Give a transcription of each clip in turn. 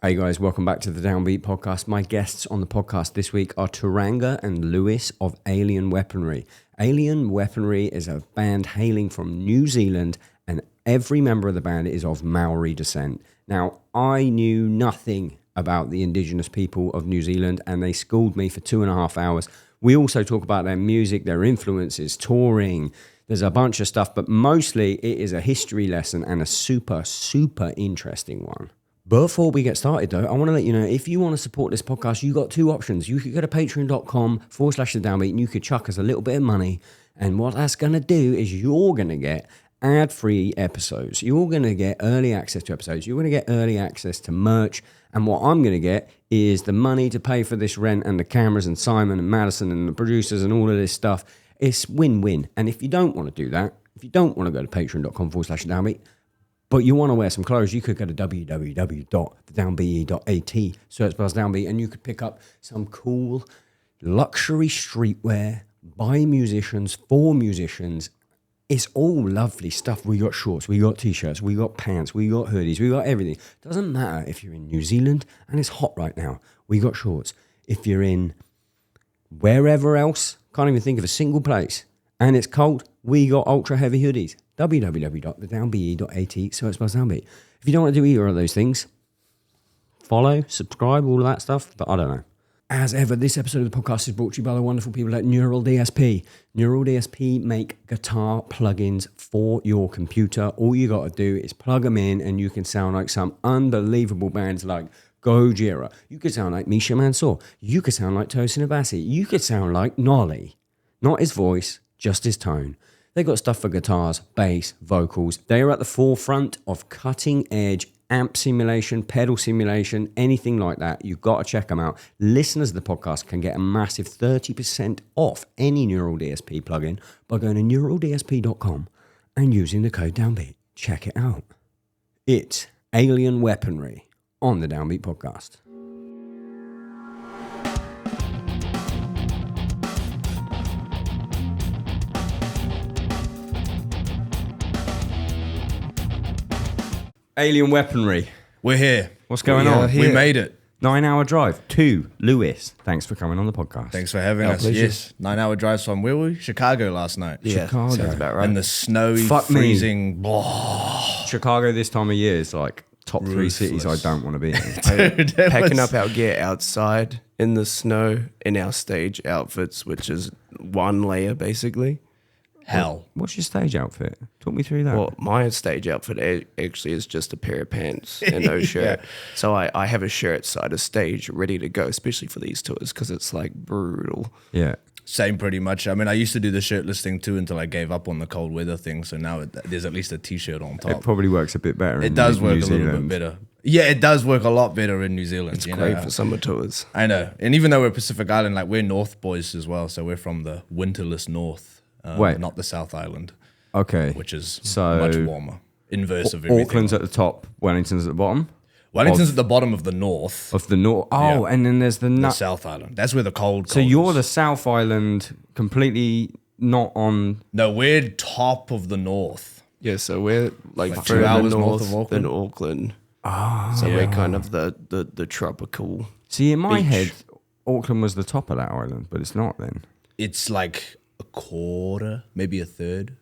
Hey guys, welcome back to the Downbeat podcast. My guests on the podcast this week are Tūranga and Lewis of Alien Weaponry. Alien Weaponry is a band hailing from New Zealand, and every member of the band is of Maori descent. Now, I knew nothing about the indigenous people of New Zealand, and they schooled me for 2.5 hours. We also talk about their music, their influences, touring. There's a bunch of stuff, but mostly it is a history lesson and a super, super interesting one. Before we get started though, I want to let you know, if you want to support this podcast, you got two options. You could go to patreon.com/the Downbeat and you could chuck us a little bit of money. And what that's going to do is you're going to get ad-free episodes. You're going to get early access to episodes. You're going to get early access to merch. And what I'm going to get is the money to pay for this rent and the cameras and Simon and Madison and the producers and all of this stuff. It's win-win. And if you don't want to do that, if you don't want to go to patreon.com/the Downbeat, but you want to wear some clothes, you could go to www.thedownbeat.at, search bars Downbeat, and you could pick up some cool luxury streetwear by musicians, for musicians. It's all lovely stuff. We got shorts, we got t-shirts, we got pants, we got hoodies, we got everything. Doesn't matter if you're in New Zealand and it's hot right now, we got shorts. If you're in wherever else, can't even think of a single place, and it's cold, we got ultra heavy hoodies. www.thedownbeat.at, search bars Downbeat. If you don't want to do either of those things, follow, subscribe, all of that stuff, but I don't know. As ever, this episode of the podcast is brought to you by the wonderful people at Neural DSP. Neural DSP make guitar plugins for your computer. All you got to do is plug them in and you can sound like some unbelievable bands like Gojira. You could sound like Misha Mansour. You could sound like Tosin Abasi. You could sound like Nolly. Not his voice, just his tone. They got stuff for guitars, bass, vocals. They are at the forefront of cutting-edge amp simulation, pedal simulation, anything like that. You've got to check them out. Listeners of the podcast can get a massive 30% off any Neural DSP plugin by going to neuraldsp.com and using the code Downbeat. Check it out. It's Alien Weaponry on the Downbeat podcast. Alien Weaponry. We're here. What's going on? We made it. 9-hour drive to Lewis. Thanks for coming on the podcast. Thanks for having us. Pleasure. Yes. 9-hour drives from where were we? Chicago last night. Yeah, Chicago. sounds about right. And the snowy, Fuck me. freezing. Chicago this time of year is like top 3 cities I don't want to be in. Dude, Packing up our gear outside in the snow in our stage outfits, which is one layer basically. hell. What's your stage outfit? Talk me through that. Well, my stage outfit actually is just a pair of pants and no shirt. So I have a shirt side of stage ready to go, especially for these tours because it's like brutal. Yeah. Same pretty much. I mean, I used to do the shirtless thing too until I gave up on the cold weather thing. So now there's at least a t-shirt on top. It probably works a bit better. It does work New a little Zealand. bit better. Yeah, it does work a lot better in New Zealand. It's great for summer tours. I know. And even though we're Pacific Island, like we're North boys as well. So we're from the winterless North. Wait. Not the South Island. Okay. Which is So much warmer. Inverse of everything. Auckland's at the top, Wellington's at the bottom. Wellington's at the bottom of the north. Of the north. Oh, Yeah. and then there's the The nut. South Island. That's where the cold So you're is. the South Island, completely not on. No, we're top of the north. Yeah, so we're like 2 further hours north north of Auckland. than Auckland. So we're kind of the tropical. See, in my Beach. head, Auckland was the top of that island, but it's not then. It's like a quarter, maybe a third.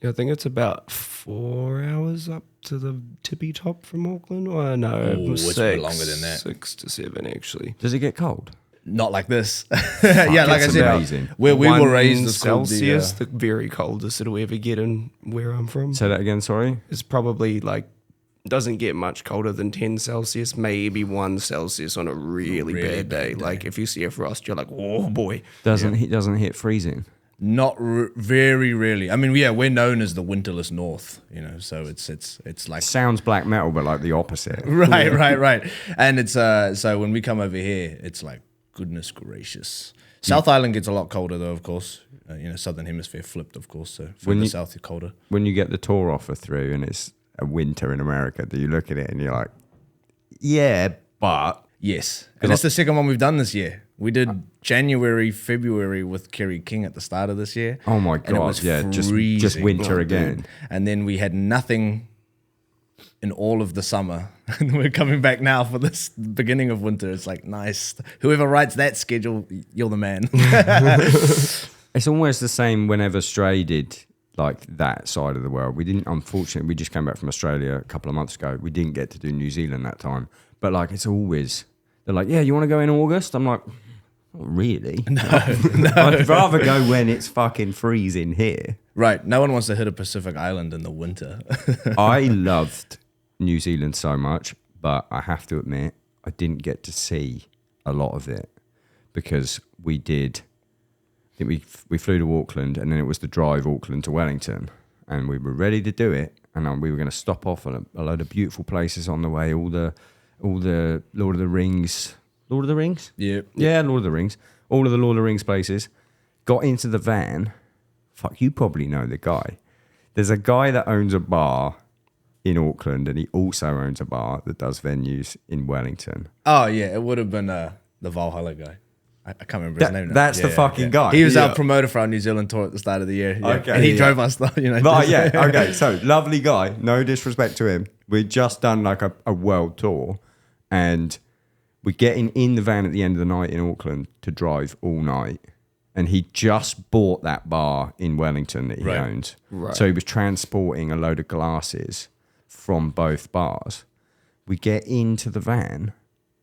Yeah, I think it's about 4 hours up to the tippy top from Auckland. Or no, Ooh, it's a bit longer than that. 6 to 7 actually. Does it get cold? Not like this. Yeah, like I that's said, amazing. where we were raised, 1 it's called Celsius, the, the very coldest it'll ever get in where I'm from. Say that again, sorry. It's probably like doesn't get much colder than 10 Celsius, maybe 1 Celsius on a really bad day. Like if you see a frost, you're like, oh boy. Doesn't hit freezing. not very rarely. I mean, yeah, we're known as the winterless North, you know, so it's like Sounds black metal, but like the opposite. right. And it's so when we come over here, it's like goodness gracious. South Island gets a lot colder though, of course. You know, Southern Hemisphere flipped, of course. So further south, you're colder. When you get the tour offer through and it's a winter in America, do you look at it and you're like, yeah, but Yes, and that's the second one we've done this year. We did January, February with Kerry King at the start of this year. oh my and it god, was yeah, just freezing. winter Oh, again. dude. And then we had nothing in all of the summer. And we're coming back now for this beginning of winter. It's like, nice. Whoever writes that schedule, you're the man. It's almost the same whenever Stray did like that side of the world. We didn't, unfortunately, we just came back from Australia a couple of months ago. We didn't get to do New Zealand that time. But like, it's always, they're like, yeah, you want to go in August? I'm like, not really. No. I'd rather go when it's fucking freezing here. Right. No one wants to hit a Pacific island in the winter. I loved New Zealand so much, but I have to admit, I didn't get to see a lot of it because we did. I think we flew to Auckland, and then it was the drive Auckland to Wellington, and we were ready to do it, and we were going to stop off at a load of beautiful places on the way. All the Lord of the Rings. Lord of the Rings? Yeah. Yeah, Lord of the Rings. All of the Lord of the Rings places. Got into the van. Fuck, you probably know the guy. There's a guy that owns a bar in Auckland, and he also owns a bar that does venues in Wellington. Oh, yeah. It would have been the Valhalla guy. I can't remember his name now. That's the fucking guy. He was our promoter for our New Zealand tour at the start of the year. Yeah. Okay, and he drove us, you know. But yeah, okay. So, lovely guy. No disrespect to him. We'd just done like a world tour, and we're getting in the van at the end of the night in Auckland to drive all night. And he just bought that bar in Wellington that he owned. Right. So he was transporting a load of glasses from both bars. We get into the van,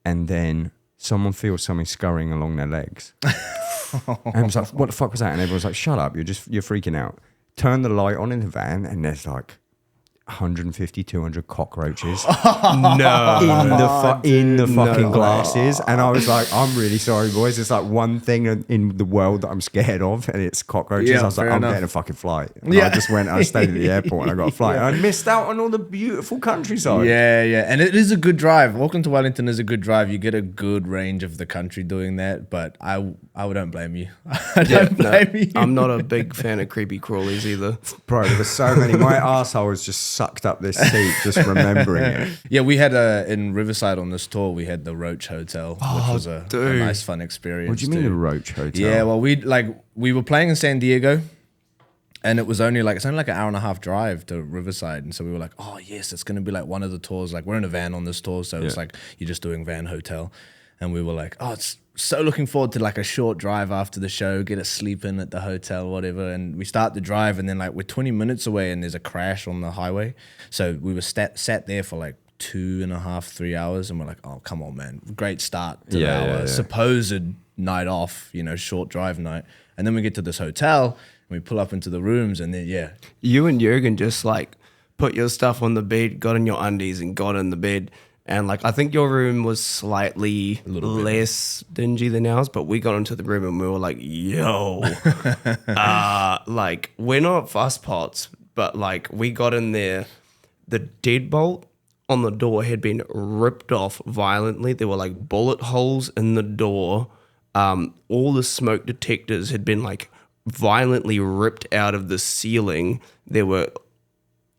and then someone feels something scurrying along their legs. And I was like, what the fuck was that? And everyone's like, shut up, you're freaking out. Turn the light on in the van, and there's like 150, 200 cockroaches in the fucking glasses. And I was like, I'm really sorry, boys. It's like one thing in the world that I'm scared of, and it's cockroaches. Yeah, I was like, I'm getting a fucking flight. And I stayed at the airport, and I got a flight. And I missed out on all the beautiful countryside. Yeah, yeah. And it is a good drive. Auckland to Wellington is a good drive. You get a good range of the country doing that, but I don't blame you. I don't blame you. I'm not a big fan of creepy crawlies either. Bro, there were so many. My arsehole was just sucked up this seat just remembering it. Yeah, we had in Riverside on this tour, we had the Roach Hotel, which was a nice fun experience. What do you mean the Roach Hotel? Yeah, well, we were playing in San Diego, and it's only like an hour and a half drive to Riverside, and so we were like, oh yes, it's gonna be like one of the tours. Like we're in a van on this tour, so it's like you're just doing van hotel, and we were like, oh, it's so looking forward to like a short drive after the show, get a sleep in at the hotel, whatever. And we start the drive, and then like we're 20 minutes away, and there's a crash on the highway. So we were sat there for like 2.5, 3 hours, and we're like, oh, come on, man. Great start to our supposed night off, short drive night. And then we get to this hotel, and we pull up into the rooms, and then, You and Jurgen just like put your stuff on the bed, got in your undies, and got in the bed. And like, I think your room was slightly less dingy than ours, but we got into the room and we were like, yo, like we're not fuss pots, but like we got in there, the deadbolt on the door had been ripped off violently. There were like bullet holes in the door. All the smoke detectors had been like violently ripped out of the ceiling. There were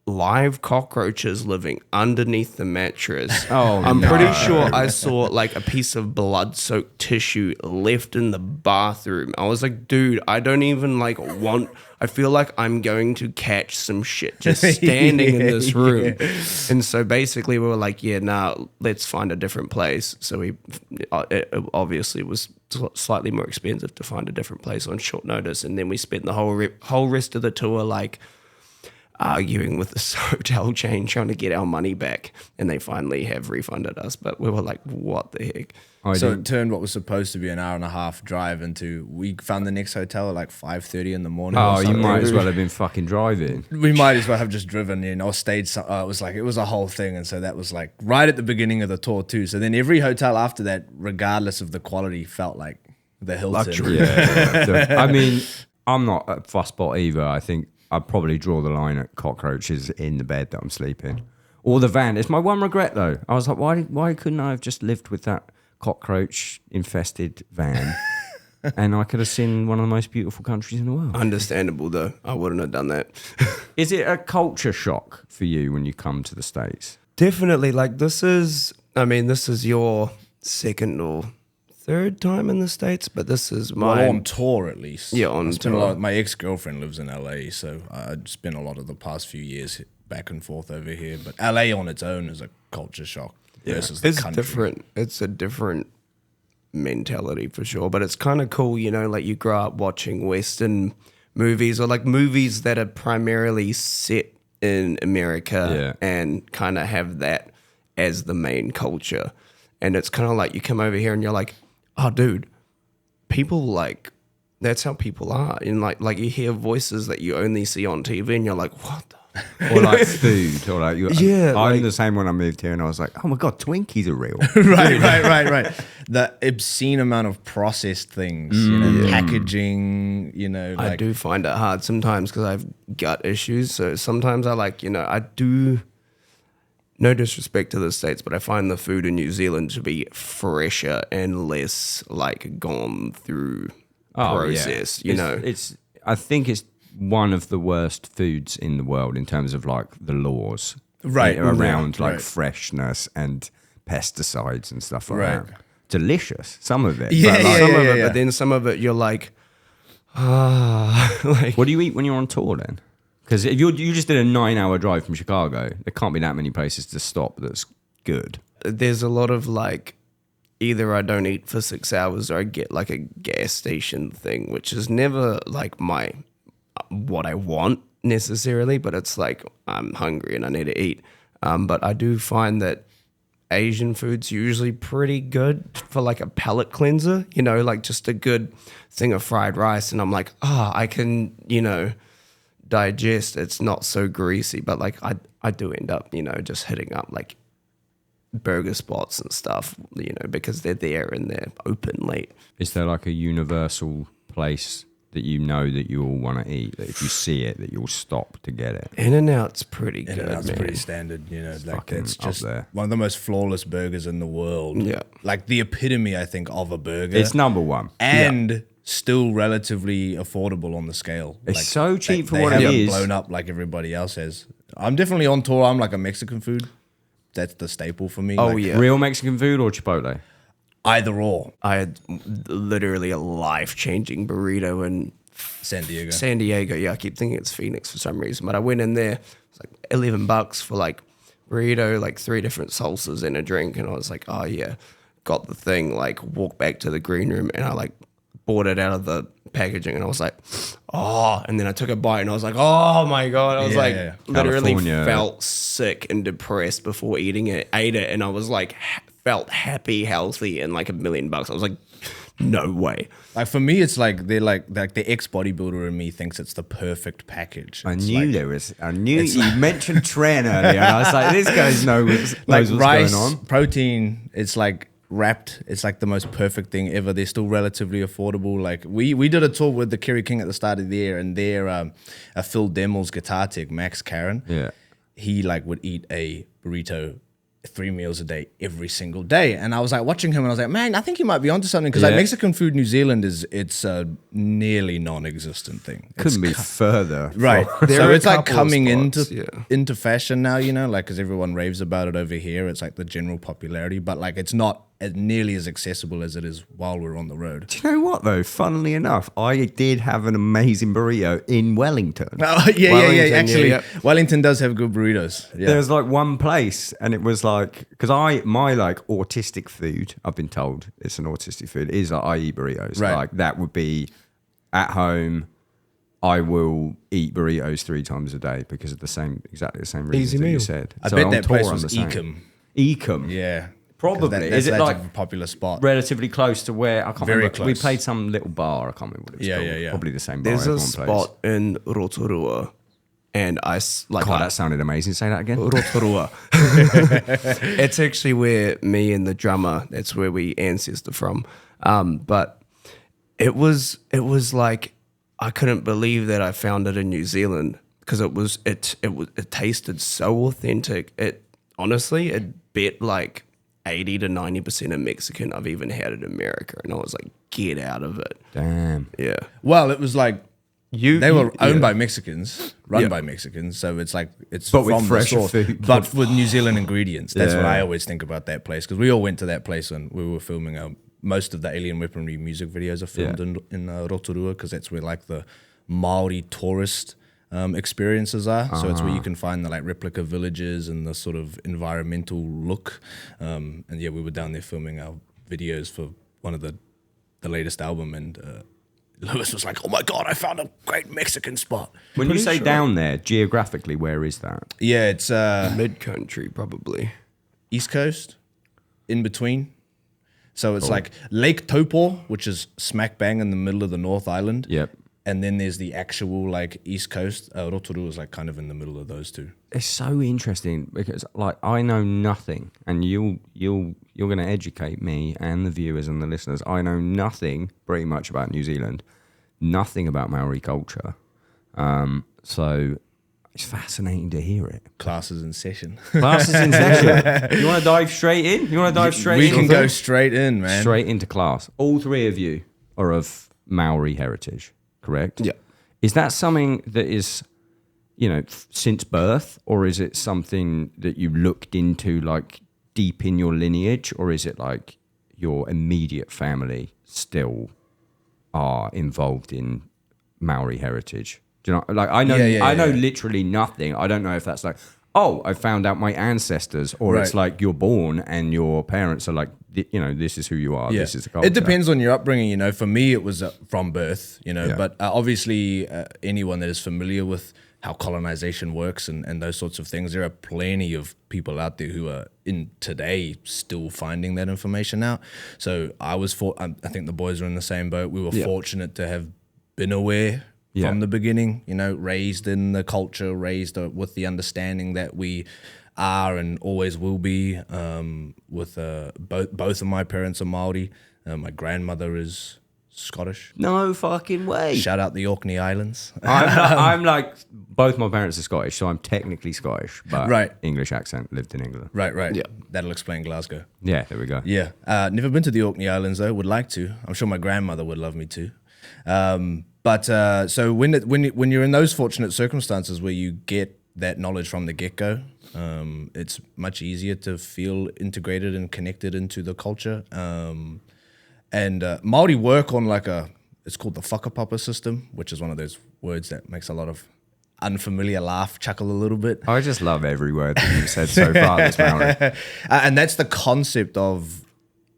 live cockroaches living underneath the mattress. I'm pretty sure I saw like a piece of blood-soaked tissue left in the bathroom. I was like, dude, I don't even like want... I feel like I'm going to catch some shit just standing in this room. And so basically we were like, let's find a different place. So it obviously was slightly more expensive to find a different place on short notice. And then we spent the whole rest of the tour like arguing with the hotel chain, trying to get our money back, and they finally have refunded us. But we were like, what the heck? So it turned what was supposed to be an hour and a half drive into, we found the next hotel at like 5:30 in the morning. Oh, you might as well have been fucking driving. We might as well have just driven, or stayed. It was a whole thing. And so that was like right at the beginning of the tour too. So then every hotel after that, regardless of the quality, felt like the Hilton. Luxury. I mean, I'm not a fussbot either. I think I'd probably draw the line at cockroaches in the bed that I'm sleeping, or the van. It's my one regret though. I was like, why couldn't I have just lived with that cockroach-infested van, and I could have seen one of the most beautiful countries in the world? Understandable though. I wouldn't have done that. Is it a culture shock for you when you come to the States? Definitely. Like this is your second or third time in the States, but this is my on tour at least. Yeah, on tour. My ex-girlfriend lives in LA, so I spent a lot of the past few years back and forth over here. But LA on its own is a culture shock versus the It's country. different. It's a different mentality for sure. But it's kind of cool, you know, like you grow up watching Western movies or like movies that are primarily set in America and kind of have that as the main culture. And it's kind of like you come over here and you're like, oh, dude, people like, that's how people are. And like you hear voices that you only see on TV and you're like, what the? Or like food, or like I'm like- the same when I moved here, and I was like, "Oh my god, Twinkies are real." right. The obscene amount of processed things, you know, packaging, you know. Like, I do find it hard sometimes because I've gut issues. So sometimes I like, you know, I do. No disrespect to the States, but I find the food in New Zealand to be fresher and less like gone through process. You know, it's. I think it's one of the worst foods in the world in terms of like the laws around like freshness and pesticides and stuff like that. Delicious, some of it. But then some of it you're like, like What do you eat when you're on tour then? Because if you just did a 9-hour drive from Chicago, there can't be that many places to stop that's good. there's a lot of like either I don't eat for 6 hours or I get like a gas station thing, which is never like my what I want necessarily, but it's like I'm hungry and I need to eat. But I do find that Asian food's usually pretty good for like a palate cleanser, you know, like just a good thing of fried rice. And I'm like, I can, you know, digest. It's not so greasy, but like I do end up, you know, just hitting up like burger spots and stuff, you know, because they're there and they're open late. Is there like a universal place that you know that you all want to eat, that if you see it, that you'll stop to get it? In-N-Out's pretty good, that's man. pretty standard, you know. Like fucking it's up just there. one of the most flawless burgers in the world. Yeah. Like the epitome, I think, of a burger. It's number one. and still relatively affordable on the scale. It's Like, so cheap for they what it haven't is. blown up like everybody else has. I'm definitely on tour. I'm like a Mexican food. That's the staple for me. Oh, Like, yeah. Real Mexican food or Chipotle? Either or. I had literally a life-changing burrito in San Diego. San Diego. Yeah, I keep thinking it's Phoenix for some reason, but I went in there. It's like $11 for like burrito, like 3 different salsas and a drink, and I was like, oh yeah, got the thing. Like walked back to the green room, and I like bought it out of the packaging, and I was like, oh, and then I took a bite, and I was like, oh my god, I was literally California. felt sick and depressed before eating it. Ate it, and I was like, felt happy, healthy, and like $1 million. I was like, no way. Like for me, it's like they're like the ex bodybuilder in me thinks it's the perfect package. I It's knew like, there was. I knew you mentioned Tran earlier, and I was like, "This guy knows like what's rice, going on." protein. It's like wrapped. It's like the most perfect thing ever. They're still relatively affordable. Like we did a tour with the Kerry King at the start of the year, and their Phil Demel's guitar tech, Max Karen. Yeah. He like would eat a burrito 3 meals a day every single day, and I was like watching him and I was like, man, I think you might be onto something, because like Yeah. Mexican food in New Zealand it's a nearly non-existent thing. Couldn't be further. Right. There So are it's a like couple of coming spots, into fashion now, you know, like because everyone raves about it over here. It's like the general popularity, but like it's not as nearly as accessible as it is while we're on the road. Do you know what though? Funnily enough, I did have an amazing burrito in Wellington. Oh, yeah. Wellington, Actually, yeah. Wellington does have good burritos. Yeah. There was like one place, and it was like, because my like autistic food, I've been told it's an autistic food, is like I eat burritos. Right. Like that would be at home. I will eat burritos 3 times a day because of exactly the same reasons Easy that you meal. said. I So bet on that tour, place I'm was the same. Ecom. Ecom. Yeah. Probably. That's Is it like a popular spot? relatively close to where I can't Very remember. We close. played some little bar. I can't remember what it was Yeah, called. yeah, yeah. Probably the same bar There's a everyone spot in Rotorua, and I like. God, that sounded amazing. Say that again. Rotorua. It's actually where me and the drummer, that's where we ancestor from. But it was like I couldn't believe that I found it in New Zealand, because it tasted so authentic. It honestly, it bet like 80 to 90% of Mexican I've even had in America, and I was like, get out of it. Damn. Yeah. Well, it was like they were owned yeah. by Mexicans, run Yeah. by Mexicans, so it's like it's But with from the fresher source, food. but with New Zealand ingredients. That's what Yeah. I always think about that place, because we all went to that place when we were filming. Most of the Alien Weaponry music videos are filmed in Rotorua, because that's where like the Maori tourist experiences are. So it's where you can find the like replica villages and the sort of environmental look. And yeah, we were down there filming our videos for one of the latest album, and Lewis was like, "Oh my god, I found a great Mexican spot." When you say down there, geographically, where is that? Yeah, it's Mid-country, probably. East Coast, in between. So it's like Lake Taupo, which is smack bang in the middle of the North Island. Yep. And then there's the actual like East Coast. Rotorua is like kind of in the middle of those two. It's so interesting because like I know nothing, and you're going to educate me and the viewers and the listeners. I know nothing pretty much about New Zealand, nothing about Maori culture. So it's fascinating to hear it. Classes in session. Classes in session. You want to dive straight in? You want to dive straight in? We can go straight in, man. Straight into class. All three of you are of Maori heritage, correct? Yeah. Is that something that is, since birth, or is it something that you looked into like deep in your lineage, or is it like your immediate family still are involved in Maori heritage? Do you know, like I know, I know literally nothing. I don't know if that's like, oh, I found out my ancestors, or it's like you're born and your parents are like, this is who you are. This is the culture. It depends on your upbringing. For me, it was from birth. But obviously, anyone that is familiar with how colonization works and those sorts of things, there are plenty of people out there who are in today still finding that information out. So I think the boys are in the same boat. We were fortunate to have been aware from the beginning, raised in the culture, raised with the understanding that we are and always will be. With both of my parents are Māori. My grandmother is Scottish. No fucking way. Shout out the Orkney Islands. I'm like, both my parents are Scottish, so I'm technically Scottish, but English accent, lived in England. Right. Yeah. That'll explain Glasgow. Yeah, there we go. Yeah. Never been to the Orkney Islands though, would like to. I'm sure my grandmother would love me to. So when you're in those fortunate circumstances where you get that knowledge from the get-go, it's much easier to feel integrated and connected into the culture. And Māori work on it's called the whakapapa system, which is one of those words that makes a lot of unfamiliar laugh, chuckle a little bit. I just love every word that you've said so far this Maori. And that's the concept of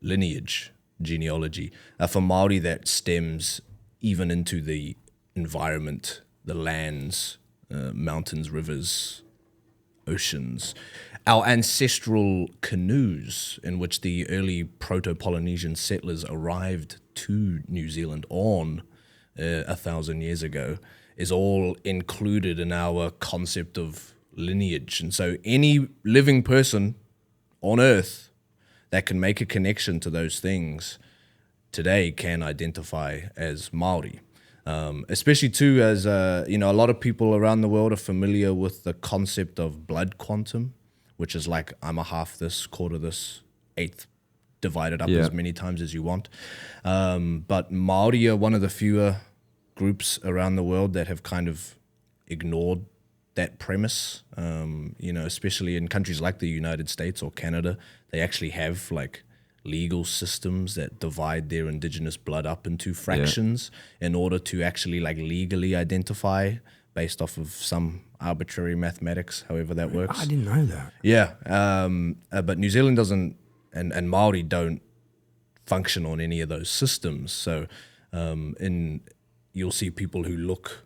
lineage, genealogy. For Māori, that stems even into the environment, the lands, mountains, rivers, oceans. Our ancestral canoes in which the early Proto-Polynesian settlers arrived to New Zealand on 1,000 years ago is all included in our concept of lineage. And so any living person on Earth that can make a connection to those things today can identify as Māori. Especially too as, a lot of people around the world are familiar with the concept of blood quantum, which is like, I'm a half this, quarter this, eighth, divided up as many times as you want. But Māori are one of the fewer groups around the world that have kind of ignored that premise. Especially in countries like the United States or Canada, they actually have legal systems that divide their indigenous blood up into fractions in order to actually legally identify based off of some arbitrary mathematics, however that works. I didn't know that. Yeah. But New Zealand doesn't, and Māori don't function on any of those systems. So you'll see people who look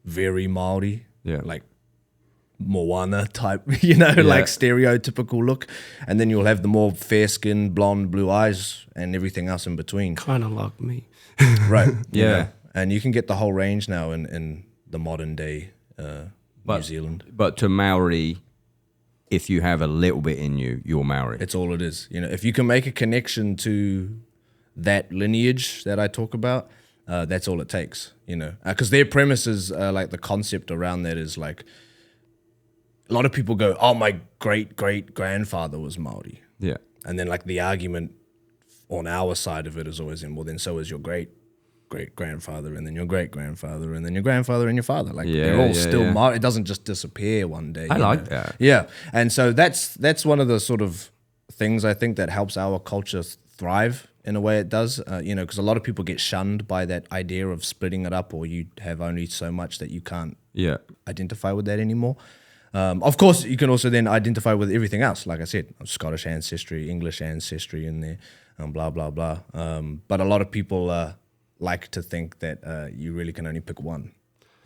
very Māori, like Moana type, stereotypical look. And then you'll have the more fair-skinned, blonde, blue eyes and everything else in between. Kind of like me. Right. Yeah. And you can get the whole range now in the modern day New Zealand. But to Maori, if you have a little bit in you, you're Maori. It's all it is. If you can make a connection to that lineage that I talk about, that's all it takes, Because their premise is the concept around that is a lot of people go, oh, my great-great-grandfather was Māori. Yeah. And then the argument on our side of it is always well, then so is your great-grandfather, and then your great-grandfather, and then your grandfather and your father. They're all still Māori. It doesn't just disappear one day. I like that. Yeah. And so that's one of the sort of things I think that helps our culture thrive in a way it does, because a lot of people get shunned by that idea of splitting it up, or you have only so much that you can't identify with that anymore. Of course, you can also then identify with everything else. Like I said, Scottish ancestry, English ancestry in there, blah, blah, blah. But a lot of people like to think that you really can only pick one.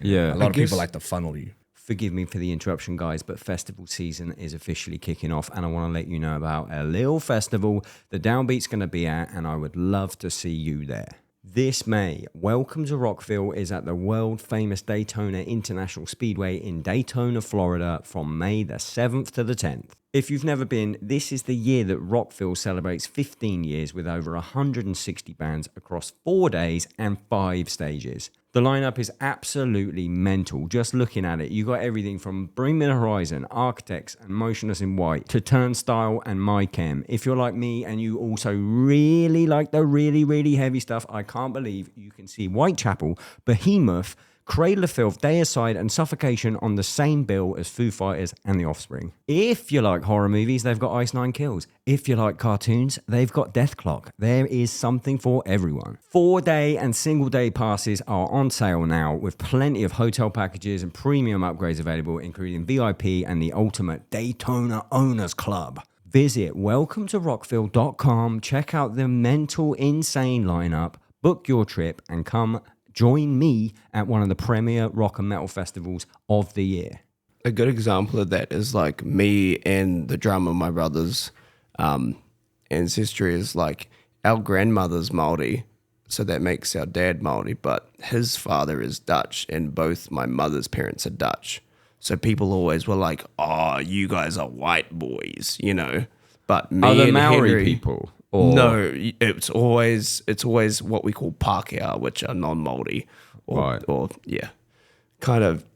Yeah. A lot of people like to funnel you. Forgive me for the interruption, guys, but festival season is officially kicking off, and I want to let you know about a little festival the Downbeat's going to be at, and I would love to see you there. This May, Welcome to Rockville is at the world-famous Daytona International Speedway in Daytona, Florida, from May the 7th to the 10th. If you've never been, this is the year that Rockville celebrates 15 years with over 160 bands across 4 days and 5 stages. The lineup is absolutely mental. Just looking at it, you got everything from Bring Me the Horizon, Architects and Motionless in White to Turnstile and My Chem. If you're like me and you also really like the really, really heavy stuff, I can't believe you can see Whitechapel, Behemoth, Cradle of Filth, Deicide and Suffocation on the same bill as Foo Fighters and The Offspring. If you like horror movies, they've got Ice Nine Kills. If you like cartoons, they've got Death Clock. There is something for everyone. 4-day and single-day passes are on sale now with plenty of hotel packages and premium upgrades available, including VIP and the ultimate Daytona Owners Club. Visit welcometorockville.com, check out the mental insane lineup, book your trip and come join me at one of the premier rock and metal festivals of the year. A good example of that is like me and the drummer, my brother's ancestry is like our grandmother's Māori, so that makes our dad Māori, but his father is Dutch and both my mother's parents are Dutch. So people always were like, oh, you guys are white boys, you know. But me Are the and Maori Henry, people? Or? No, it's always what we call Pākehā, which are non-Māori. Or kind of,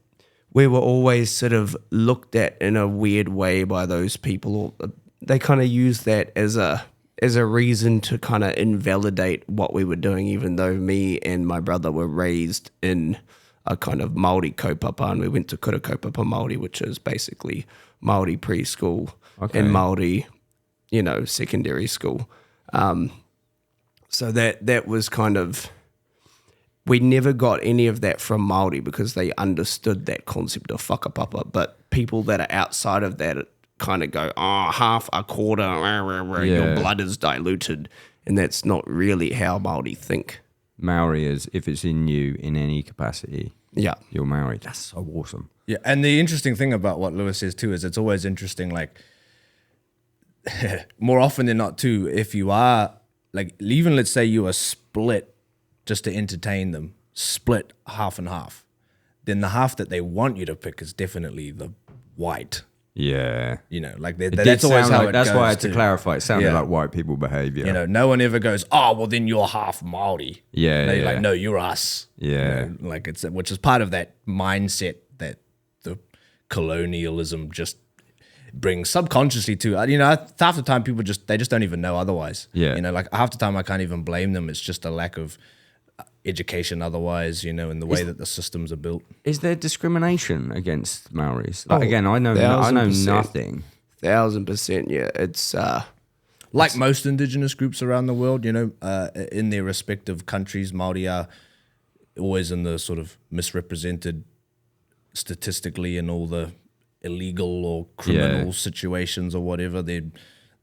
we were always sort of looked at in a weird way by those people. Or they kind of use that as a reason to kind of invalidate what we were doing, even though me and my brother were raised in a kind of Māori kaupapa, and we went to Kura Kaupapa Māori, which is basically Māori preschool and Māori, secondary school. So that was kind of, we never got any of that from Māori because they understood that concept of whakapapa, but people that are outside of that kind of go, oh, half, a quarter, your blood is diluted, and that's not really how Māori think. Maori is, if it's in you in any capacity, you're Maori. That's so awesome. Yeah, and the interesting thing about what Lewis says too is it's always interesting, like, more often than not too, if you are, like, even let's say you are split just to entertain them, split half and half, then the half that they want you to pick is definitely the white. Yeah. Like that's always how it goes. That's why I had to clarify. It sounded like white people behavior. No one ever goes, oh, well, then you're half Māori. Yeah. They're like, no, you're us. Yeah. Like which is part of that mindset that the colonialism just brings subconsciously to. Half the time people just don't even know otherwise. Yeah. Like half the time I can't even blame them. It's just a lack of education otherwise, in the way that the systems are built. Is there discrimination against Maoris? Again, I know nothing. 1,000%, yeah. It's like most indigenous groups around the world, in their respective countries, Māori are always in the sort of misrepresented statistically in all the illegal or criminal situations or whatever. They're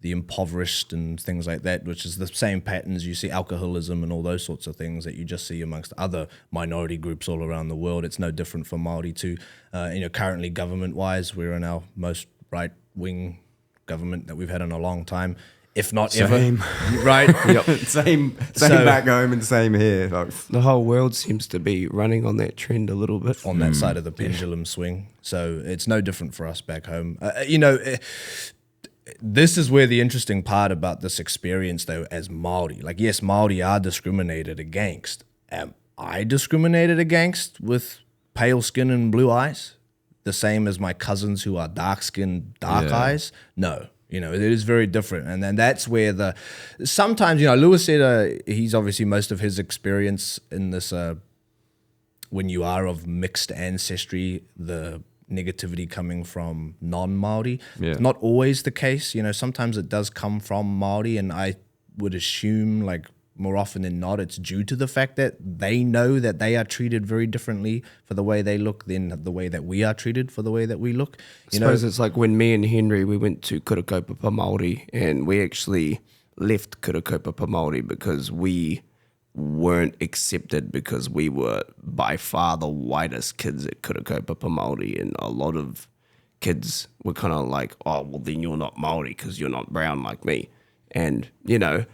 the impoverished and things like that, which is the same patterns you see, alcoholism and all those sorts of things that you just see amongst other minority groups all around the world. It's no different for Māori too. Currently government-wise, we're in our most right-wing government that we've had in a long time, if not ever. Right? Yep. Same back home and same here. The whole world seems to be running on that trend a little bit. On that side of the pendulum swing. So it's no different for us back home. This is where the interesting part about this experience, though, as Māori. Like, yes, Māori are discriminated against. Am I discriminated against with pale skin and blue eyes? The same as my cousins who are dark-skinned, dark eyes? No. It is very different. And then that's where sometimes, Lewis said he's obviously most of his experience in this, when you are of mixed ancestry, the negativity coming from non-Māori. It's not always the case. Sometimes it does come from Māori, and I would assume, like, more often than not, it's due to the fact that they know that they are treated very differently for the way they look than the way that we are treated for the way that we look. I suppose it's like when me and Henry, we went to Kurakaupapa Māori, and we actually left Kurakaupapa Māori because we weren't accepted because we were by far the whitest kids at Kurakaupapa Māori, and a lot of kids were kind of like, oh, well, then you're not Māori because you're not brown like me. And, you know,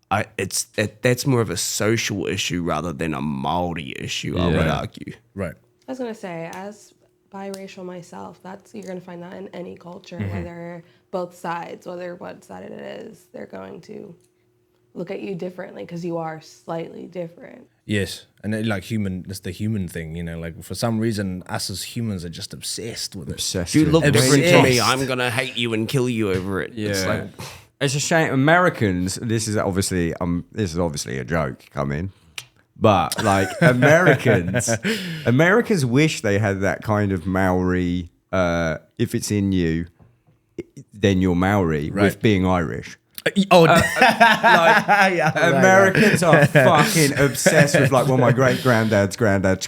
that's more of a social issue rather than a Māori issue, I would argue. Right. I was going to say, as biracial myself, you're going to find that in any culture, whether both sides, whether what side it is, they're going to look at you differently because you are slightly different. Yes, and it's the human thing, you know, like for some reason, us as humans are just obsessed with it. Obsessed. If you look with it. different to me, Obsessed. I'm going to hate you and kill you over it. Yeah. It's like, It's a shame. Americans, this is obviously a joke coming, but like Americans wish they had that kind of Maori. If it's in you, then you're Maori with being Irish. Americans are fucking obsessed with like, well, my great granddad's granddad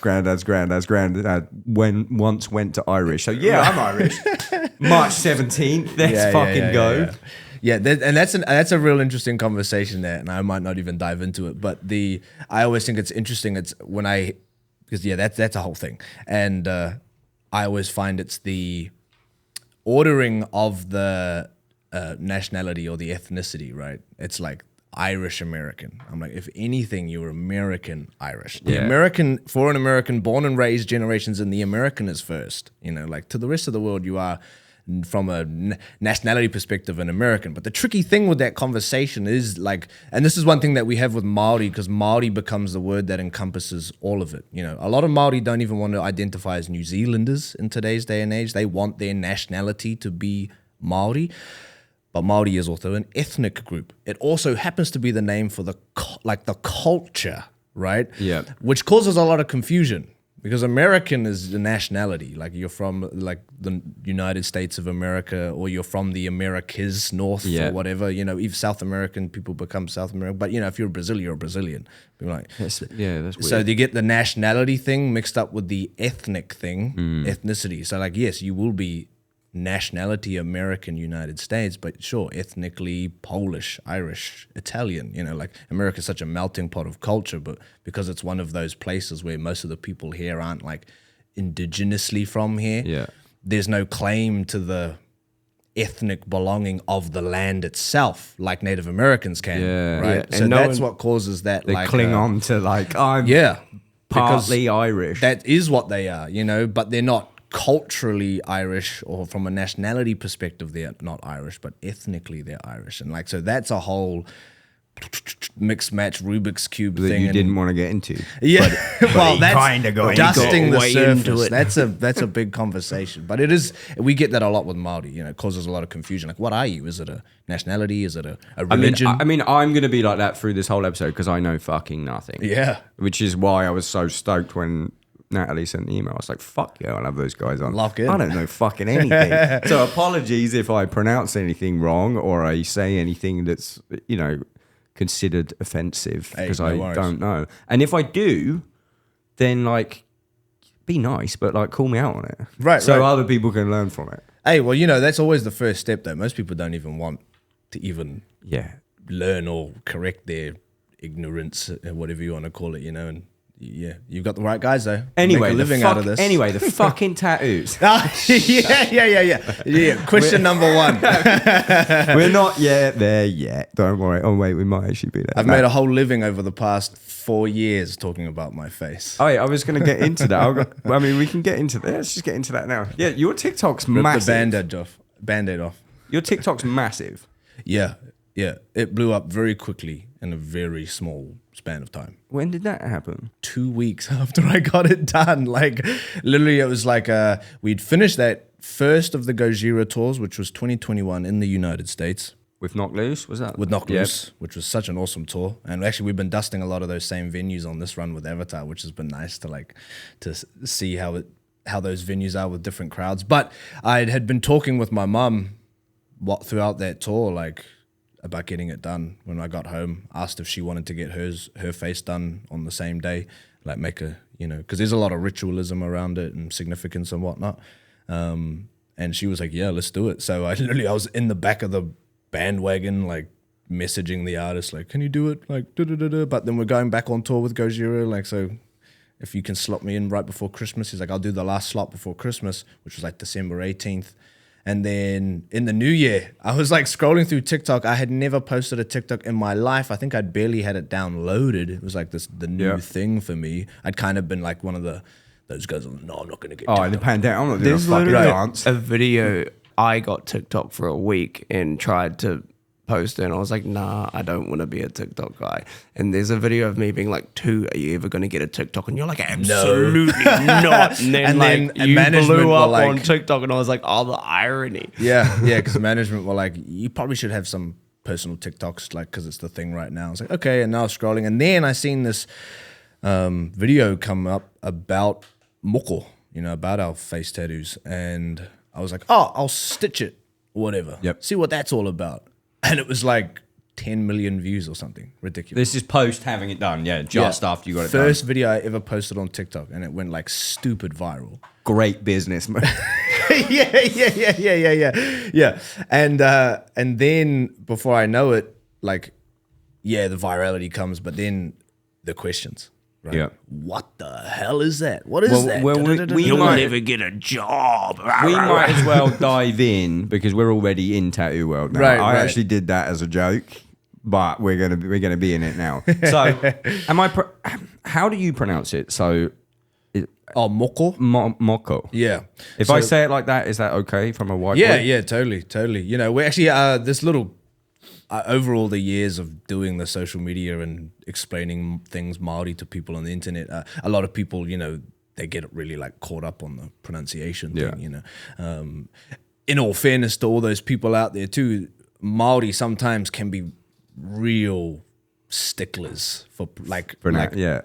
once went to Irish, so yeah, I'm Irish. March 17th, let's fucking go. Yeah, that's a real interesting conversation there, and I might not even dive into it. But I always think it's interesting. It's because that's a whole thing, and I always find it's the ordering of the nationality or the ethnicity, right? It's like Irish American. I'm like, if anything, you're American Irish. The foreign American, born and raised generations in the American is first. You know, like to the rest of the world, you are, from a nationality perspective, an American. But the tricky thing with that conversation is like, and this is one thing that we have with Māori, because Māori becomes the word that encompasses all of it. You know, a lot of Māori don't even want to identify as New Zealanders in today's day and age. They want their nationality to be Māori. But Māori is also an ethnic group. It also happens to be the name for the culture, right? Yeah. Which causes a lot of confusion. Because American is the nationality, like you're from like the United States of America, or you're from the Americas, North or whatever. You know, if South American people become South American, but you know, if you're Brazilian, you're Brazilian. People like, that's weird. So you get the nationality thing mixed up with the ethnic thing, ethnicity. So like, yes, you will be nationality American United States, but sure, ethnically Polish, Irish, Italian. You know, like America's such a melting pot of culture, but because it's one of those places where most of the people here aren't like indigenously from here, there's no claim to the ethnic belonging of the land itself like Native Americans can, right? Yeah. So that's what causes that. They cling on to like, I'm partly Irish. That is what they are, you know, but they're not culturally Irish, or from a nationality perspective they're not Irish, but ethnically they're Irish. And like, so that's a whole mixed match Rubik's Cube that thing you didn't want to get into. Yeah, well, that's kind of going dusting the way into surface. it. That's a big conversation, but it is. We get that a lot with Māori. You know, it causes a lot of confusion. Like, what are you? Is it a nationality? Is it a religion? I mean, I'm going to be like that through this whole episode because I know fucking nothing. Yeah, which is why I was so stoked when Natalie sent the email. I was like, fuck yeah, I'll have those guys on. Lock in. I don't know fucking anything. So apologies if I pronounce anything wrong or I say anything that's, you know, considered offensive because I don't know. And if I do, then like, be nice, but like call me out on it. Right. So other people can learn from it. Hey, well, you know, that's always the first step though. Most people don't even want to even learn or correct their ignorance, whatever you want to call it, you know, and yeah, you've got the right guys though. Anyway, make a living out of this. Anyway, the fucking tattoos. Yeah. Question number one. We're not yet there yet. Don't worry. Oh wait, we might actually be there. I've made a whole living over the past 4 years talking about my face. Oh, yeah, I was going to get into that. I mean, we can get into that. Let's just get into that now. Yeah, your TikTok's massive. The Band-Aid off. Your TikTok's massive. Yeah. It blew up very quickly in a very small span of time. When did that happen? 2 weeks after I got it done. Like, literally, it was like we'd finished that first of the Gojira tours, which was 2021 in the United States. With Knock Loose, was that? With Knock Loose, which was such an awesome tour. And actually, we've been dusting a lot of those same venues on this run with Avatar, which has been nice to see how those venues are with different crowds. But I had been talking with my mum throughout that tour, like, about getting it done when I got home. Asked if she wanted to get her face done on the same day, like make a, because there's a lot of ritualism around it and significance and whatnot. And she was like, yeah, let's do it. So I was in the back of the bandwagon, like messaging the artist, like, can you do it? Like, but then we're going back on tour with Gojira, like, so if you can slot me in right before Christmas. He's like, I'll do the last slot before Christmas, which was like December 18th. And then in the new year, I was like scrolling through TikTok. I had never posted a TikTok in my life. I think I'd barely had it downloaded. It was like the new thing for me. I'd kind of been like one of those guys, no, I'm not going to get in the pandemic, I'm not doing a There's fucking literally dance. a video. I got TikTok for a week and tried to post it, and I was like, nah, I don't want to be a TikTok guy. And there's a video of me being like, are you ever going to get a TikTok? And you're like, absolutely not. And then you blew up on TikTok, and I was like, oh, the irony. Yeah, because management were like, you probably should have some personal TikToks, like, because it's the thing right now. I was like, okay, and now scrolling. And then I seen this video come up about Moko, about our face tattoos. And I was like, oh, I'll stitch it, or whatever. Yep. See what that's all about. And it was like 10 million views or something. Ridiculous. This is post having it done, just after you got it done. First video I ever posted on TikTok, and it went like stupid viral. Great business, man. Yeah. And then before I know it, like, the virality comes, but then the questions. Right? Yeah. What the hell is that? What is that? Well, You'll might- never get a job. We might as well dive in because we're already in tattoo world now. Right, I right. actually did that as a joke, but we're gonna be in it now. So, how do you pronounce it? So, Moko? Moko. Yeah. If I say it like that, is that okay from a white? Yeah, boy? yeah, totally. We actually this little over all the years of doing the social media and explaining things Māori to people on the internet, a lot of people, they get really like caught up on the pronunciation thing, in all fairness to all those people out there too, Māori sometimes can be real sticklers for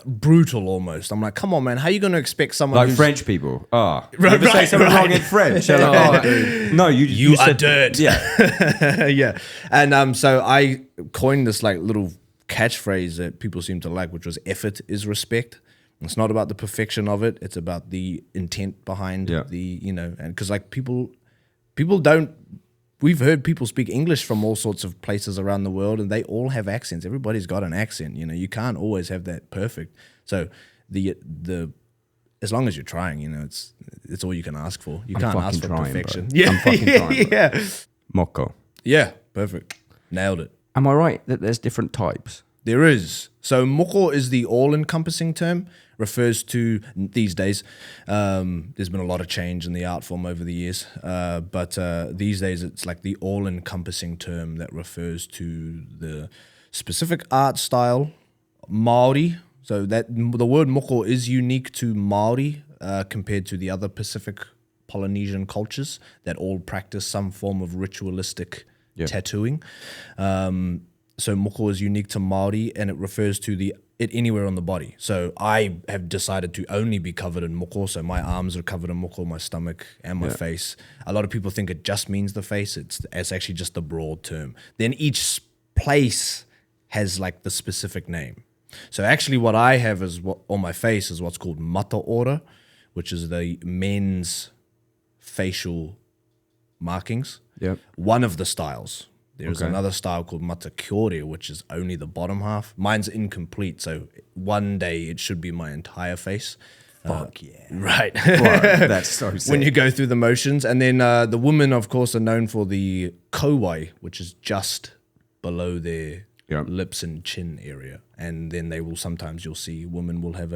brutal almost. I'm like, come on, man, how are you going to expect someone Like who's French people. You ever say something wrong in French? They're like, no, you are said dirt. Yeah. Yeah. And so I coined this like little catchphrase that people seem to like, which was effort is respect. It's not about the perfection of it. It's about the intent behind the, and because like people don't, we've heard people speak English from all sorts of places around the world, and they all have accents. Everybody's got an accent, you can't always have that perfect. So the as long as you're trying, it's all you can ask for. You can't ask for perfection. Bro. I'm fucking trying, bro. Yeah. Moko. Yeah, perfect. Nailed it. Am I right that there's different types? There is. So Moko is the all-encompassing term, refers to, these days, there's been a lot of change in the art form over the years, but these days it's like the all-encompassing term that refers to the specific art style, Maori. So that the word Moko is unique to Maori compared to the other Pacific Polynesian cultures that all practice some form of ritualistic tattooing. So Moko is unique to Māori, and it refers to it anywhere on the body. So I have decided to only be covered in Moko. So my arms are covered in Moko, my stomach and my face. A lot of people think it just means the face. It's actually just a broad term. Then each place has like the specific name. So actually what I have on my face is what's called mata ora, which is the men's facial markings. Yep. One of the styles. There's another style called mata kiore, which is only the bottom half. Mine's incomplete, so one day it should be my entire face. Fuck yeah. Right. That's so sick. When you go through the motions. And then the women, of course, are known for the kowai, which is just below their lips and chin area. And then you'll see women will have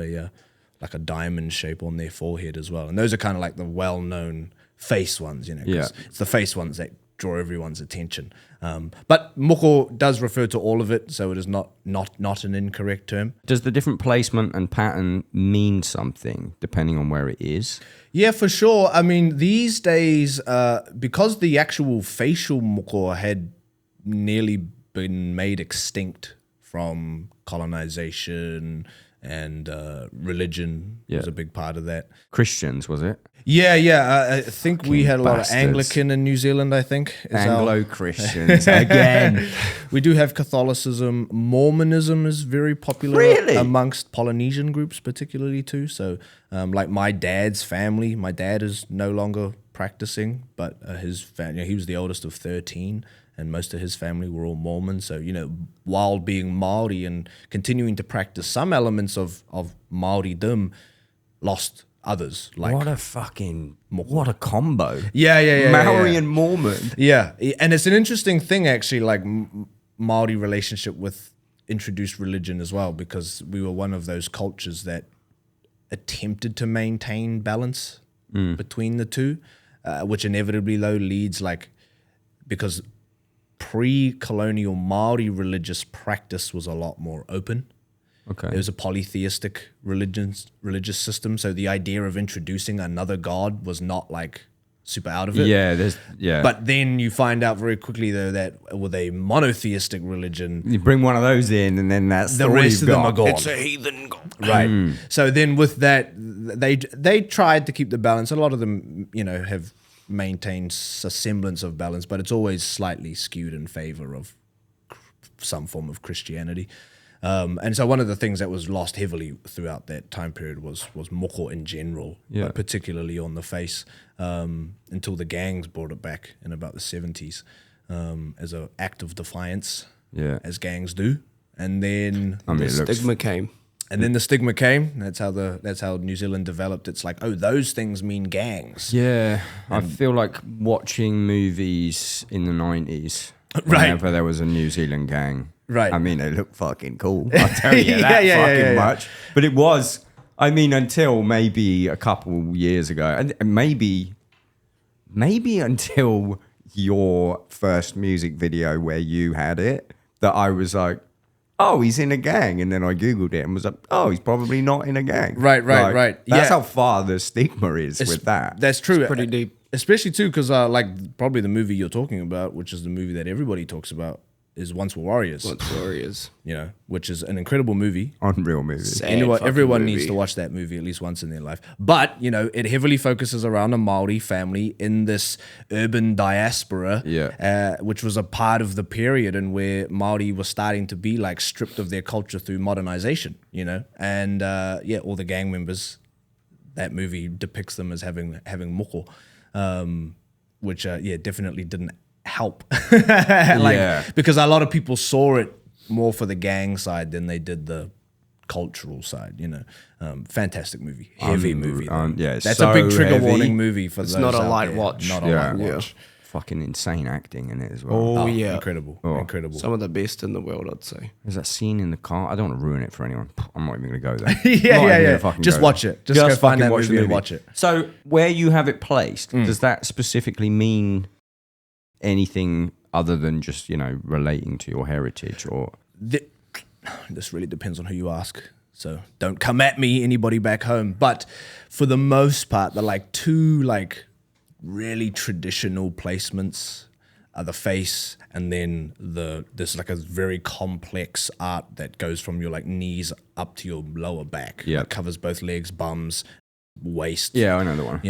like a diamond shape on their forehead as well. And those are kind of like the well-known face ones, 'cause it's the face ones that draw everyone's attention. But Moko does refer to all of it, so it is not an incorrect term. Does the different placement and pattern mean something depending on where it is? Yeah, for sure. I mean, these days, because the actual facial Moko had nearly been made extinct from colonization, and religion was a big part of that. Christians, was it? Yeah. I think we had a lot bastards. of Anglican in New Zealand, I think. Anglo-Christians again. We do have Catholicism. Mormonism is very popular Really? amongst Polynesian groups, particularly too. So, like my dad's family, my dad is no longer practicing, but his family, he was the oldest of 13, and most of his family were all Mormon. So, while being Maori and continuing to practice some elements of Maoridom, lost others. Like What a combo. Yeah. Maori and Mormon. Yeah, and it's an interesting thing actually, like Maori relationship with introduced religion as well, because we were one of those cultures that attempted to maintain balance between the two, which inevitably though leads because pre-colonial Maori religious practice was a lot more open. Okay. It was a polytheistic religious system, so the idea of introducing another god was not super out of it. Yeah, But then you find out very quickly though that with a monotheistic religion, you bring one of those in, and then that's the all rest you've of them got. are gone. It's a heathen god. Right. So then with that, they tried to keep the balance. A lot of them, have maintained a semblance of balance, but it's always slightly skewed in favor of some form of Christianity. And so one of the things that was lost heavily throughout that time period was Moko in general, but particularly on the face, until the gangs brought it back in about the 70s as an act of defiance, as gangs do. And then Stigma came. And then the stigma came. That's how New Zealand developed. It's like, oh, those things mean gangs. Yeah, I feel like watching movies in the 90s, Right. whenever there was a New Zealand gang. Right. I mean, they look fucking cool. I'll tell you that much. But it was, until maybe a couple years ago, and maybe until your first music video where you had it, that I was like, oh, he's in a gang. And then I Googled it and was like, oh, he's probably not in a gang. Right. That's how far the stigma is with that. That's true. It's pretty deep. Especially too, because probably the movie you're talking about, which is the movie that everybody talks about, is Once Were Warriors. Once Warriors. Which is an incredible movie. Unreal movie. Sad Everyone fucking needs to movie. watch that movie at least once in their life. But, it heavily focuses around a Maori family in this urban diaspora, which was a part of the period and where Maori was starting to be stripped of their culture through modernization, and all the gang members, that movie depicts them as having Moko, which definitely didn't help. Because a lot of people saw it more for the gang side than they did the cultural side, fantastic movie, heavy movie. That's a big trigger heavy. warning movie for It's those not a out light there. watch. Not a light watch. Fucking insane acting in it as well. Oh, yeah. Incredible. Some of the best in the world, I'd say. There's that scene in the car. I don't want to ruin it for anyone. I'm not even going to go there. Just watch it. Just go find that movie and watch it. So where you have it placed, does that specifically mean anything other than just, relating to your heritage or? This really depends on who you ask. So don't come at me, anybody back home. But for the most part, the two really traditional placements are the face, and then there's a very complex art that goes from your knees up to your lower back. Yeah. It covers both legs, bums, waist. Yeah, I know the one.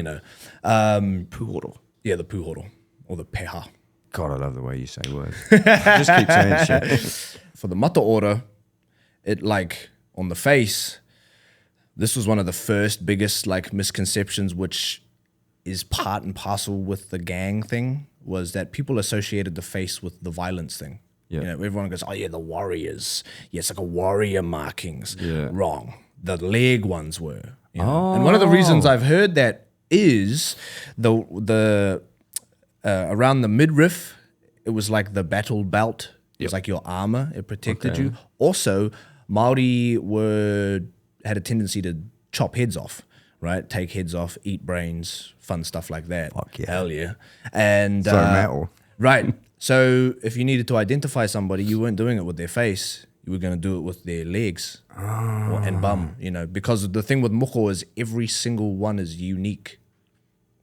Puhoro. Yeah, the puhoro or the peha. God, I love the way you say words. Just keep saying shit. For the mata order, it on the face, this was one of the first biggest misconceptions, which is part and parcel with the gang thing, was that people associated the face with the violence thing. Yeah. Everyone goes, oh yeah, the warriors. Yeah, it's a warrior markings. Yeah. Wrong. The leg ones were. And one of the reasons I've heard that is the around the midriff, it was like the battle belt. It was like your armor. It protected you. Also, Māori had a tendency to chop heads off, right? Take heads off, eat brains, fun stuff like that. Fuck yeah. Hell yeah. And So metal. Right. So if you needed to identify somebody, you weren't doing it with their face. You were going to do it with their legs and bum, because the thing with Moko is every single one is unique.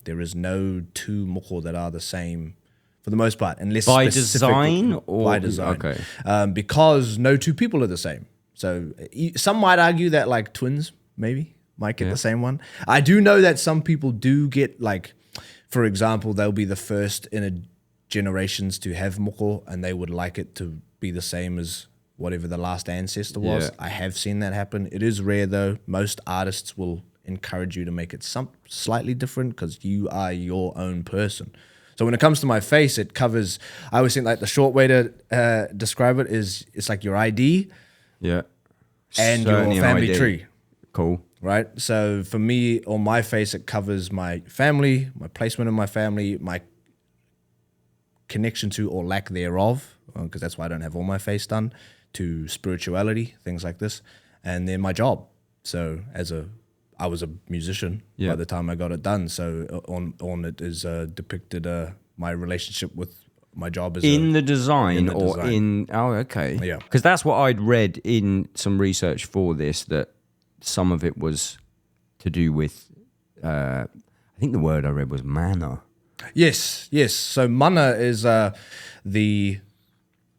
There is no two Moko that are the same for the most part, unless By specific- design or by design. okay. Because no two people are the same. So some might argue that like twins maybe might get the same one. I do know that some people do get like, for example, they'll be the first in a generations to have moko, and they would like it to be the same as whatever the last ancestor was. Yeah. I have seen that happen. It is rare though. Most artists will encourage you to make it slightly different because you are your own person. So when it comes to my face, it covers, I always think like the short way to describe it is it's like your ID Yeah. and Certainly your an family ID. tree, Cool. right? So for me, on my face, it covers my family, my placement in my family, my connection to or lack thereof, because that's why I don't have all my face done, to spirituality, things like this, and then my job. So I was a musician by the time I got it done. So on it is depicted my relationship with my job as In the design the or design. in... Oh, okay. Yeah. Because that's what I'd read in some research for this, that some of it was to do with... I think the word I read was mana. Yes. So mana is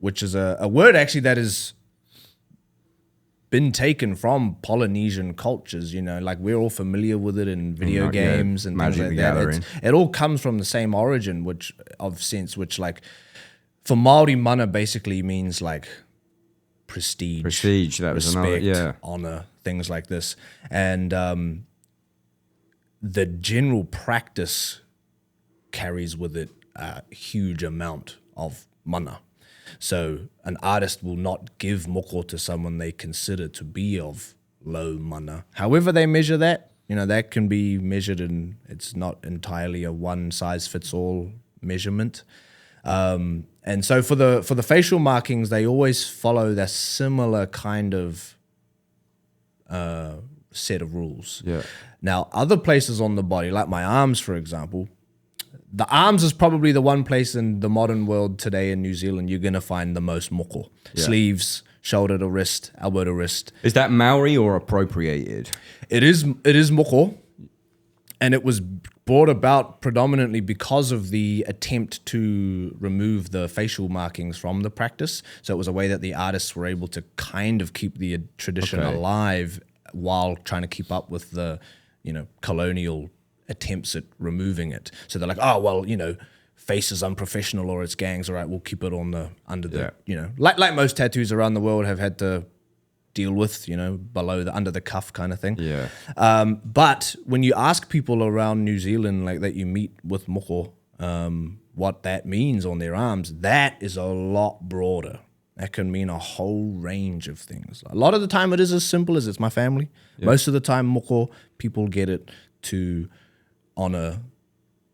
which is a word actually that is been taken from Polynesian cultures, you know, like we're all familiar with it in video like, games and things Magic like the that. Gathering. It all comes from the same origin, which like for Maori, mana basically means like prestige, That was respect, another... Yeah. honor, things like this. And the general practice carries with it a huge amount of mana. So an artist will not give moko to someone they consider to be of low mana. However they measure that, you know, that can be measured in, it's not entirely a one size fits all measurement. And so for the facial markings, they always follow that similar kind of set of rules. Yeah. Now, other places on the body, like my arms, for example, the arms is probably the one place in the modern world today in New Zealand you're going to find the most moko. Yeah. Sleeves, shoulder to wrist, elbow to wrist. Is that Maori or appropriated? It is moko, and it was brought about predominantly because of the attempt to remove the facial markings from the practice. So it was a way that the artists were able to kind of keep the tradition alive while trying to keep up with the, you know, colonial attempts at removing it. So they're like, oh, well, you know, face is unprofessional or it's gangs. All right, we'll keep it on the under the, you know, like most tattoos around the world have had to deal with, you know, below the under the cuff kind of thing. Yeah. But when you ask people around New Zealand, like that you meet with moko, what that means on their arms, that is a lot broader. That can mean a whole range of things. A lot of the time it is as simple as it's my family. Yeah. Most of the time moko, people get it to honor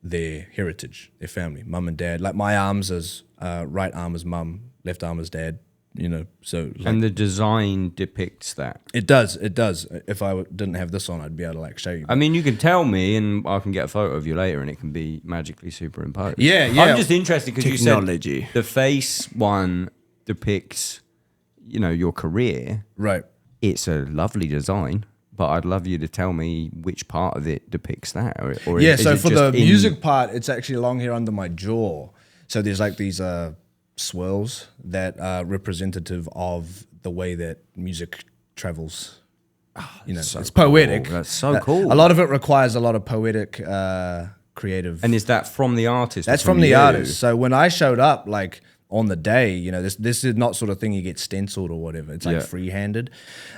their heritage, their family, mum and dad. Like my arms is right arm is mum, left arm is dad, you know. So like, and the design depicts that. It does. If I didn't have this on, I'd be able to like show you. I mean, you can tell me, and I can get a photo of you later, and it can be magically superimposed. Yeah. I'm just interested because you said Technology. the face one depicts, you know, your career. Right. It's a lovely design, but I'd love you to tell me which part of it depicts that. Or Yeah. is So it for just the music part, it's actually along here under my jaw. So there's like these swirls that are representative of the way that music travels. You know, so it's poetic. cool. That's so cool. A lot of it requires a lot of poetic, creative. And is that from the artist? That's or from the you? artist. So when I showed up, like on the day, you know, this is not sort of thing you get stenciled or whatever. It's like free-handed.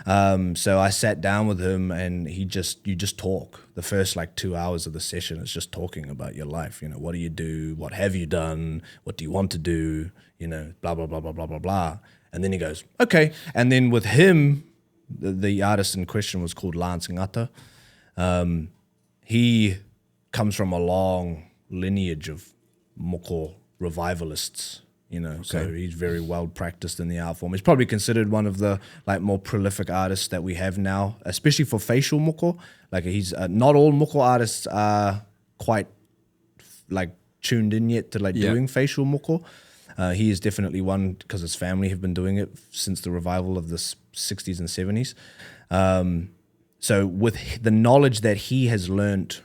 So I sat down with him, and you just talk. The first like 2 hours of the session is just talking about your life. You know, what do you do? What have you done? What do you want to do? You know, blah blah blah blah blah blah blah. And then he goes, okay. And then with him, the artist in question was called Lance Ngata. He comes from a long lineage of moko revivalists, you know, so he's very well practiced in the art form. He's probably considered one of the like more prolific artists that we have now, especially for facial moko. Like he's not all moko artists are quite like tuned in yet to like doing facial moko. He is definitely one because his family have been doing it since the revival of the 60s and 70s. So with the knowledge that he has learnt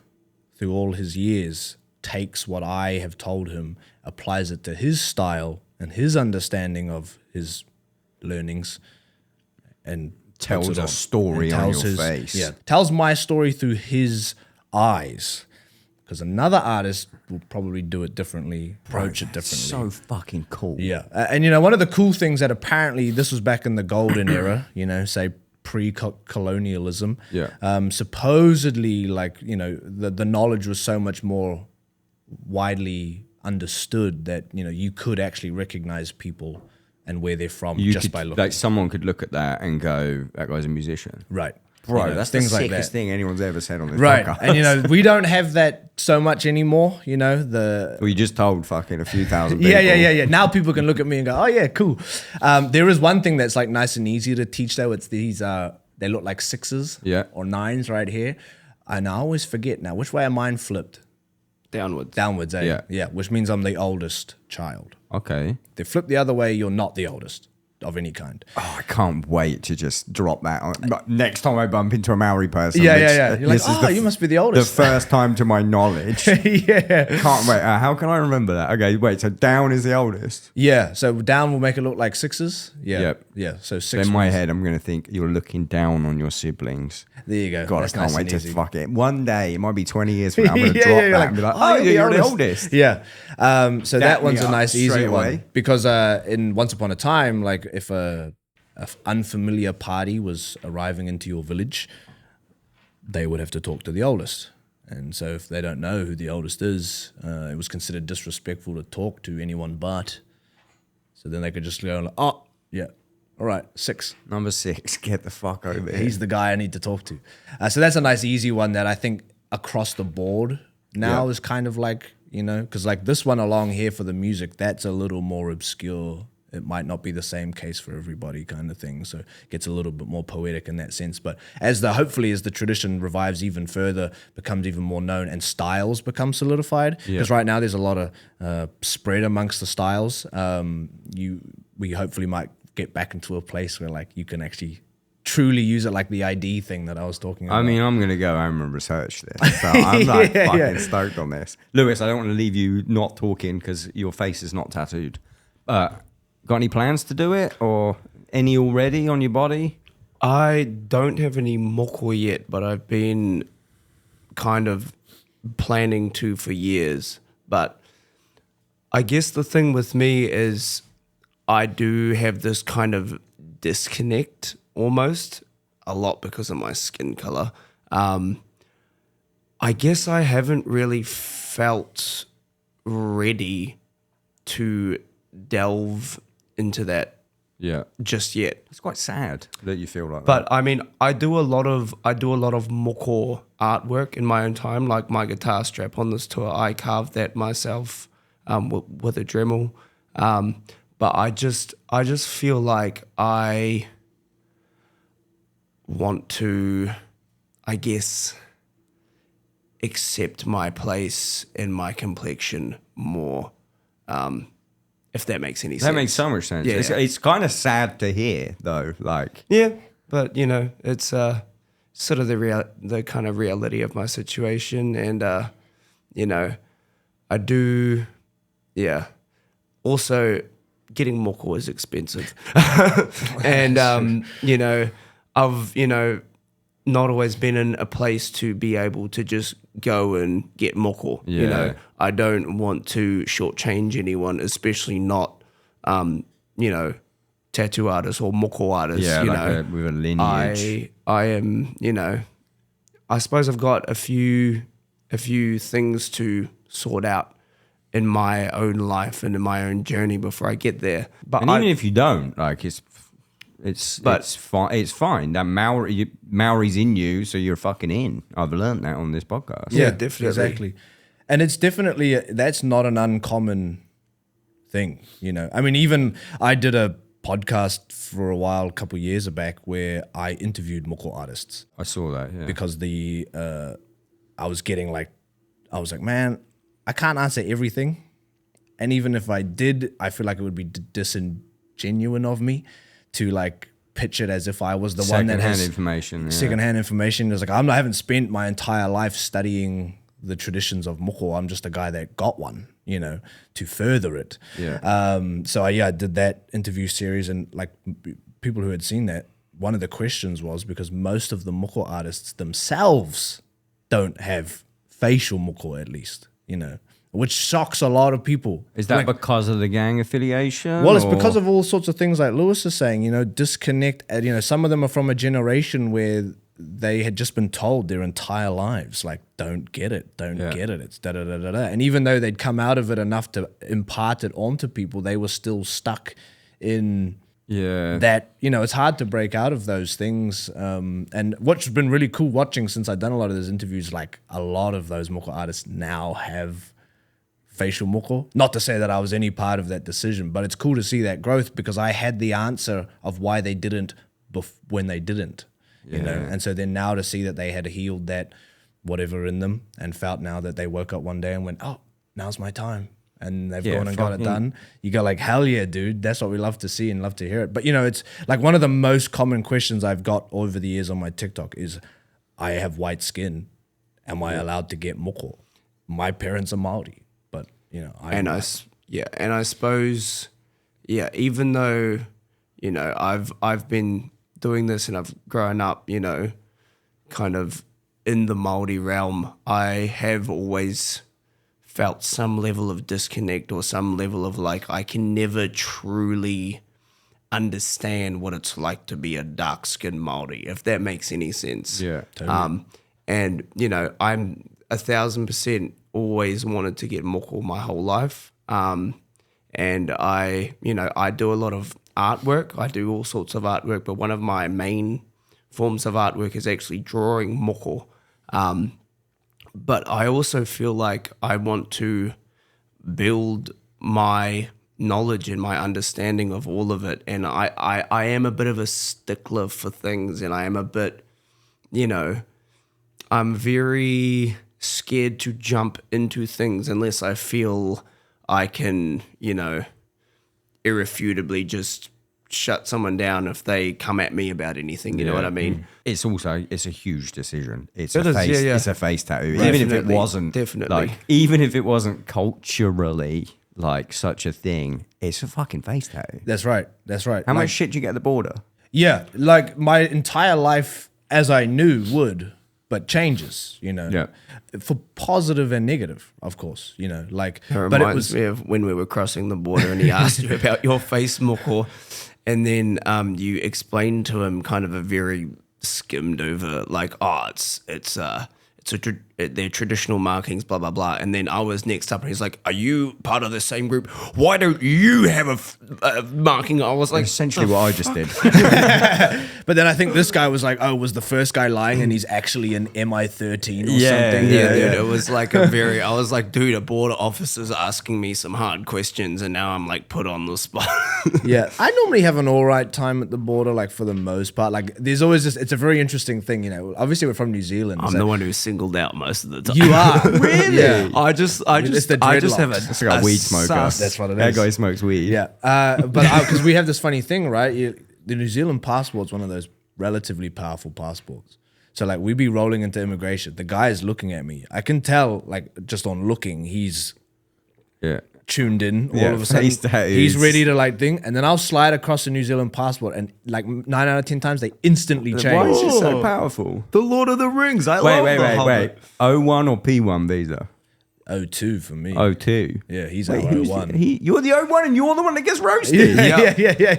through all his years, takes what I have told him, applies it to his style and his understanding of his learnings, and Tells puts it a on. story And on tells your face. Yeah, tells my story through his eyes. Because another artist will probably do it differently, approach it differently. So fucking cool. Yeah. And, one of the cool things that apparently, this was back in the golden era, say pre-colonialism. Yeah. Supposedly, like, the knowledge was so much more widely understood that, you could actually recognize people and where they're from by looking. Like someone could look at that and go, that guy's a musician. Right. Bro, that's the things like sickest that. thing anyone's ever said on this Right. podcast. And, we don't have that so much anymore, Well, you just told fucking a few thousand people. Yeah. Now people can look at me and go, oh, yeah, cool. There is one thing that's like nice and easy to teach, though. It's these, they look like 6s or 9s right here. And I always forget now, which way are mine flipped? Downwards. Downwards, eh? Yeah. Which means I'm the oldest child. Okay. If they flip the other way, you're not the oldest of any kind. Oh, I can't wait to just drop that on. But next time I bump into a Maori person. Yeah. You're like, this is you must be the oldest. The first time to my knowledge. Yeah. Can't wait. How can I remember that? Okay, wait. So down is the oldest. Yeah. So down will make it look like 6s. Yeah. Yep. Yeah. So 6. In my head, I'm going to think you're looking down on your siblings. There you go. God, That's I can't nice wait and to easy. fuck it. One day, it might be 20 years from now, I'm going to drop that like, and be like, oh, you're the oldest. Yeah. So that one's me a up nice, straight easy away. one. Because in Once Upon a Time, like if a unfamiliar party was arriving into your village, they would have to talk to the oldest. And so if they don't know who the oldest is, it was considered disrespectful to talk to anyone but. So then they could just go, like, oh, yeah, all right, 6. Number 6, get the fuck over here. He's the guy I need to talk to. So that's a nice, easy one that I think across the board now is kind of like, because like this one along here for the music, that's a little more obscure. It might not be the same case for everybody kind of thing. So it gets a little bit more poetic in that sense. But hopefully as the tradition revives even further, becomes even more known and styles become solidified. Because right now there's a lot of spread amongst the styles. We hopefully might get back into a place where like you can actually truly use it, like the ID thing that I was talking about. I mean, I'm going to go home and research this. So I'm like fucking stoked on this. Lewis, I don't want to leave you not talking because your face is not tattooed. Got any plans to do it or any already on your body? I don't have any moko yet, but I've been kind of planning to for years. But I guess the thing with me is I do have this kind of disconnect almost a lot because of my skin color. I guess I haven't really felt ready to delve into that just yet. It's quite sad that you feel like But I mean, I do a lot of moko artwork in my own time, like my guitar strap on this tour. I carved that myself with a Dremel. But I just feel like I want to, I guess, accept my place and my complexion more. If that makes any sense. That makes so much sense. Yeah. It's kind of sad to hear, though. Like, yeah, but it's sort of the kind of reality of my situation, and I do, yeah. Also, getting moko is expensive, and I've not always been in a place to be able to just go and get moko. Yeah. I don't want to shortchange anyone, especially not, tattoo artists or moko artists. yeah, with a lineage. I am, I suppose I've got a few things to sort out in my own life and in my own journey before I get there. But And even if you don't, like, it's fine. It's fine. That Maori's in you, so you're fucking in. I've learned that on this podcast. Yeah, definitely. Exactly. And it's definitely, that's not an uncommon thing, I mean, even I did a podcast for a while, a couple of years back, where I interviewed moko artists. I saw that. Yeah, Because I was like, man, I can't answer everything. And even if I did, I feel like it would be disingenuous of me to like pitch it as if I was the one that has information. Yeah. secondhand information. It's like, I haven't spent my entire life studying the traditions of moko. I'm just a guy that got one, to further it. Yeah. So I did that interview series, and like people who had seen that one of the questions was because most of the Moko artists themselves don't have facial Moko, at least, which shocks a lot of people. Is that because of the gang affiliation? Well, it's because of all sorts of things like Lewis is saying, disconnect. Some of them are from a generation where they had just been told their entire lives, like, don't get it. It's da-da-da-da-da. And even though they'd come out of it enough to impart it onto people, they were still stuck in that, it's hard to break out of those things. And what's been really cool watching since I've done a lot of those interviews, like a lot of those Moko artists now have facial Moko. Not to say that I was any part of that decision, but it's cool to see that growth because I had the answer of why they didn't when they didn't, And so then now to see that they had healed that whatever in them and felt now that they woke up one day and went, oh, now's my time. And they've gone and got it done. You go like, hell yeah, dude. That's what we love to see and love to hear it. But, it's like one of the most common questions I've got over the years on my TikTok is, I have white skin. Am I allowed to get Moko? My parents are Māori, but, I suppose, even though, I've been doing this and I've grown up, kind of in the Māori realm, I have always felt some level of disconnect or some level of like I can never truly understand what it's like to be a dark-skinned Māori, if that makes any sense. Yeah, totally. And, I'm 1,000% always wanted to get Moko my whole life. And I do a lot of artwork. I do all sorts of artwork, but one of my main forms of artwork is actually drawing Moko. But I also feel like I want to build my knowledge and my understanding of all of it. And I am a bit of a stickler for things, and I am a bit, I'm very scared to jump into things unless I feel I can, irrefutably just shut someone down if they come at me about anything. You know what I mean? It's a huge decision. It's It a is, face. yeah. It's a face tattoo. Definitely, Even if it wasn't definitely. even if it wasn't culturally like such a thing, it's a fucking face tattoo. That's right. How much shit do you get at the border? Yeah, like my entire life as I knew would, but changes, Yeah. for positive and negative, of course, like. It but it reminds was me of when we were crossing the border and he asked you about your face, Moko, and then you explained to him kind of a very skimmed over, like, their traditional markings, blah, blah, blah. And then I was next up and he's like, are you part of the same group? Why don't you have a marking? I was like, Essentially what I just did. But then I think this guy was like, oh, was the first guy lying and he's actually an MI13 or something? Yeah, dude, it was like I was like, dude, a border officer's asking me some hard questions and now I'm like put on the spot. Yeah, I normally have an all right time at the border, like for the most part. Like there's always it's a very interesting thing, obviously we're from New Zealand. I'm the one who's singled out most of the time. You are. Really? Yeah. I just the have a, It's like a weed smoker. That's what it That is. guy smokes weed. Yeah, but because we have this funny thing, right? The New Zealand passport's one of those relatively powerful passports. So like we be rolling into immigration. The guy is looking at me. I can tell, like just on looking, he's tuned in. All of a sudden, he's ready to like thing. And then I'll slide across the New Zealand passport, and like 9 out of 10 times they instantly change. Why is it so powerful? The Lord of the Rings. I Wait. love Wait. 01 or P1 visa? 02 for me. 02. Yeah, he's Wait, our 01. You're the 01 and you're the one that gets roasted. Yeah.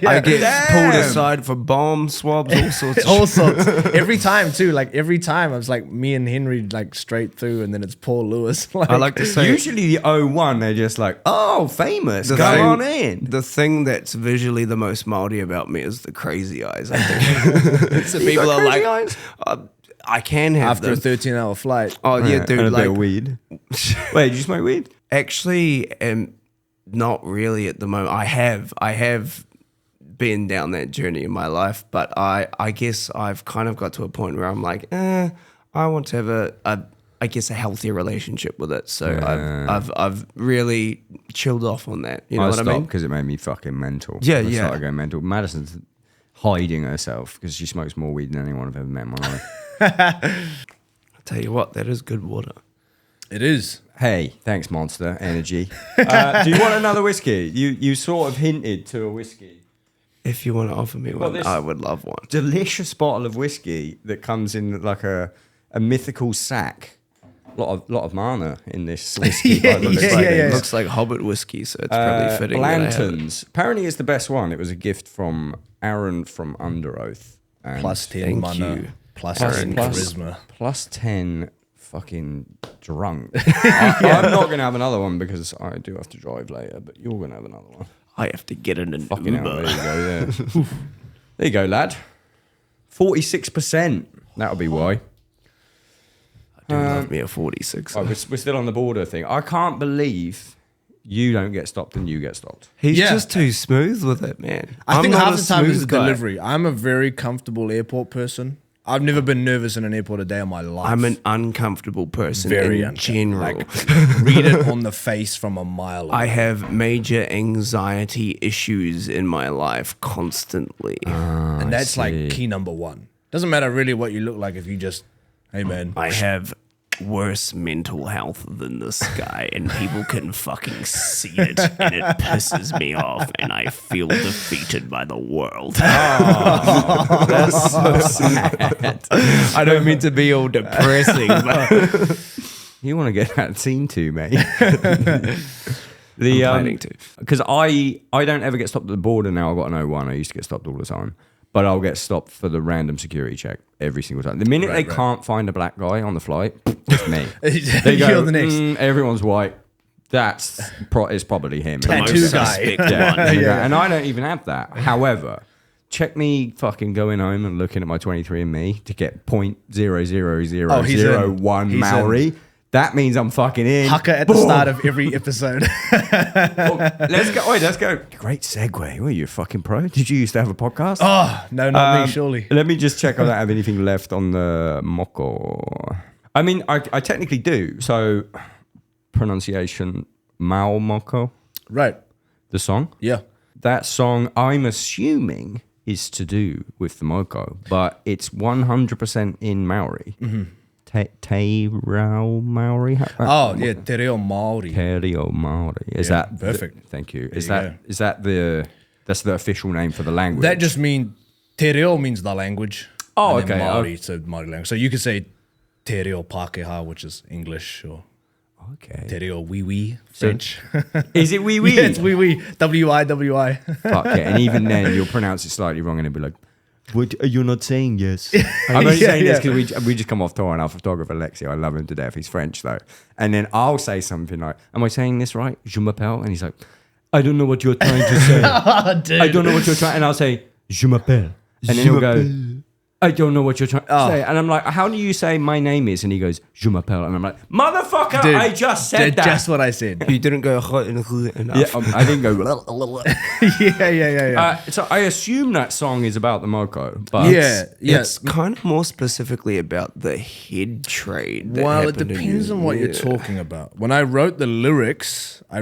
I get Damn. pulled aside for bomb swabs, all sorts of All sorts. Every time too. Like every time I was like me and Henry like straight through, and then it's Paul Lewis. Like, I like to say Usually the 01, they're just like, oh, famous, go on in. the thing that's visually the most Māori about me is the crazy eyes. I think so people are like, eyes? I can have after a them. 13-hour flight. Oh yeah, dude. And a Like bit of weed. Wait, did you smoke weed? actually, not really at the moment. I have been down that journey in my life, but I guess I've kind of got to a point where I'm like, I want to have a healthier relationship with it. So I've really chilled off on that. You know what I mean? Because it made me fucking mental. Yeah, I yeah. started going mental. Madison's hiding herself because she smokes more weed than anyone I've ever met in my life. I'll tell you what, that is good water. It is. Hey, thanks, Monster Energy. Do you want another whiskey? You sort of hinted to a whiskey. If you want to offer me one, this- I would love one. Delicious bottle of whiskey that comes in like a mythical sack. Lot of mana in this whiskey. by the looks of yeah. things. Looks like Hobbit whiskey, so it's probably fitting. that I have it. Lanterns. Apparently, it's the best one. It was a gift from Aaron from Under Oath. And Plus 10 Thank mana, you. plus Plus- 10 plus- charisma. plus 10 fucking drunk. I'm not going to have another one because I do have to drive later, but you're going to have another one. I have to get in an Fucking hell, Uber. there you go, yeah. There you go, lad. 46%. That'll be why. I do love me a 46. Oh, we're still on the border thing. I can't believe you don't get stopped and you get stopped. He's Yeah. just too smooth with it, man. I think not half a the time is the smooth guy. delivery. I'm a very comfortable airport person. I've never been nervous in an airport a day in my life. I'm an uncomfortable person very in general. Like, read it on the face from a mile away. I have major anxiety issues in my life constantly. and that's see. like key number one. Doesn't matter really what you look like if you just, hey man. I have worse mental health than this guy, and people can fucking see it, and it pisses me off, and I feel defeated by the world. That's so sad. I don't mean to be all depressing, but You want to get that scene too, mate. I'm planning to. Because I don't ever get stopped at the border now. I've got an O1. I used to get stopped all the time. But I'll get stopped for the random security check every single time. The minute they can't find a black guy on the flight, it's me. They go, You're the next. Everyone's white. That's is probably him. Tattoo Most guy. suspect Yeah, one. and I don't even have that. However, check me fucking going home and looking at my 23andMe to get Oh, he's in. .00001 He's Maori. That means I'm fucking in. Haka at the start of every episode. Let's go. Wait, let's go. Great segue. Were you a fucking pro? Did you used to have a podcast? Oh, no, not me, surely. Let me just check. I don't have anything left on the Moko. I mean, I technically do. So, pronunciation Moko, Right. the song. Yeah. That song, I'm assuming, is to do with the Moko, but it's 100% in Maori. Te Rao Maori? Oh, yeah. Te reo Māori. Te Reo Maori. Is Yeah, that perfect. Thank you. There you That's the official name for the language? That just means, te reo means the language. Oh, and then okay. Māori, so Māori language. So you could say te reo Pākehā, which is English, or Okay. te reo wii French. Is it wee wee? Yeah, it's wii. W-I-W-I. Fuck yeah. And even then, you'll pronounce it slightly wrong and it'll be like, what, you're not saying yes. I'm only Yeah, saying this yeah. because we just come off tour and our photographer, Lexi, I love him to death. He's French though. And then I'll say something like, am I saying this right? Je m'appelle. And he's like, I don't know what you're trying to say. Oh, dude. I don't know what you're trying. And I'll say, je m'appelle. And then he'll go, I don't know what you're trying to say. And I'm like, how do you say my name is? And he goes, je m'appelle. And I'm like, motherfucker, Dude, I just said that. Just what I said. You didn't go enough. Yeah, I didn't go. yeah. So I assume that song is about the Moko, but Yeah. It's kind of more specifically about the head trade. that Well, it happened in depends New on what you're Zealand. talking about. When I wrote the lyrics for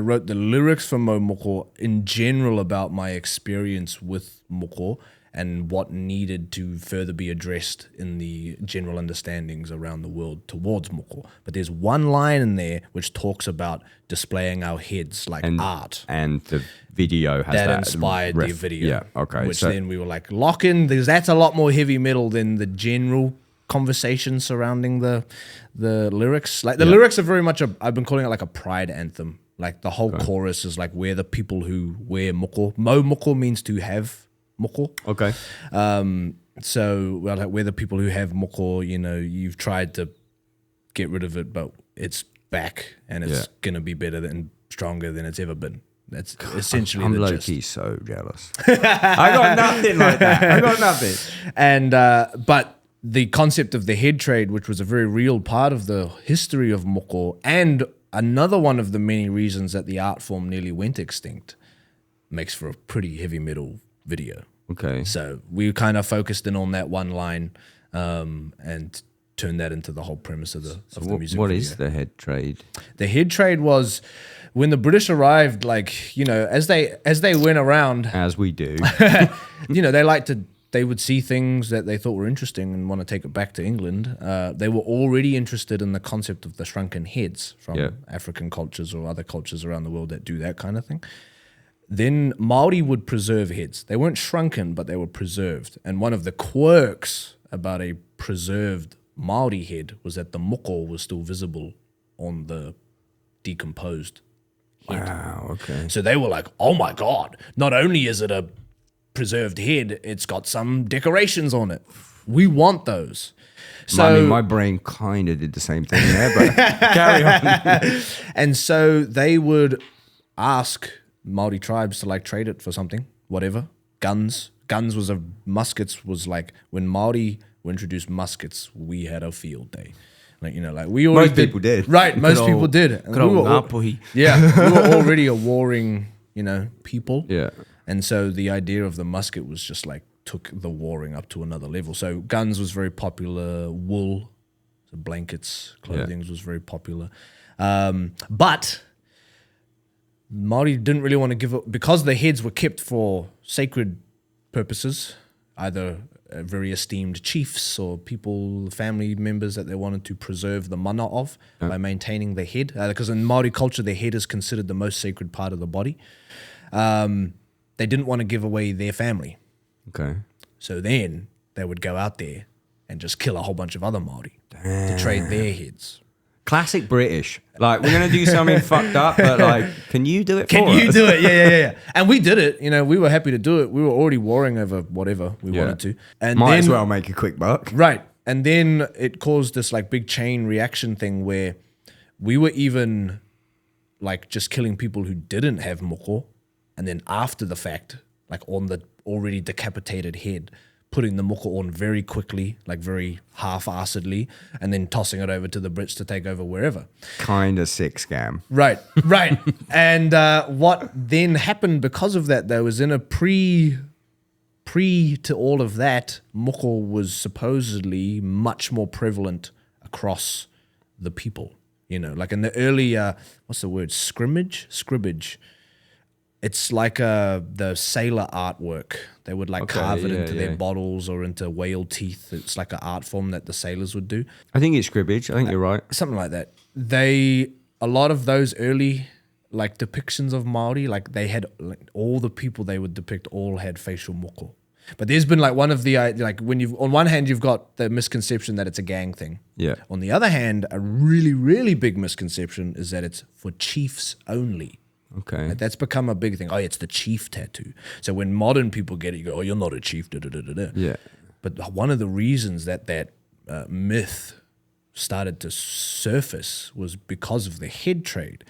Moko in general about my experience with Moko and what needed to further be addressed in the general understandings around the world towards Moko. But there's one line in there which talks about displaying our heads like art. and the video has That that inspired the video. Yeah, okay. Which so then we were like, lock in, because that's a lot more heavy metal than the general conversation surrounding the lyrics. Like the lyrics are very much I've been calling it like a pride anthem. Like the whole chorus is like, we're the people who wear moko. Moko means to have moko. okay. So well, like, we're the people who have moko. You know, you've tried to get rid of it, but it's back and it's gonna be better and stronger than it's ever been. That's essentially I'm the low gist. key so jealous. I got nothing like that. I got nothing. And but the concept of the head trade, which was a very real part of the history of Moko, and another one of the many reasons that the art form nearly went extinct, makes for a pretty heavy metal video. Okay. So we kind of focused in on that one line and turned that into the whole premise of the music What video. is the head trade? The head trade was when the British arrived, like, you know, as they went around, As we do. you know, they would see things that they thought were interesting and want to take it back to England. They were already interested in the concept of the shrunken heads from African cultures or other cultures around the world that do that kind of thing. Then Māori would preserve heads. They weren't shrunken, but they were preserved. And one of the quirks about a preserved Māori head was that the moko was still visible on the decomposed head. Wow, okay. So they were like, oh my God, not only is it a preserved head, it's got some decorations on it. We want those. So, I mean, my brain kind of did the same thing there, but carry on. and so they would ask Māori tribes to like trade it for something, whatever. Guns was muskets was like when Māori introduced muskets, we had a field day. Like, you know, like we already Most people did. Right, most Good people old- did. And Good old we were al- Ngāpuhi. yeah, we were already a warring, you know, people. Yeah. And so the idea of the musket was just like took the warring up to another level. So guns was very popular, wool, so blankets, clothing was very popular. But Māori didn't really want to give it, because the heads were kept for sacred purposes, either very esteemed chiefs or people, family members that they wanted to preserve the mana of by maintaining the head. Because in Māori culture, the head is considered the most sacred part of the body. They didn't want to give away their family. Okay. So then they would go out there and just kill a whole bunch of other Māori to trade their heads. Classic British. Like, we're going to do something fucked up, but like, can you do it for us? Can you do it? Yeah. And we did it. You know, we were happy to do it. We were already warring over whatever we wanted to. And Might then, as well make a quick buck. Right. And then it caused this like big chain reaction thing where we were even like just killing people who didn't have moko. And then after the fact, like on the already decapitated head, putting the moko on very quickly, like very half-assedly, and then tossing it over to the Brits to take over wherever. Kind of sick scam. Right. And what then happened because of that, though, was in a pre to all of that, moko was supposedly much more prevalent across the people. You know, like in the early, what's the word? Scrimmage. It's like the sailor artwork. They would like carve it into their bottles or into whale teeth. It's like an art form that the sailors would do. I think it's scribbage. I think you're right. Something like that. A lot of those early like depictions of Māori, like they had like, all the people they would depict all had facial moko. But there's been like one of the like when you've on one hand you've got the misconception that it's a gang thing. Yeah. On the other hand, a really, really big misconception is that it's for chiefs only. Okay. Like, that's become a big thing. Oh, it's the chief tattoo. So when modern people get it, you go, oh, you're not a chief. Yeah. But one of the reasons that myth started to surface was because of the head trade.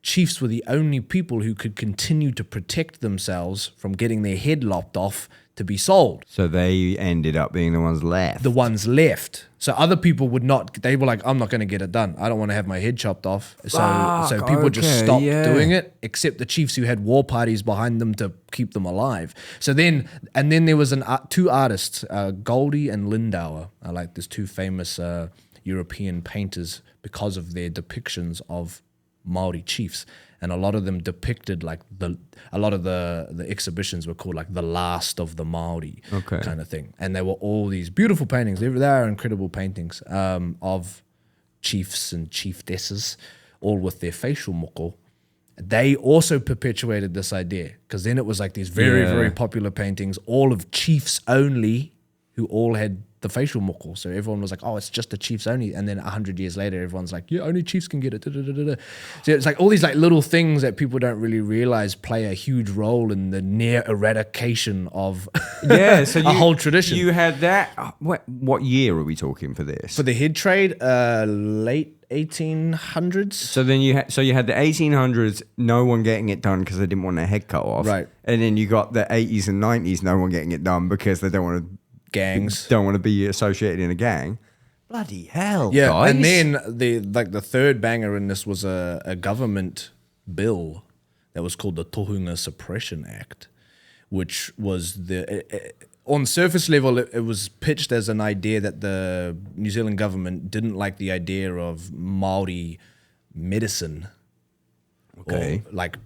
Chiefs were the only people who could continue to protect themselves from getting their head lopped off to be sold. So they ended up being the ones left. The ones left. So other people would not, they were like, I'm not going to get it done. I don't want to have my head chopped off. So people just stopped doing it, except the chiefs who had war parties behind them to keep them alive. So then there was two artists, Goldie and Lindauer, are like these two famous European painters because of their depictions of Maori chiefs. And a lot of them depicted like a lot of the exhibitions were called like the last of the Maori kind of thing. And they were all these beautiful paintings. They are incredible paintings of chiefs and chiefesses, all with their facial moko. They also perpetuated this idea because then it was like these very, very popular paintings, all of chiefs only, who all had the facial moko. So everyone was like, oh, it's just the chiefs only. And then 100 years later, everyone's like, yeah, only chiefs can get it. So it's like all these like little things that people don't really realize play a huge role in the near eradication of so a whole tradition. You had that. What year are we talking for this? For the head trade, late 1800s. So then you had the 1800s, no one getting it done because they didn't want their head cut off. Right. And then you got the 80s and 90s, no one getting it done because they don't want to gangs. Don't want to be associated in a gang. Bloody hell, yeah, guys. And then the third banger in this was a government bill that was called the Tūranga Suppression Act, which was on surface level, it was pitched as an idea that the New Zealand government didn't like the idea of Maori medicine. Okay. Or like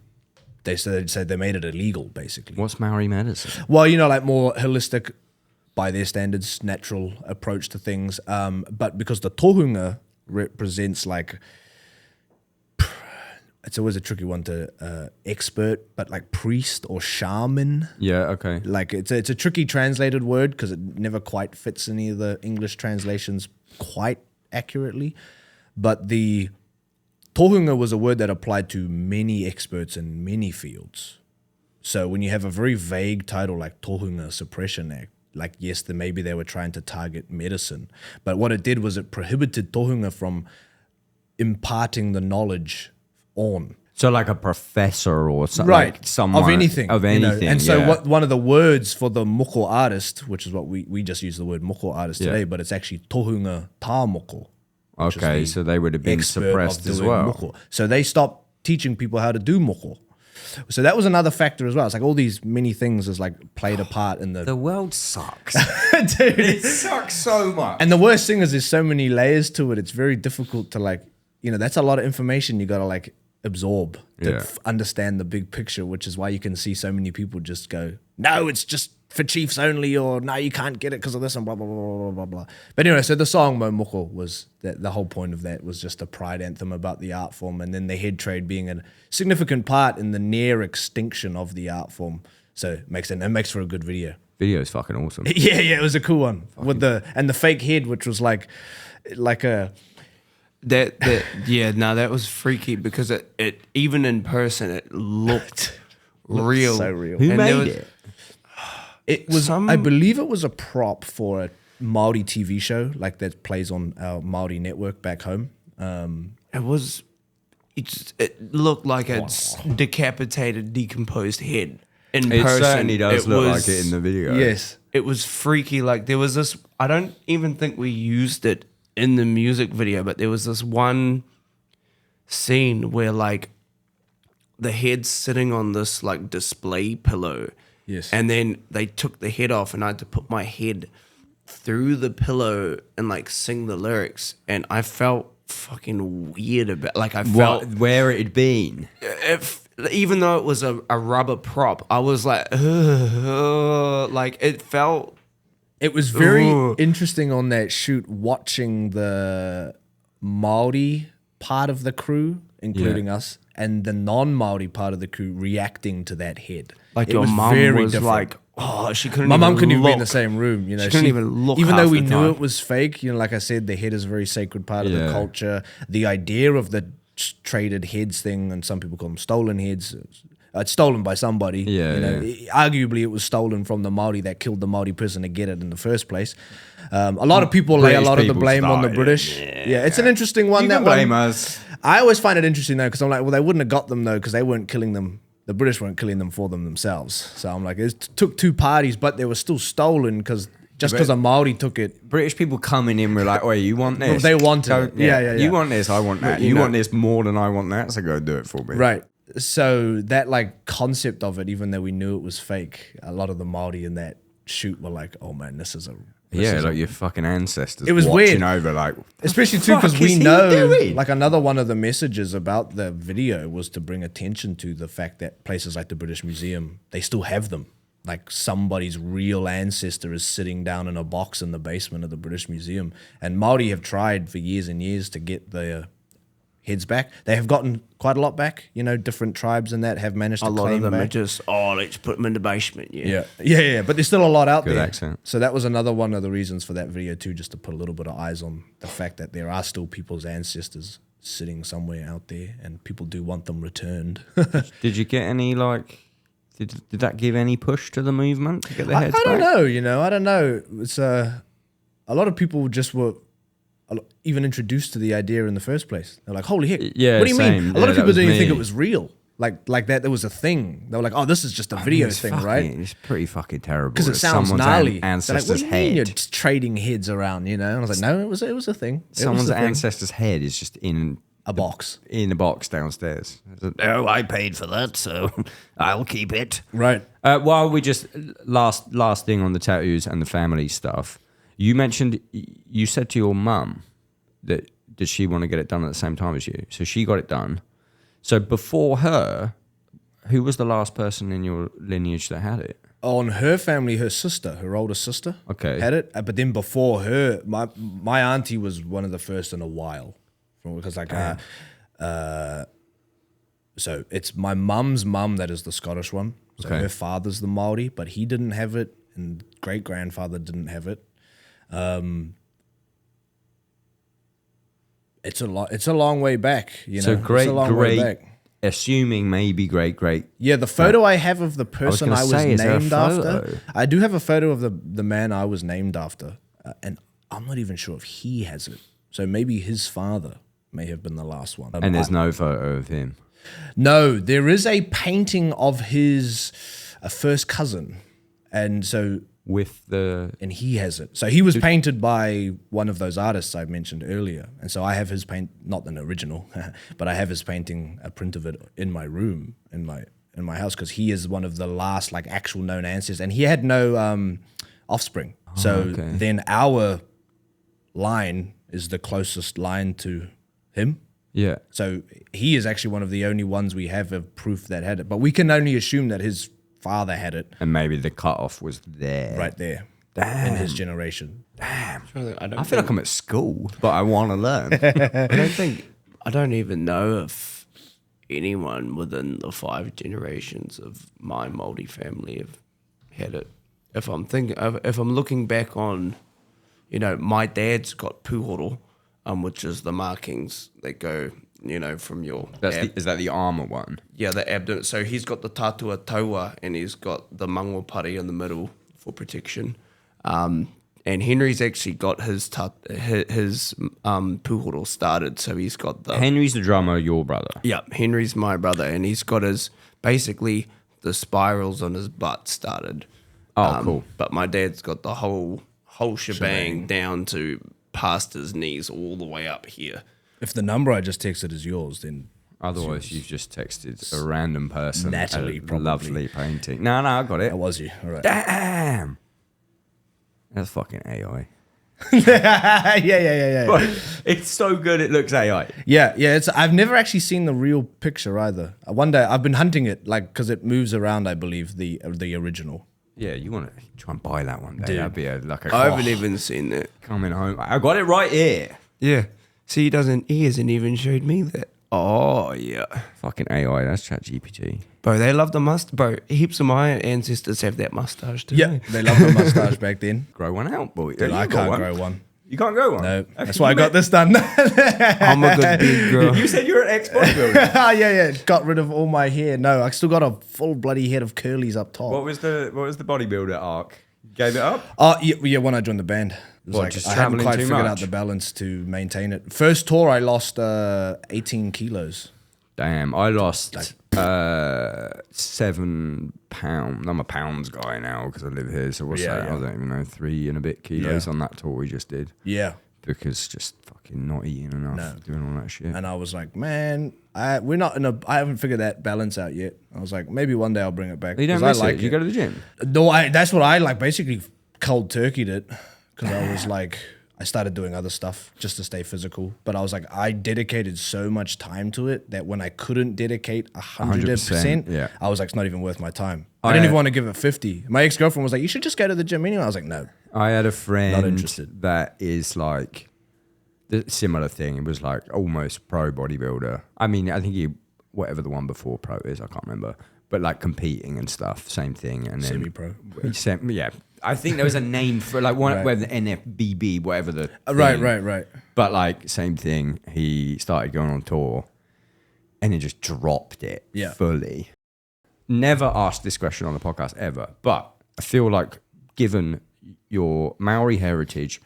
they said they made it illegal, basically. What's Maori medicine? Well, like more holistic, by their standards, natural approach to things. But because the tohunga represents like, it's always a tricky one to expert, but like priest or shaman. Yeah, okay. Like it's a tricky translated word because it never quite fits any of the English translations quite accurately. But the tohunga was a word that applied to many experts in many fields. So when you have a very vague title like Tohunga Suppression Act, like yes, then maybe they were trying to target medicine, but what it did was it prohibited tohunga from imparting the knowledge on. So like a professor or something, Right, like someone of anything. of you know. anything. And so yeah. what one of the words for the moko artist, which is what we just use the word moko artist Yeah. today, but it's actually tohunga tā moko. which is Okay, the so they would have been expert of suppressed as doing well. moko. So they stopped teaching people how to do moko. So that was another factor as well. It's like all these many things is like played a part in The world sucks. Dude. It sucks so much. And the worst thing is there's so many layers to it. It's very difficult to like, that's a lot of information you got to like absorb to Yeah. understand the big picture, which is why you can see so many people just go, no, it's just for chiefs only, or no, you can't get it because of this and blah, blah, blah, blah, blah, blah. But anyway, so the song Moko was that the whole point of that was just a pride anthem about the art form, and then the head trade being a significant part in the near extinction of the art form. So it makes for a good video. Video's fucking awesome. Yeah, it was a cool one with the fake head, which was like a That was freaky because it even in person it looked real. so real. Who And there made was- it? It was, I believe it was a prop for a Maori TV show like that plays on our Maori network back home. It looked like a decapitated, decomposed head. In It person, certainly does look was- like it in the video. Yes. It was freaky. Like there was this. I don't even think we used it in the music video, but there was this one scene where like the head's sitting on this like display pillow. Yes. And then they took the head off, and I had to put my head through the pillow and like sing the lyrics, and I felt fucking weird about. Like I felt Where it had been. even though it was a rubber prop, I was like, like it felt. It was very Ooh. interesting on that shoot watching the Maori part of the crew, including us, and the non-Maori part of the crew reacting to that head. Like It your was mum very was different. like, oh, she couldn't. My even mum couldn't even be in the look. same room. She couldn't even look Even though half we the knew time. it was fake, like I said, the head is a very sacred part of Yeah. the culture. The idea of the traded heads thing, and some people call them stolen heads. It's stolen by somebody. Yeah, Arguably, it was stolen from the Maori that killed the Maori person to get it in the first place. A lot of people lay a British lot of the people blame on the started it. British. Yeah, it's an interesting one. You that can blame one. us. I always find it interesting though, because I'm like, well, they wouldn't have got them though, because they weren't killing them. The British weren't killing them for them themselves. So I'm like, it took two parties, but they were still stolen because a Maori took it. British people coming in were like, "Oh, you want this?" They wanted it. Yeah. You want this? I want that. But, You you know- want this more than I want that, so go do it for me. Right. So that like concept of it, even though we knew it was fake, a lot of the Maori in that shoot were like, "Oh man, this is Yeah, like your fucking ancestors. It was watching weird. over, like, Especially too, fuck because is we he know, doing? like another one of the messages about the video was to bring attention to the fact that places like the British Museum, they still have them. Like somebody's real ancestor is sitting down in a box in the basement of the British Museum. And Māori have tried for years and years to get their heads back. They have gotten quite a lot back. Different tribes and that have managed to A lot claim of them back. are just, let's put them in the basement. Yeah. Yeah. But there's still a lot out Good there. accent. So that was another one of the reasons for that video too, just to put a little bit of eyes on the fact that there are still people's ancestors sitting somewhere out there, and people do want them returned. did you get any like? Did that give any push to the movement to get their I heads don't back? know. I don't know. It's a lot of people just were even introduced to the idea in the first place. They're like, "Holy heck! Yeah, what do you same. mean?" A lot Yeah, of that people was didn't even think me. it was real. Like that there was a thing. They were like, "Oh, this is just a video It's thing, fucking- right?" It's pretty fucking terrible. Because it It's sounds someone's gnarly. They're like, ancestor's what do you mean you're head. just trading heads around? And I was like, "No, it was a thing. It was Someone's a thing. ancestor's head is just in A box, a box downstairs. Oh, I paid for that, so I'll keep it. right?" While we just last thing on the tattoos and the family stuff, you mentioned you said to your mum that did she want to get it done at the same time as you? So she got it done. So before her, who was the last person in your lineage that had it? On her family, her sister, her older sister, Okay. had it. But then before her, my auntie was one of the first in a while, because like So it's my mum's mum that is the Scottish one. So Okay. her father's the Māori, but he didn't have it, and great grandfather didn't have it. It's a long way back, you know. So It's a long way back. assuming maybe great. Yeah, the photo I have of the person gonna I was say, is there a named photo? after. I do have a photo of the man I was named after, and I'm not even sure if he has it. So maybe his father may have been the last one. And there's no photo of him. No, there is a painting of his first cousin, and so With the... and he has it. So he was painted by one of those artists I mentioned earlier, and so I have his paint, not an original, but I have his painting, a print of it in my room in my house, because he is one of the last like actual known ancestors, and he had no offspring. So okay. then our line is the closest line to him. Yeah. So he is actually one of the only ones we have of proof that had it. But we can only assume that his father had it And maybe the cutoff was there. right there in his generation. Damn. I I feel like I'm at school, but I want to learn. I don't even know if anyone within the 5 generations of my Māori family have had it. If I'm looking back on, you know, my dad's got puhoro, which is the markings that go, you know, from your Is that the armor one? yeah, the abdomen. So he's got the tatua taua, and he's got the mangopari in the middle for protection. And Henry's actually got his puhoro started, so he's got the Henry's the drummer, your brother. yeah. Henry's my brother, and he's got his basically the spirals on his butt started. Oh, cool. But my dad's got the whole shebang down to past his knees all the way up here. If the number I just texted is yours, then Otherwise, you've just texted a random person Natalie, a probably. lovely painting. No, I got it. that was you. All right. Damn. That's fucking AI. yeah. It's so good it looks AI. Yeah. It's I've never actually seen the real picture either. One day I've been hunting it, like, because it moves around. I believe the original. Yeah, you want to try and buy that one day. Dude. That'd be a I haven't even seen that. coming home. I got it right here. Yeah. See, he hasn't even showed me that. Oh, yeah. Fucking AI, that's ChatGPT. Bro, they love the mustache. Bro, heaps of my ancestors have that mustache too. Yeah, they loved the mustache back then. Grow one out, boy. Dude, I can't grow one. You can't grow one? No, that's why I got this done. I'm a good big girl. You said you're an ex-bodybuilder. yeah. Got rid of all my hair. No, I still got a full bloody head of curlies up top. What was the bodybuilder arc? Gave it up? Oh, yeah, when I joined the band. It was What, like, just I haven't traveling quite too figured out much? the balance to maintain it. First tour, I lost 18 kilos. Damn, I lost 7 pounds. I'm a pounds guy now because I live here. So what's Yeah, that? yeah. I don't even know, 3 and a bit kilos Yeah. on that tour we just did. Yeah. Because just fucking not eating enough, doing all that shit. And I was like, man, I haven't figured that balance out yet. I was like, maybe one day I'll bring it back. You don't 'cause I miss like it. You go to the gym. No, that's what I like. Basically, cold turkeyed it because I was like, I started doing other stuff just to stay physical. But I was like, I dedicated so much time to it that when I couldn't dedicate 100%, yeah. I was like, it's not even worth my time. I didn't even want to give it 50. My ex-girlfriend was like, you should just go to the gym anyway. I was like, no. I had a friend interested. that is like the similar thing. It was like almost pro bodybuilder. I mean, I think whatever the one before pro is, I can't remember. But like competing and stuff, same thing. And then Semi-pro. Yeah, I think there was a name for like one, whether the NFBB, whatever the Right. thing. But like same thing. He started going on tour, and he just dropped it fully. Never asked this question on the podcast ever, but I feel like given your Maori heritage,